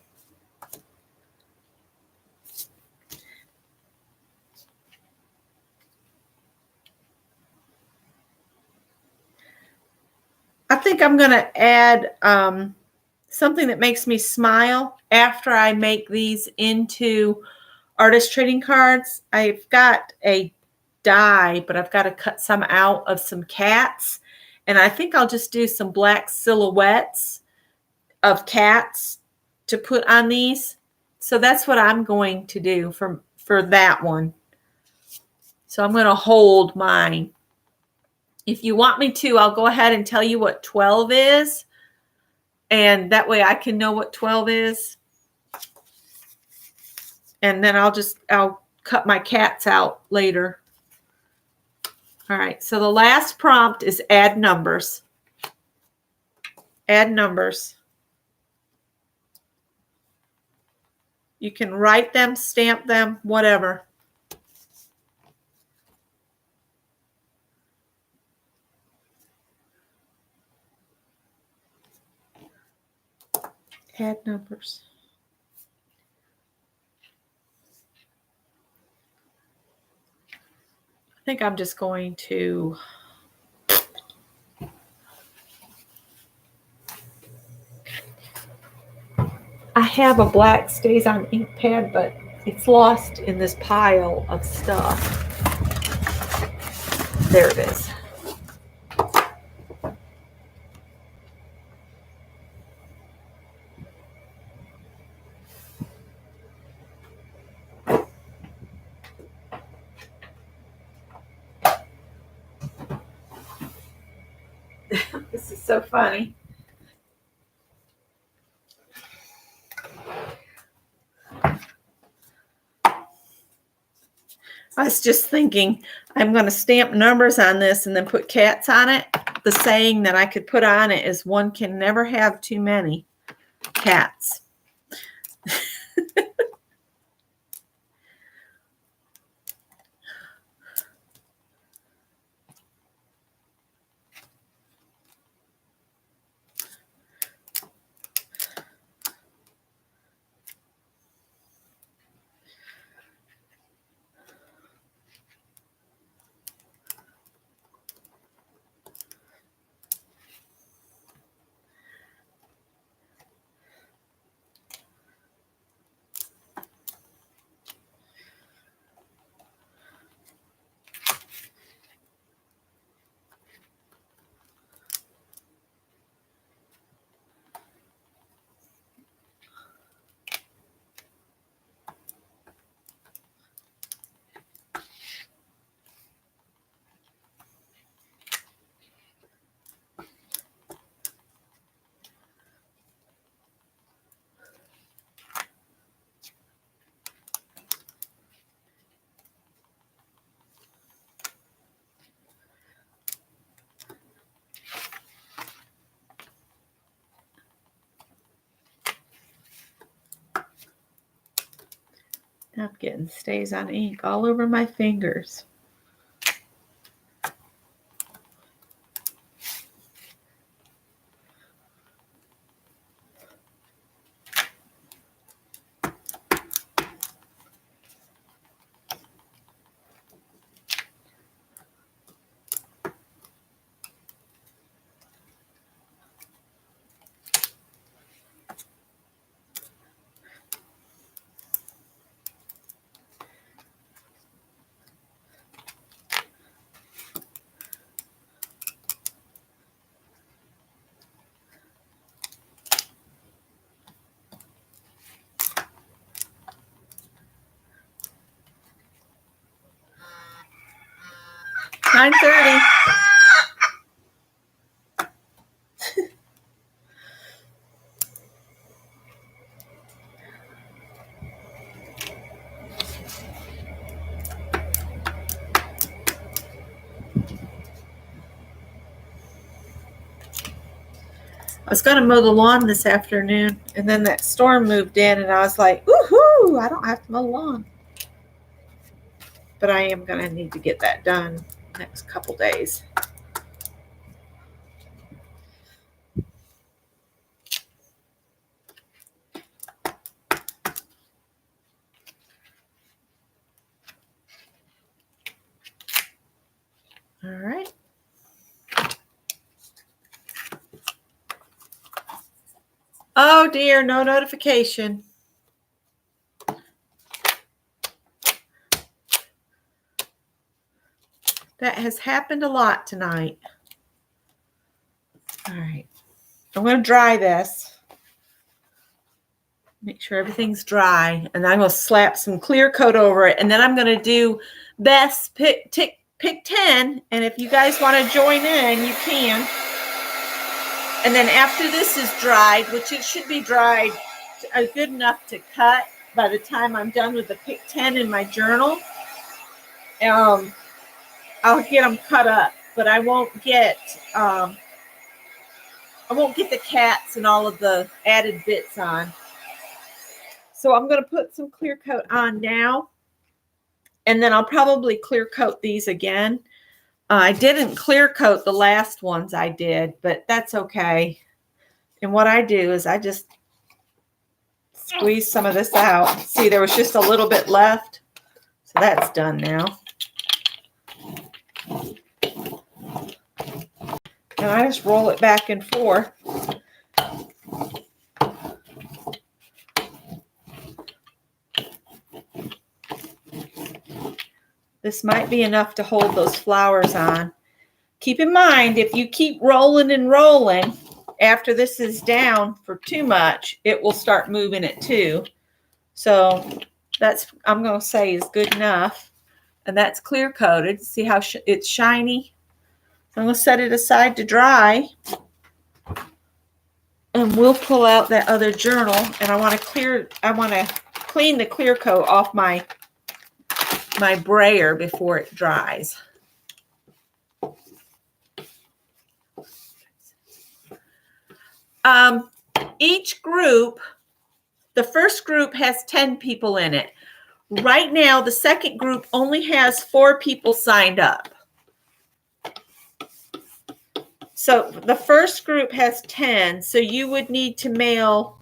I think I'm going to add something that makes me smile after I make these into artist trading cards. I've got a die, but I've got to cut some out of some cats. And I think I'll just do some black silhouettes of cats to put on these. So that's what I'm going to do for that one. So I'm going to hold mine. If you want me to, I'll go ahead and tell you what 12 is. And that way I can know what 12 is. And then I'll cut my cats out later. All right, so the last prompt is add numbers. Add numbers. You can write them, stamp them, whatever. Add numbers. think I'm just going to I have a black stays on ink pad, but it's lost in this pile of stuff. There it is. This is so funny. I was just thinking I'm going to stamp numbers on this and then put cats on it. The saying that I could put on it is one can never have too many cats. Napkin stays on ink all over my fingers. $9:30. I was going to mow the lawn this afternoon, and then that storm moved in, and I was like, woohoo, I don't have to mow the lawn. But I am going to need to get that done next couple days. All right. Oh dear, no notification. That has happened a lot tonight. All right. I'm going to dry this. Make sure everything's dry. And I'm going to slap some clear coat over it. And then I'm going to do best pick 10. And if you guys want to join in, you can. And then after this is dried, which it should be dried good enough to cut by the time I'm done with the pick 10 in my journal, I'll get them cut up. But I won't get the cats and all of the added bits on. So I'm going to put some clear coat on now. And then I'll probably clear coat these again. I didn't clear coat the last ones I did, but that's okay. And what I do is I just squeeze some of this out. See, there was just a little bit left. So that's done now. And I just roll it back and forth. This might be enough to hold those flowers on. Keep in mind, if you keep rolling and rolling, after this is down for too much, it will start moving it too. So that's, I'm going to say, is good enough. And that's clear coated. See how it's shiny? So I'm going to set it aside to dry. And we'll pull out that other journal. And I want to clean the clear coat off my brayer before it dries. Each group, the first group has 10 people in it. Right now, the second group only has 4 people signed up. So the first group has 10. So you would need to mail,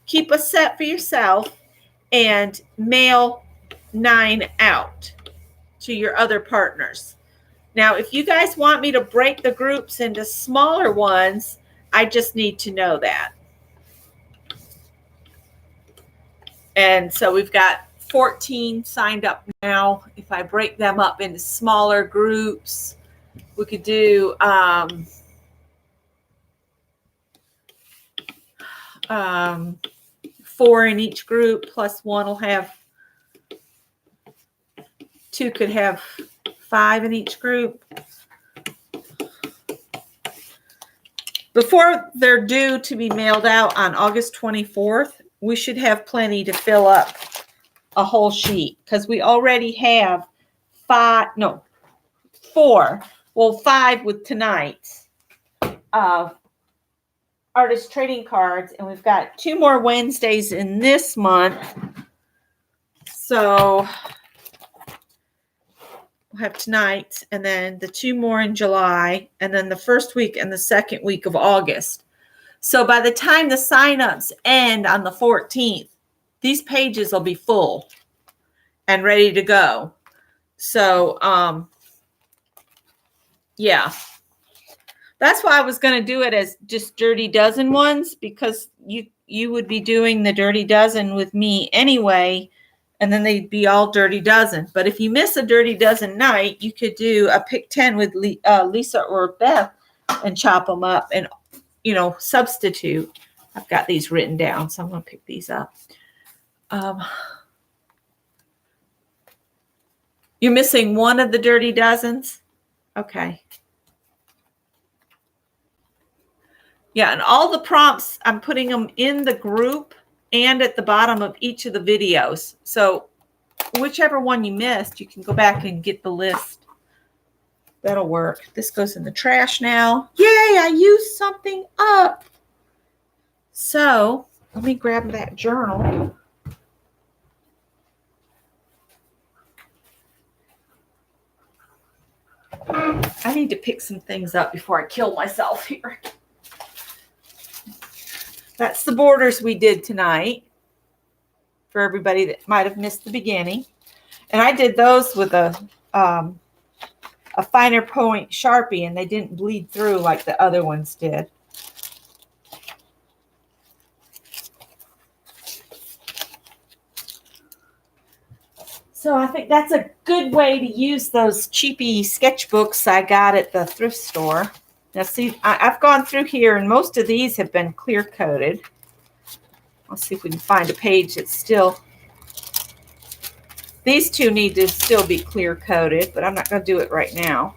keep a set for yourself and mail 9 out to your other partners. Now, if you guys want me to break the groups into smaller ones, I just need to know that. And so we've got 14 signed up now. If I break them up into smaller groups, we could do 4 in each group, plus one will have, 2 could have 5 in each group. Before they're due to be mailed out on August 24th, we should have plenty to fill up a whole sheet, because we already have 4, well, 5 with tonight's artist trading cards, and we've got 2 more Wednesdays in this month. So we'll have tonight, and then the 2 more in July, and then the first week and the second week of August. So by the time the signups end on the 14th, these pages will be full and ready to go. So, yeah. That's why I was going to do it as just Dirty Dozen ones, because you would be doing the Dirty Dozen with me anyway, and then they'd be all Dirty Dozen. But if you miss a Dirty Dozen night, you could do a pick 10 with Lisa or Beth and chop them up and, substitute. I've got these written down, so I'm going to pick these up. You're missing one of the Dirty Dozens? Okay. Yeah, and all the prompts, I'm putting them in the group and at the bottom of each of the videos. So whichever one you missed, you can go back and get the list. That'll work. This goes in the trash now. Yay, I used something up. So let me grab that journal. I need to pick some things up before I kill myself here. That's the borders we did tonight for everybody that might have missed the beginning. And I did those with a finer point Sharpie, and they didn't bleed through like the other ones did. So I think that's a good way to use those cheapy sketchbooks I got at the thrift store. Now see, I've gone through here, and most of these have been clear coated. Let's see if we can find a page that's still, these 2 need to still be clear coated, but I'm not going to do it right now.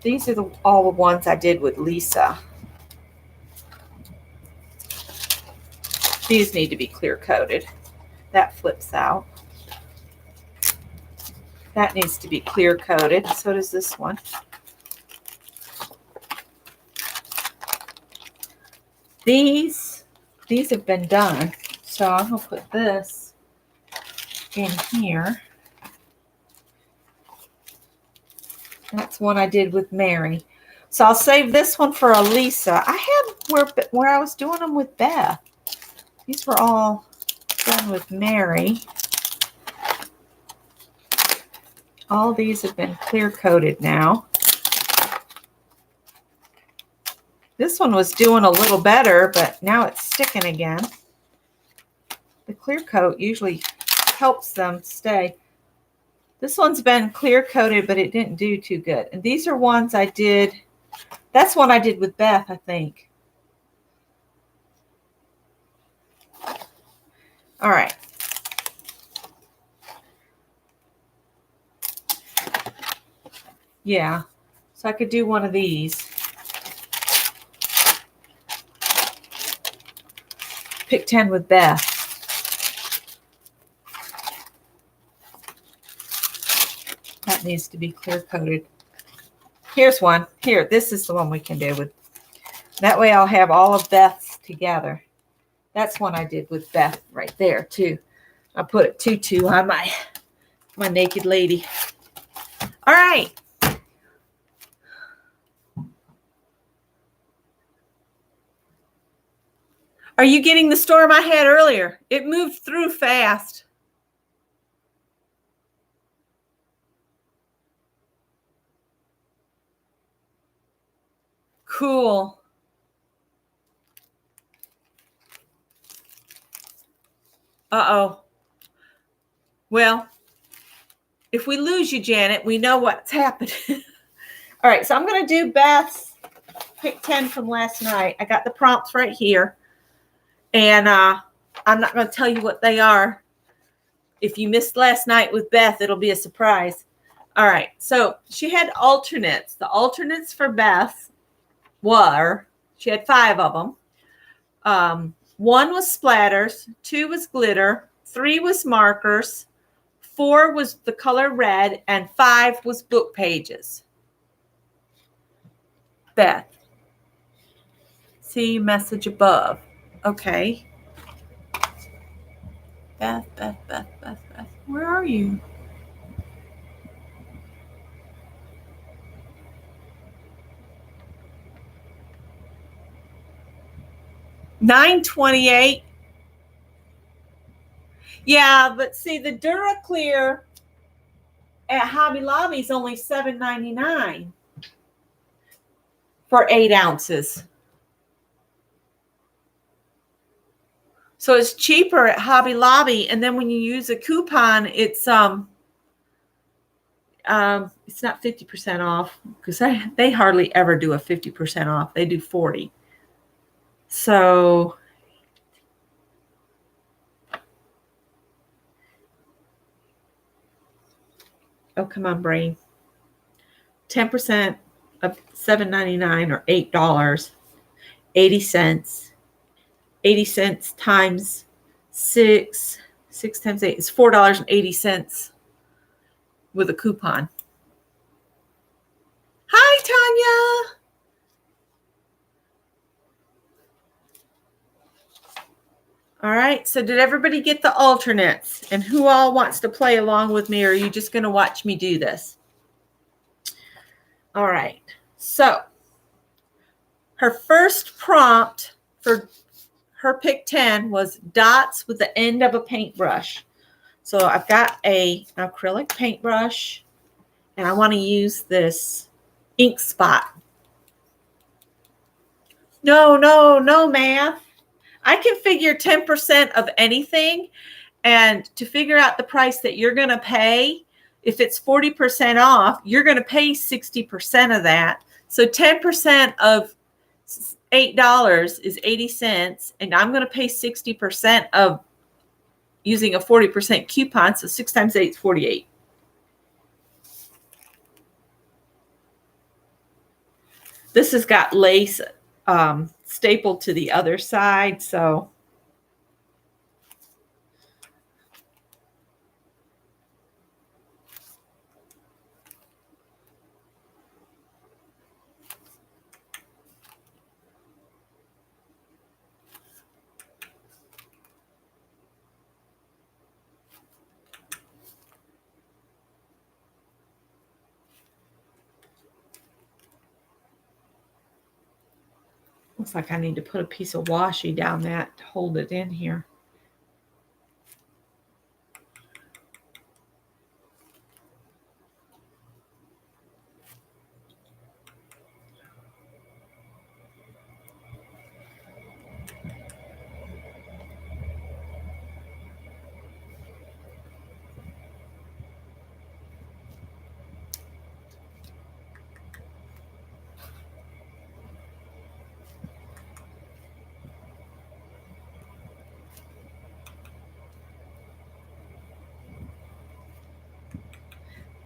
These are all the ones I did with Lisa. These need to be clear coated. That flips out. That needs to be clear coated. So does this one. These have been done. So I'm going to put this in here. That's one I did with Mary. So I'll save this one for Elisa. I had where I was doing them with Beth. These were all done with Mary. All these have been clear coated now. This one was doing a little better, but now it's sticking again. The clear coat usually helps them stay. This one's been clear coated, but it didn't do too good. And these are ones I did. That's one I did with Beth, I think. All right. Yeah. So I could do one of these. Pick 10 with Beth. That needs to be clear coated. Here's one. Here, this is the one we can do with. That way I'll have all of Beth's together. That's one I did with Beth right there too. I put a tutu on my naked lady. All right. Are you getting the storm I had earlier? It moved through fast. Cool. Uh-oh. Well, if we lose you, Janet, we know what's happened. All right, so I'm going to do Beth's pick 10 from last night. I got the prompts right here. And I'm not going to tell you what they are. If you missed last night with Beth, it'll be a surprise. All right, so she had alternates. The alternates for Beth were, she had 5 of them. 1 was splatters, 2 was glitter, 3 was markers, 4 was the color red, and 5 was book pages. Beth, see message above. Okay. Beth, where are you? $9.28. Yeah, but see, the DuraClear at Hobby Lobby is only $7.99 for 8 ounces. So it's cheaper at Hobby Lobby, and then when you use a coupon, it's not 50% off, because they hardly ever do a 50% off. They do 40. So oh, come on, brain. 10% of $7.99 or $8, 80 cents. 80 cents times 6 times 8 is $4.80 with a coupon. Hi, Tanya. All right, so did everybody get the alternates? And who all wants to play along with me, or are you just going to watch me do this? All right, so her first prompt for her pick 10 was dots with the end of a paintbrush. So I've got an acrylic paintbrush, and I want to use this ink spot. No, math. I can figure 10% of anything, and to figure out the price that you're going to pay, if it's 40% off, you're going to pay 60% of that. So 10% of $8 is 80 cents, and I'm going to pay 60% of using a 40% coupon. So 6 times 8 is 48. This has got lace stapled to the other side, so looks like I need to put a piece of washi down that to hold it in here.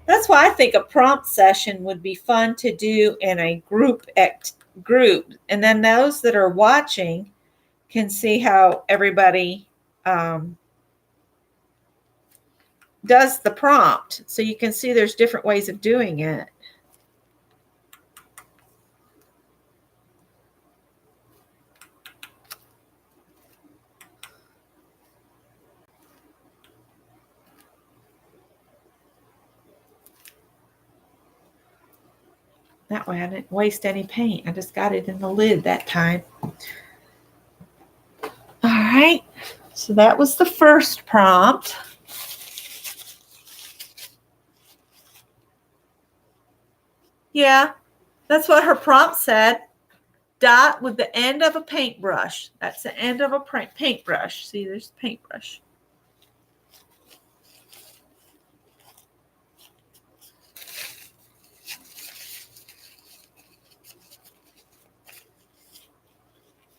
That's why I think a prompt session would be fun to do in a group, and then those that are watching can see how everybody does the prompt. So you can see there's different ways of doing it. That way I didn't waste any paint. I just got it in the lid that time. All right, so that was the first prompt. Yeah, that's what her prompt said. Dot with the end of a paintbrush. That's the end of a paintbrush. See, there's a paintbrush.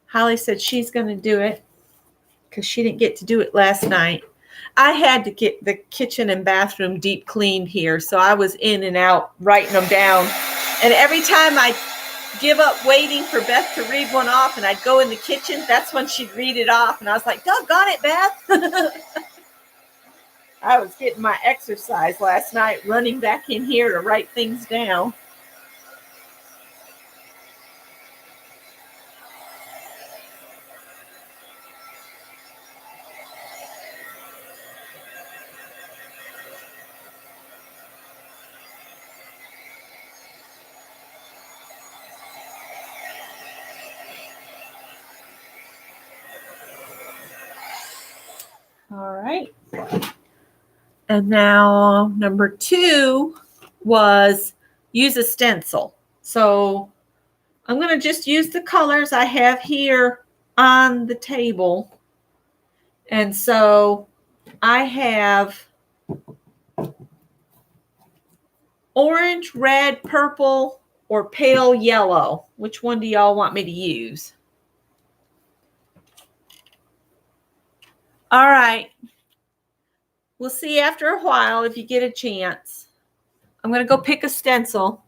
Holly said she's going to do it because she didn't get to do it last night. I had to get the kitchen and bathroom deep cleaned here, so I was in and out writing them down. And every time I give up waiting for Beth to read one off and I'd go in the kitchen, that's when she'd read it off. And I was like, doggone it, Beth. I was getting my exercise last night, running back in here to write things down. All right. And now number 2 was use a stencil. So I'm going to just use the colors I have here on the table. And so I have orange, red, purple, or pale yellow. Which one do y'all want me to use? All right. We'll see after a while if you get a chance. I'm going to go pick a stencil.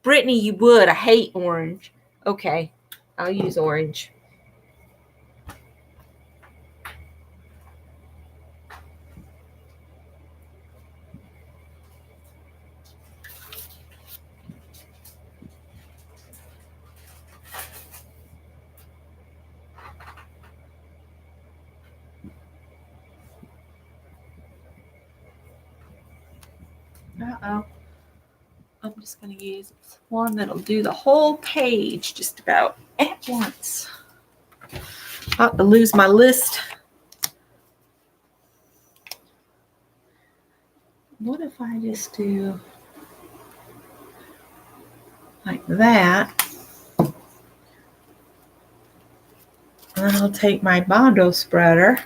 Brittany, you would. I hate orange. Okay, I'll use orange. Uh-oh. I'm just going to use one that'll do the whole page just about at once. I'll have to lose my list. What if I just do like that? And I'll take my Bondo spreader.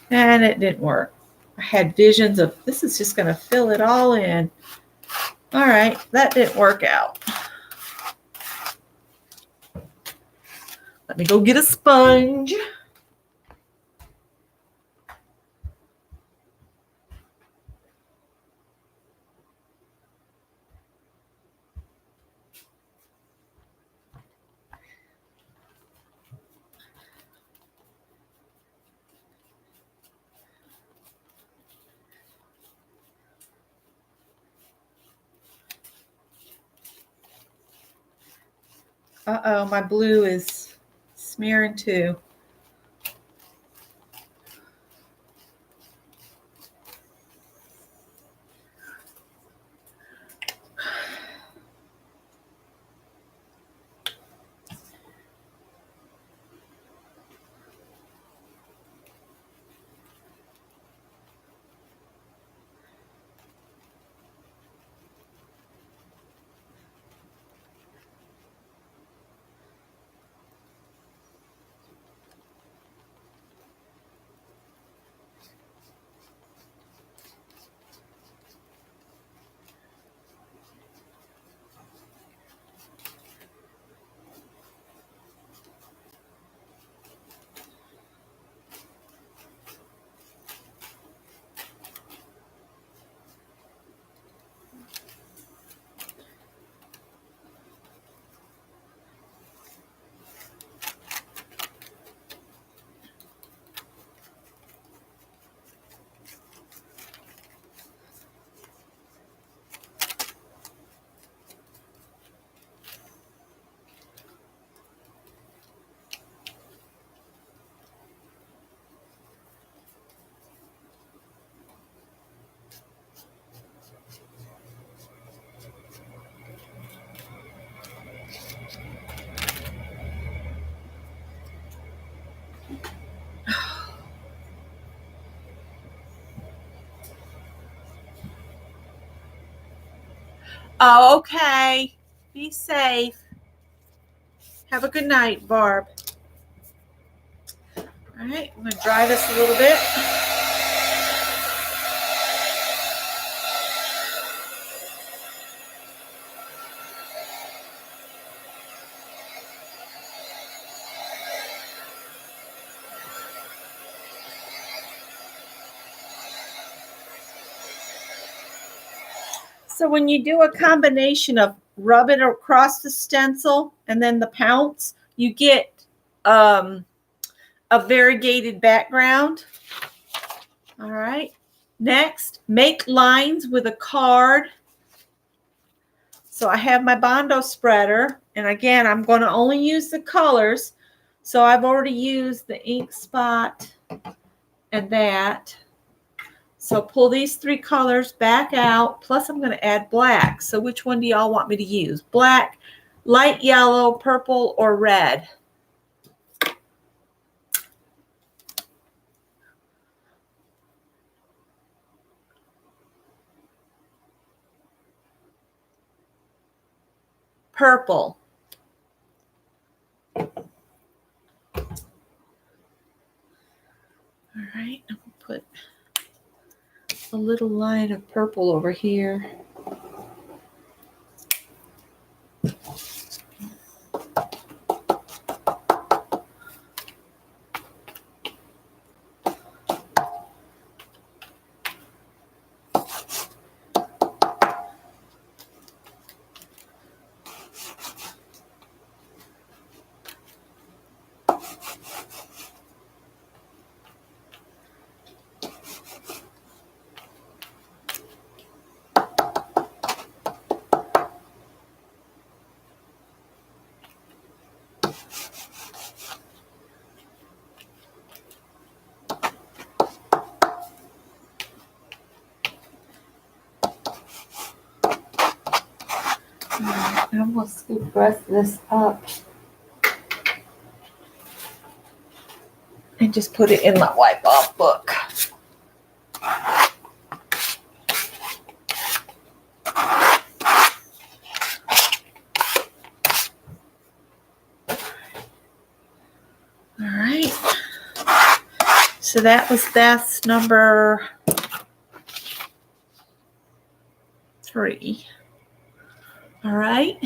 And it didn't work. I had visions of this is just going to fill it all in. All right, that didn't work out. Let me go get a sponge. Uh-oh, my blue is smearing too. Oh, okay. Be safe. Have a good night, Barb. All right, I'm going to dry this a little bit. So when you do a combination of rub it across the stencil and then the pounce, you get a variegated background. All right. Next, make lines with a card. So I have my Bondo spreader, and again, I'm going to only use the colors. So I've already used the ink spot and that. So pull these 3 colors back out, plus I'm going to add black. So which one do y'all want me to use? Black, light yellow, purple, or red? Purple. All right, I'm going to put a little line of purple over here. I'm going to scoop the rest of this up and just put it in my wipe off book. All right. So that's number 3. All right.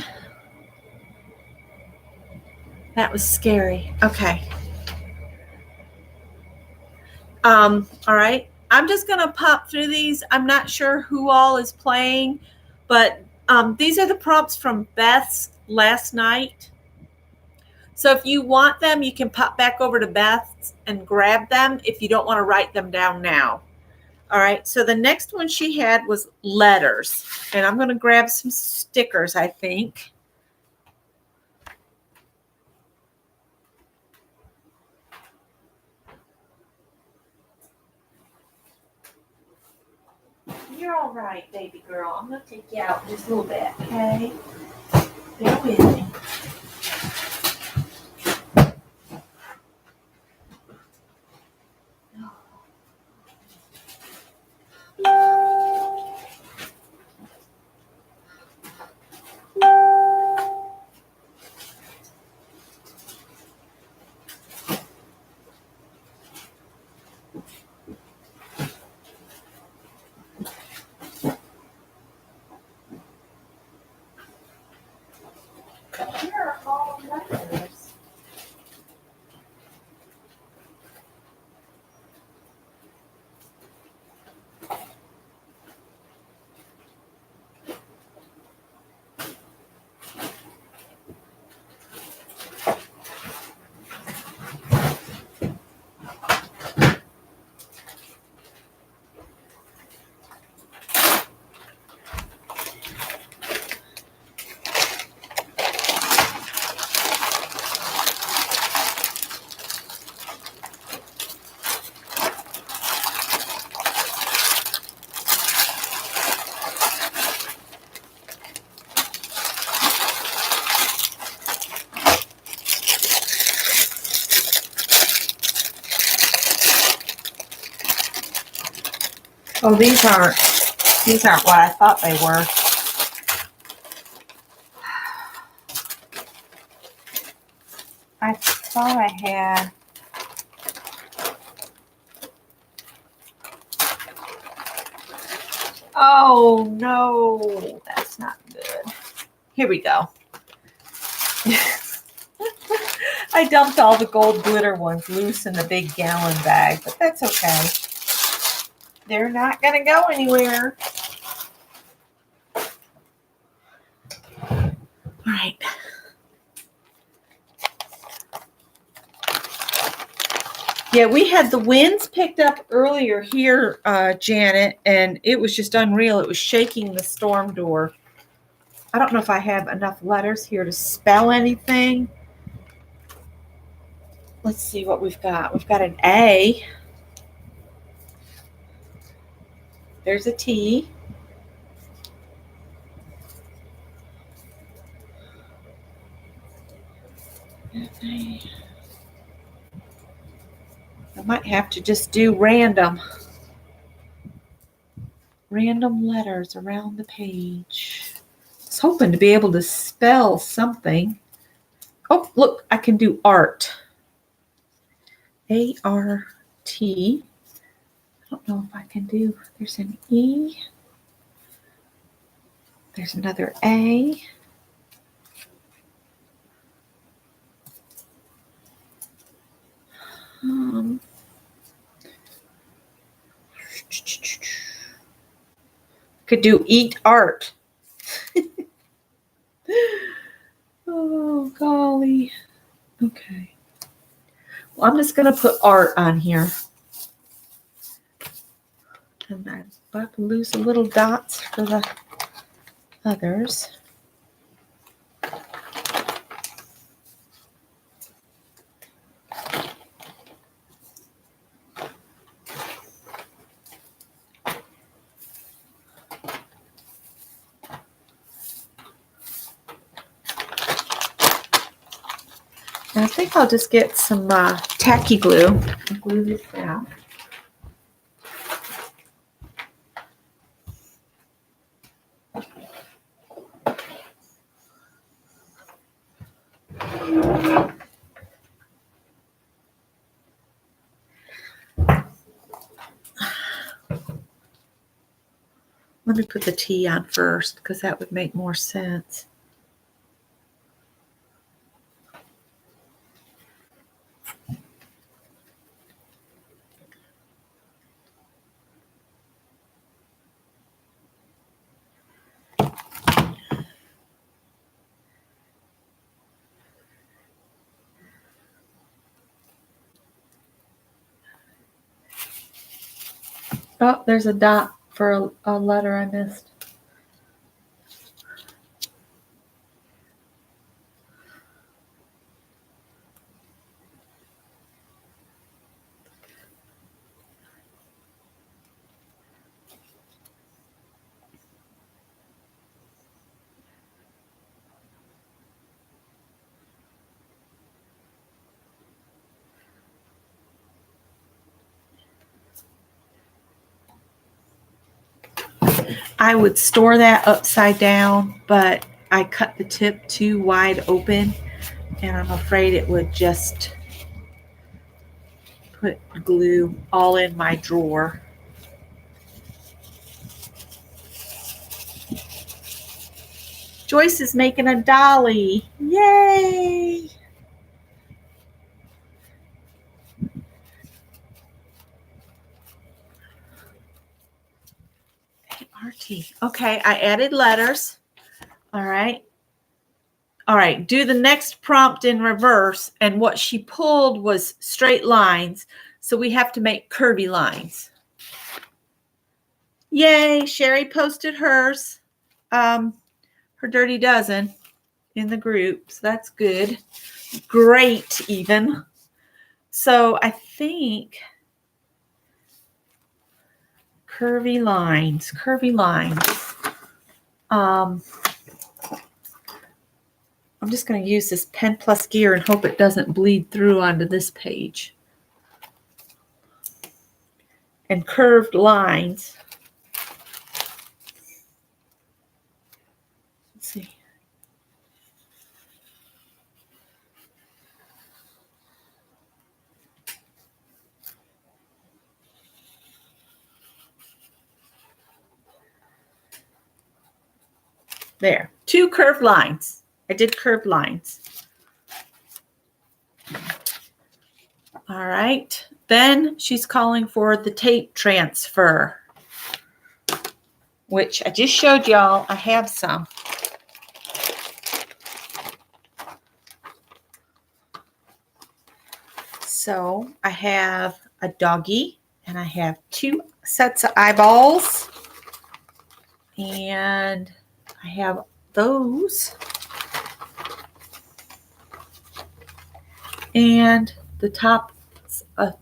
That was scary. Okay. All right. I'm just going to pop through these. I'm not sure who all is playing, but these are the prompts from Beth's last night. So if you want them, you can pop back over to Beth's and grab them if you don't want to write them down now. All right. So the next one she had was letters. And I'm going to grab some stickers, I think. You're all right, baby girl. I'm going to take you out just a little bit, okay? Bear with me. Here are all letters. Oh, these aren't what I thought they were. thought I had. Oh no, that's not good. Here we go. I dumped all the gold glitter ones loose in the big gallon bag, but that's okay. They're not going to go anywhere. All right. Yeah, we had the winds picked up earlier here, Janet, and it was just unreal. It was shaking the storm door. I don't know if I have enough letters here to spell anything. Let's see what we've got. We've got an A. There's a T. I might have to just do random letters around the page. I was hoping to be able to spell something. Oh, look, I can do art. A-R-T. I don't know if I can do, there's an E. There's another A. Could do eat art. Oh, golly. Okay. Well, I'm just going to put art on here. And I'm about to lose the little dots for the others. And I think I'll just get some tacky glue and glue this down. Let me put the T on first because that would make more sense. Oh, there's a dot for a letter I missed. I would store that upside down, but I cut the tip too wide open, and I'm afraid it would just put glue all in my drawer. Joyce is making a dolly. Yay! A-R-T. Okay, I added letters. All right. All right, do the next prompt in reverse. And what she pulled was straight lines. So we have to make curvy lines. Yay, Sherry posted hers, her dirty dozen in the group. So that's good. Great, even. So I think curvy lines. I'm just going to use this pen plus gear and hope it doesn't bleed through onto this page. And curved lines. Let's see. There, 2 curved lines. I did curved lines. All right. Then she's calling for the tape transfer, which I just showed y'all. I have some. So I have a doggy, and I have 2 sets of eyeballs, and I have those, and the top of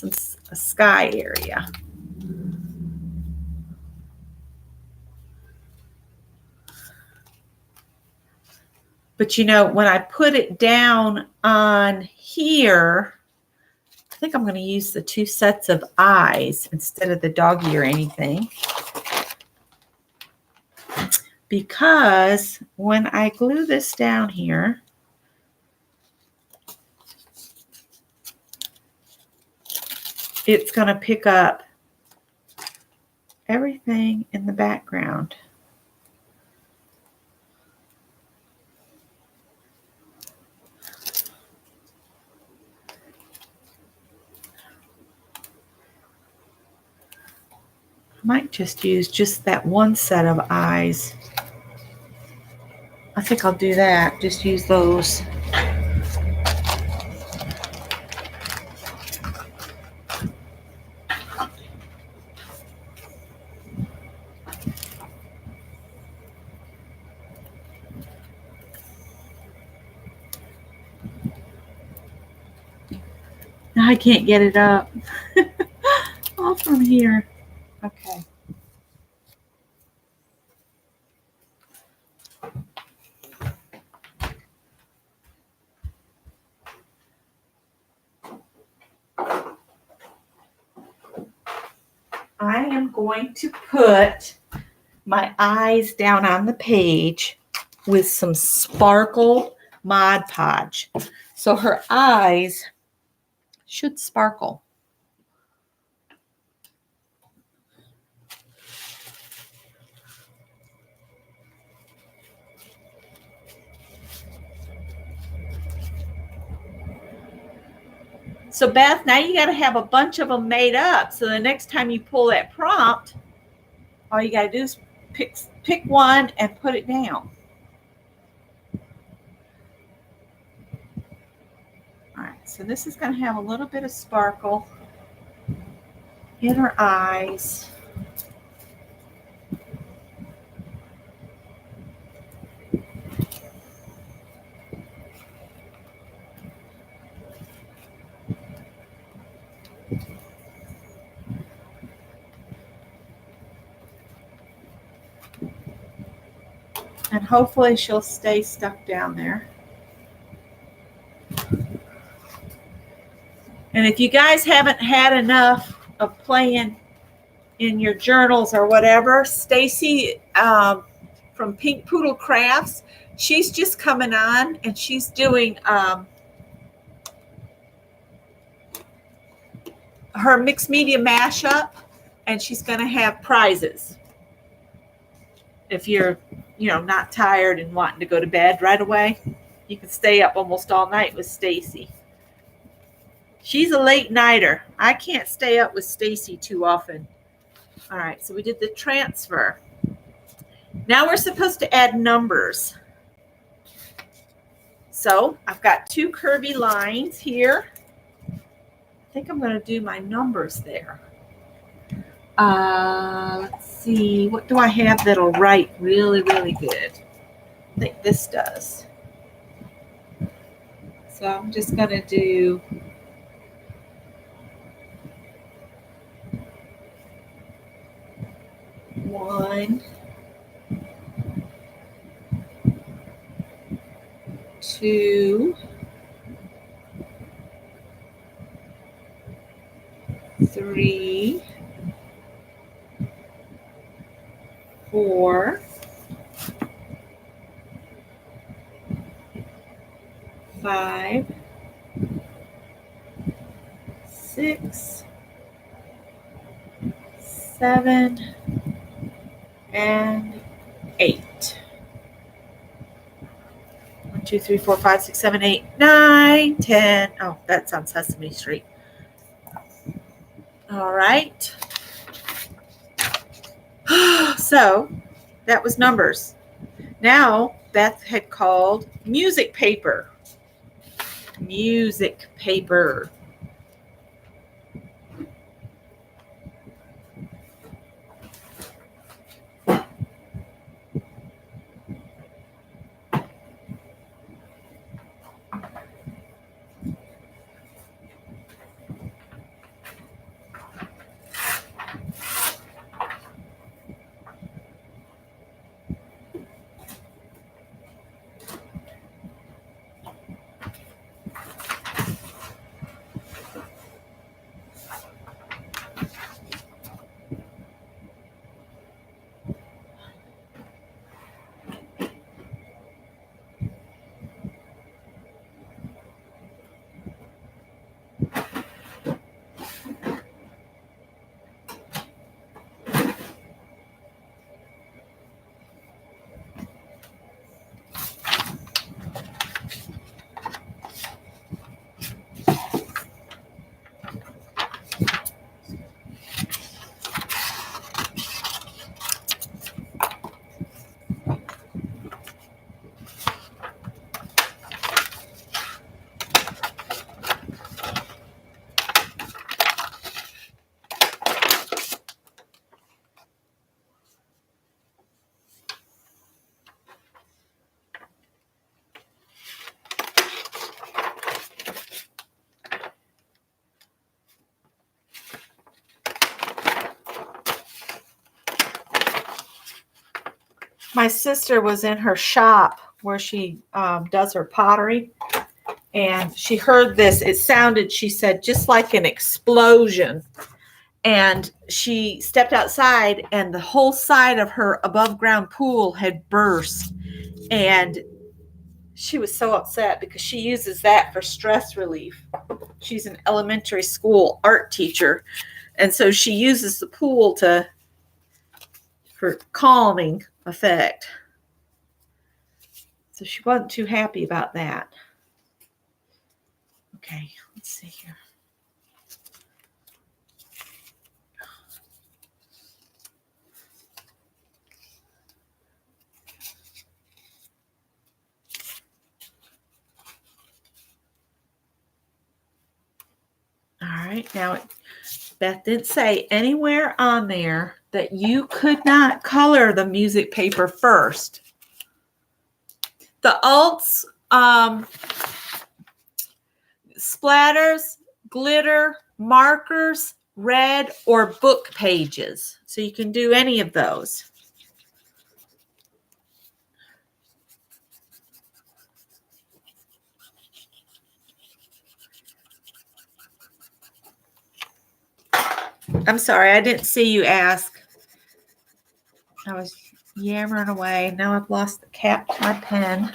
a sky area. But you know, when I put it down on here, I think I'm going to use the 2 sets of eyes instead of the doggy or anything. Because when I glue this down here, it's going to pick up everything in the background. I might just use just that 1 set of eyes. I think I'll do that. Just use those. Now I can't get it up. All from here. Okay. I am going to put my eyes down on the page with some sparkle Mod Podge. So her eyes should sparkle. So Beth, now you got to have a bunch of them made up. So the next time you pull that prompt, all you got to do is pick one and put it down. All right, so this is going to have a little bit of sparkle in her eyes. And hopefully she'll stay stuck down there. And if you guys haven't had enough of playing in your journals or whatever, Stacy from Pink Poodle Crafts, she's just coming on and she's doing her mixed media mashup, and she's going to have prizes. If you're, not tired and wanting to go to bed right away, you can stay up almost all night with Stacy. She's a late nighter. I can't stay up with Stacy too often. All right, so we did the transfer. Now we're supposed to add numbers. So I've got 2 curvy lines here. I think I'm going to do my numbers there. Let's see, what do I have that'll write really, really good? I think this does. So I'm just going to do one, 2, 3, 4, 5, 6, 7, and 8. 2, 3, 4, 5, 6, 7, 8, 9, 10. Oh, that's on Sesame Street. All right. So that was numbers. Now Beth had called music paper. Music paper. My sister was in her shop where she does her pottery, and she heard this. It sounded, she said, just like an explosion. And she stepped outside, and the whole side of her above ground pool had burst. And she was so upset because she uses that for stress relief. She's an elementary school art teacher, and so she uses the pool for calming effect. So she wasn't too happy about that. Okay, let's see here. All right, now Beth didn't say anywhere on there that you could not color the music paper first. The alts, splatters, glitter, markers, red, or book pages. So you can do any of those. I'm sorry, I didn't see you ask. I was yammering away. Now I've lost the cap to my pen.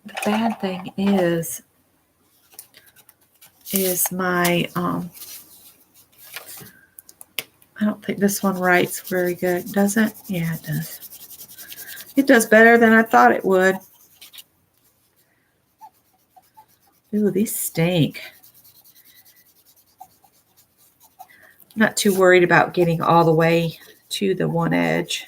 The bad thing is my, I don't think this one writes very good, does it? Yeah, it does. It does better than I thought it would. Ooh, these stink. I'm not too worried about getting all the way to the one edge.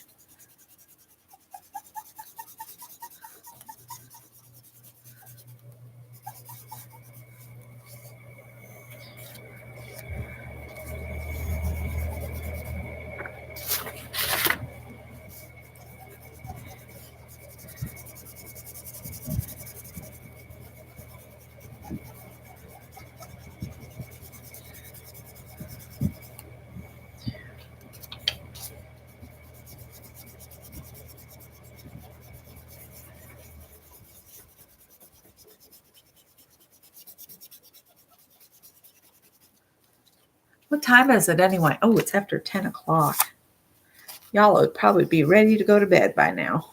What time is it anyway? Oh, it's after 10 o'clock. Y'all would probably be ready to go to bed by now.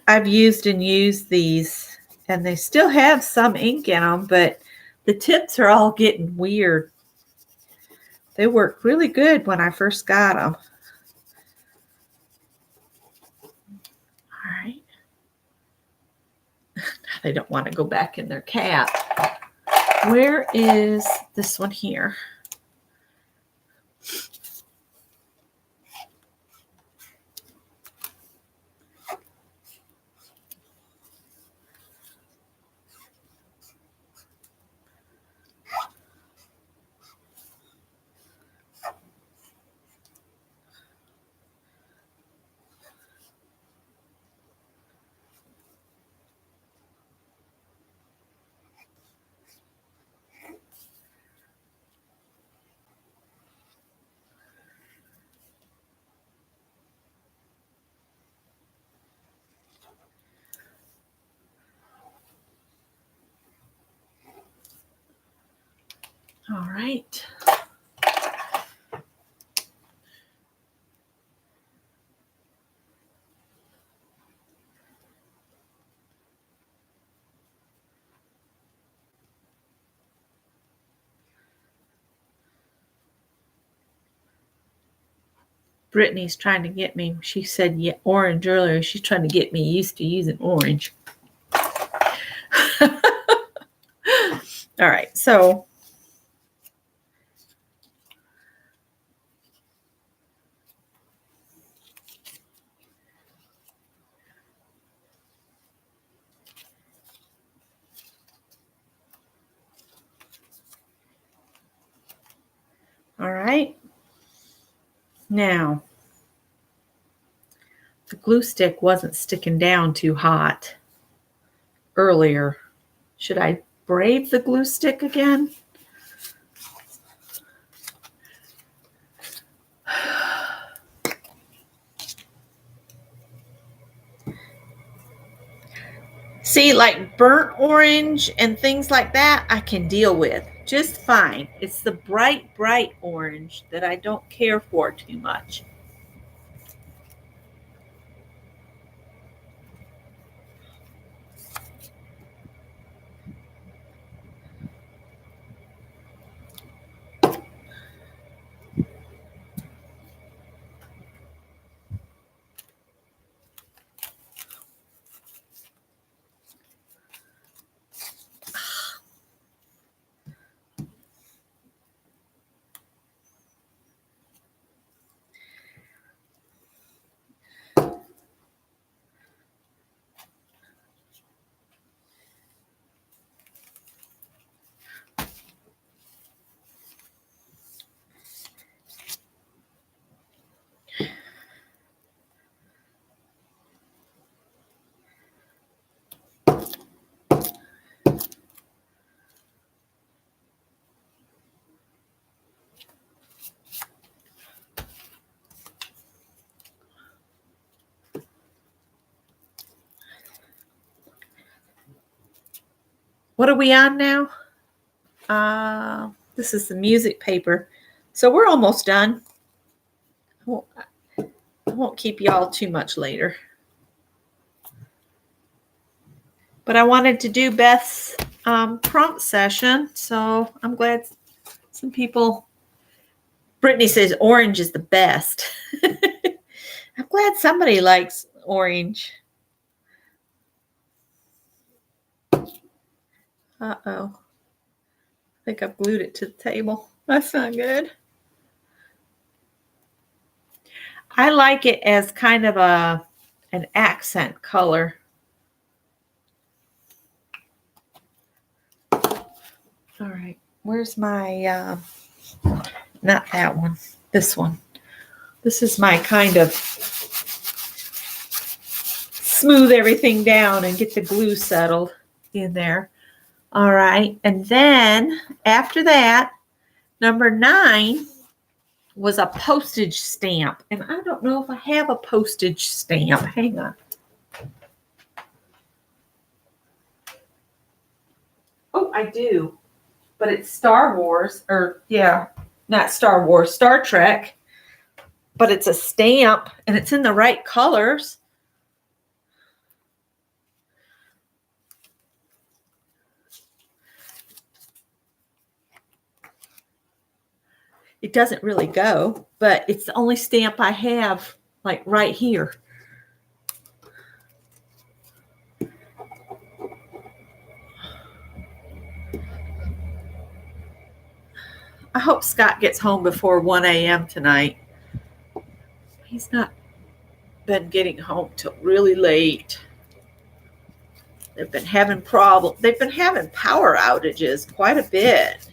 I've used these, and they still have some ink in them, but the tips are all getting weird. They worked really good when I first got them. All right. They don't want to go back in their cap. Where is this one here? All right. Brittany's trying to get me. She said orange earlier. She's trying to get me used to using orange. All right, so all right. Now, the glue stick wasn't sticking down too hot earlier. Should I braid the glue stick again? See, like burnt orange and things like that, I can deal with just fine. It's the bright, bright orange that I don't care for too much. What are we on now? This is the music paper. So we're almost done. I won't keep y'all too much later. But I wanted to do Beth's prompt session, so I'm glad some people. Brittany says orange is the best. I'm glad somebody likes orange. Uh-oh. I think I've glued it to the table. That's not good. I like it as kind of an accent color. All right. Where's my, not that one, this one. This is my kind of smooth everything down and get the glue settled in there. All right. And then after that, number 9 was a postage stamp. And I don't know if I have a postage stamp. Hang on. Oh, I do. But it's Star Wars, or yeah, not Star Wars, Star Trek. But it's a stamp and it's in the right colors. it doesn't really go, but it's the only stamp I have, like right here. I hope Scott gets home before 1 a.m. tonight. He's not been getting home till really late. They've been having problems. They've been having power outages quite a bit.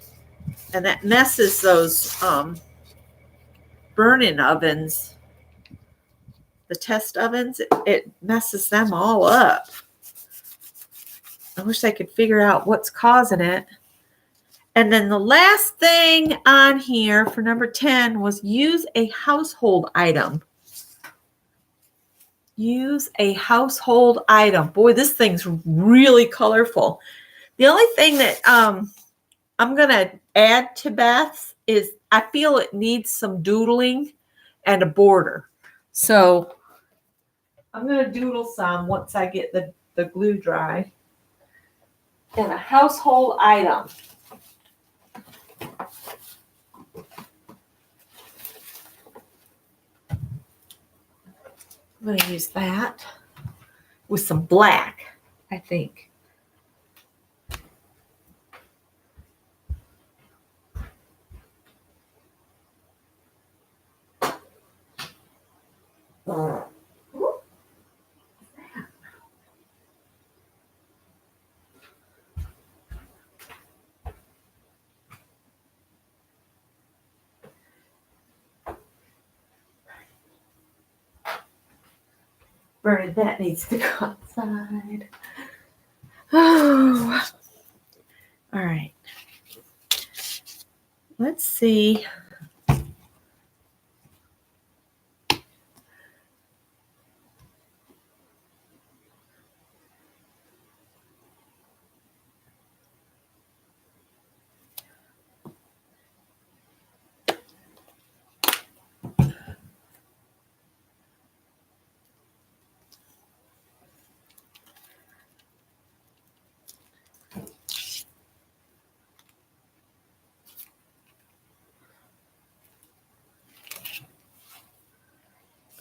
And that messes those burn-in ovens, the test ovens, it messes them all up. I wish I could figure out what's causing it. And then the last thing on here for number 10 was use a household item. Use a household item. Boy, this thing's really colorful. The only thing that I'm going to add to Beth's is I feel it needs some doodling and a border. So I'm going to doodle some once I get the glue dry. And a household item. I'm going to use that with some black, I think. Bernadette needs to go outside. Oh, all right. Let's see.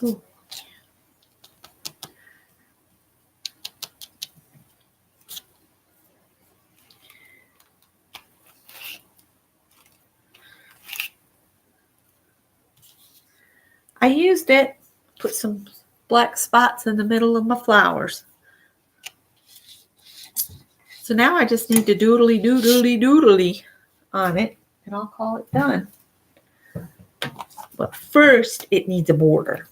Ooh. I used it, put some black spots in the middle of my flowers. So now I just need to doodly doodly doodly on it, and I'll call it done. But first, it needs a border.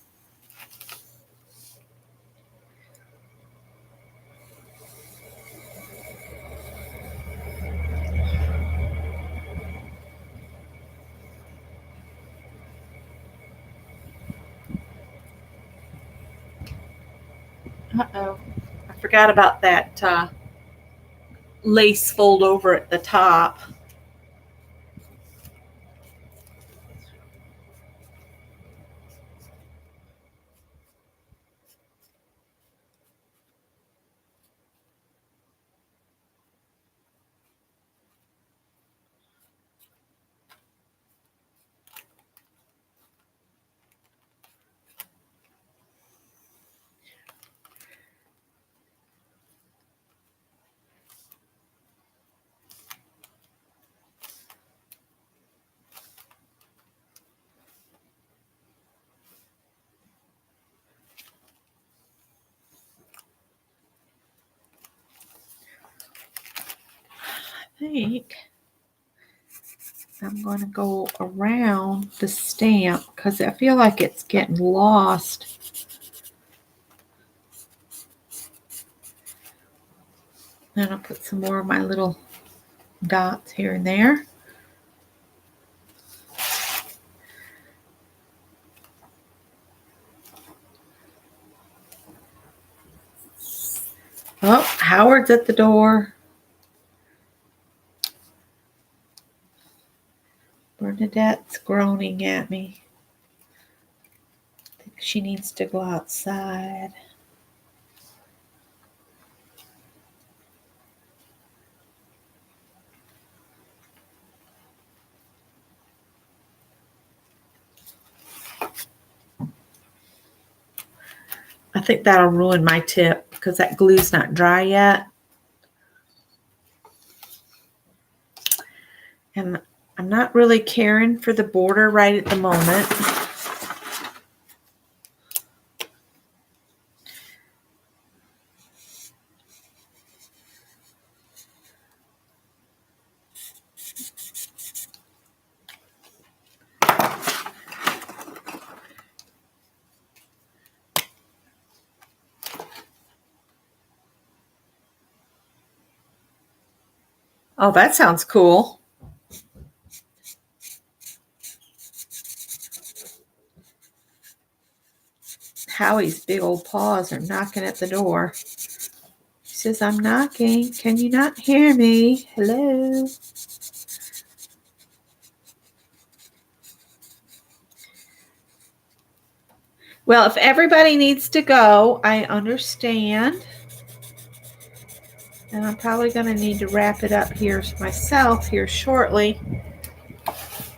Uh-oh. I forgot about that lace fold over at the top. I think I'm going to go around the stamp because I feel like it's getting lost. Then I'll put some more of my little dots here and there. Oh, Howard's at the door. Bernadette's groaning at me. I think she needs to go outside. think that'll ruin my tip because that glue's not dry yet. And I'm not really caring for the border right at the moment. Oh, that sounds cool. Howie's big old paws are knocking at the door. He says, I'm knocking. Can you not hear me? Hello? Well, if everybody needs to go, I understand. And I'm probably going to need to wrap it up here myself here shortly.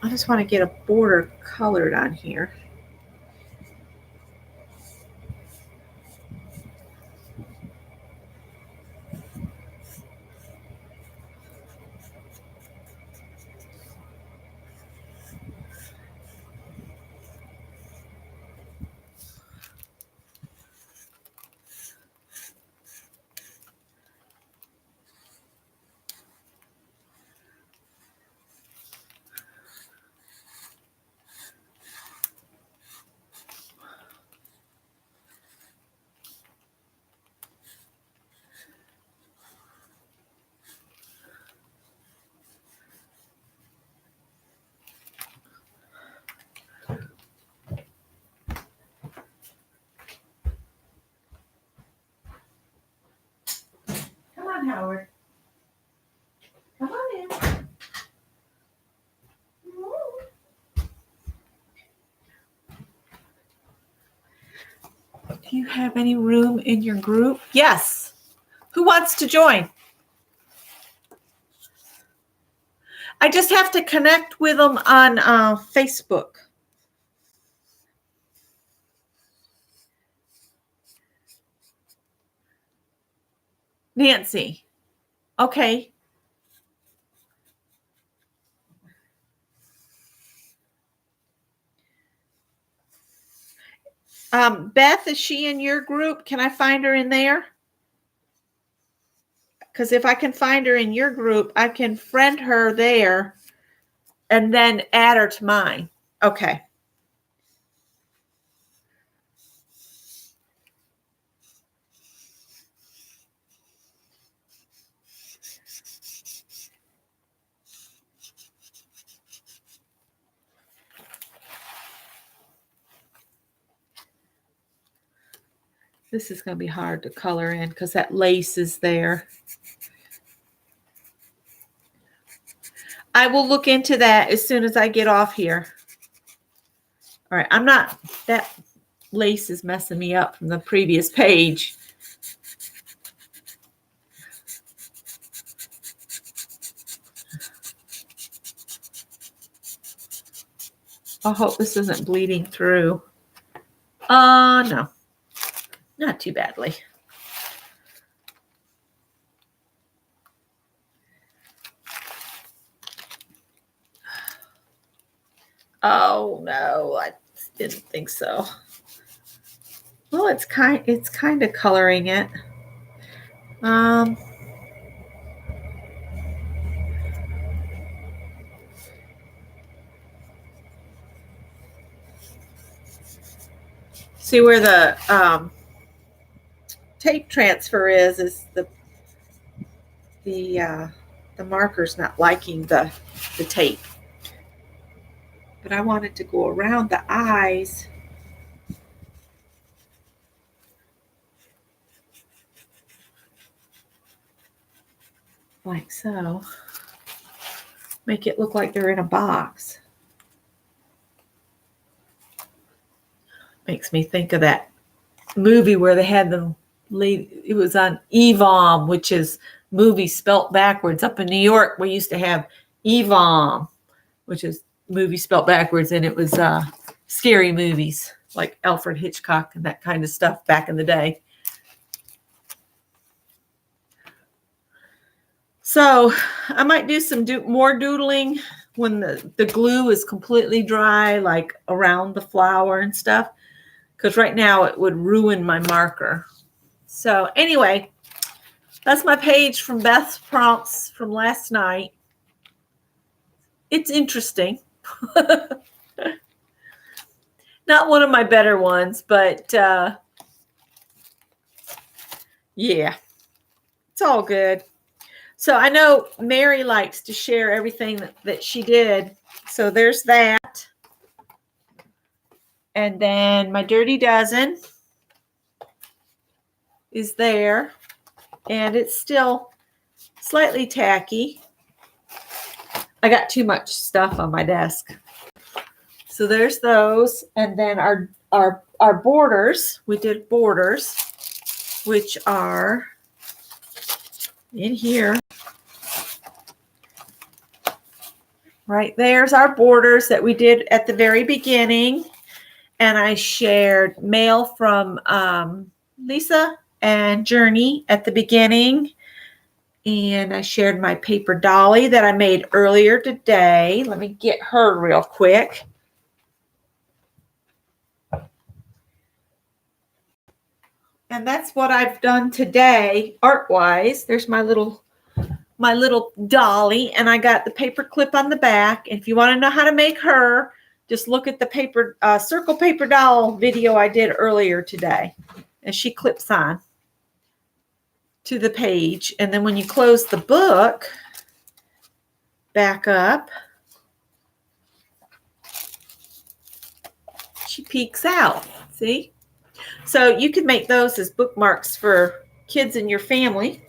I just want to get a border colored on here. Howard. Come on in. Do you have any room in your group? Yes. Who wants to join? I just have to connect with them on Facebook. Nancy. Okay. Beth, is she in your group? Can I find her in there? Because if I can find her in your group, I can friend her there and then add her to mine. Okay. This is going to be hard to color in because that lace is there. I will look into that as soon as I get off here. All right, that lace is messing me up from the previous page. I hope this isn't bleeding through. No. Not too badly. Oh no, I didn't think so. Well, it's kind of coloring it. See where the tape transfer is the marker's not liking the tape. But I wanted to go around the eyes. Like so. Make it look like they're in a box. Makes me think of that movie where they had it was on EVOM, which is movie spelt backwards. Up in New York, we used to have EVOM, which is movie spelt backwards, and it was scary movies. like Alfred Hitchcock and that kind of stuff back in the day. So I might do some more doodling when the glue is completely dry, like around the flower and stuff, because right now it would ruin my marker. So anyway, that's my page from Beth's prompts from last night. It's interesting. Not one of my better ones, but yeah, it's all good. So I know Mary likes to share everything that she did. So there's that. And then my Dirty Dozen is there. And it's still slightly tacky. I got too much stuff on my desk. So there's those. And then our borders. We did borders, which are in here. Right there's our borders that we did at the very beginning. And I shared mail from Lisa and Journey at the beginning. And I shared my paper dolly that I made earlier today. Let me get her real quick. And that's what I've done today, art-wise. There's my little dolly, and I got the paper clip on the back. If you want to know how to make her, just look at the paper circle paper doll video I did earlier today. And she clips on to the page. And then when you close the book back up, she peeks out. See? So you can make those as bookmarks for kids in your family.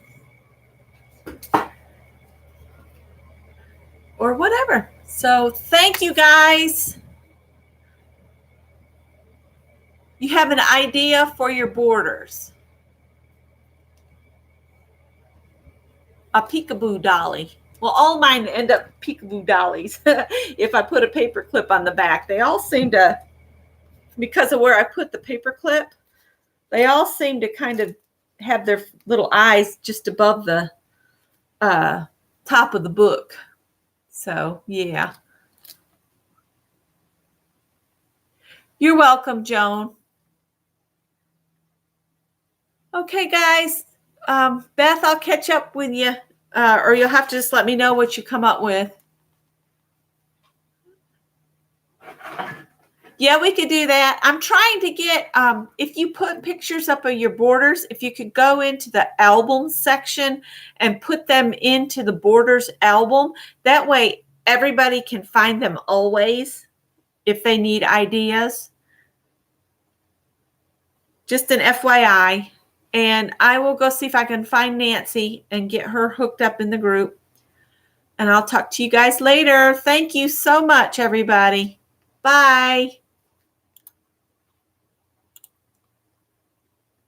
Or whatever. So thank you guys. You have an idea for your borders. A peekaboo dolly. Well, all mine end up peekaboo dollies if I put a paper clip on the back. They all seem to, because of where I put the paper clip, they all seem to kind of have their little eyes just above the top of the book. So, yeah. You're welcome, Joan. Okay, guys. Beth, I'll catch up with you, or you'll have to just let me know what you come up with. Yeah, we could do that. I'm trying to get, if you put pictures up of your borders, if you could go into the album section and put them into the borders album. That way, everybody can find them always if they need ideas. Just an FYI. And I will go see if I can find Nancy and get her hooked up in the group. And I'll talk to you guys later. Thank you so much, everybody. Bye.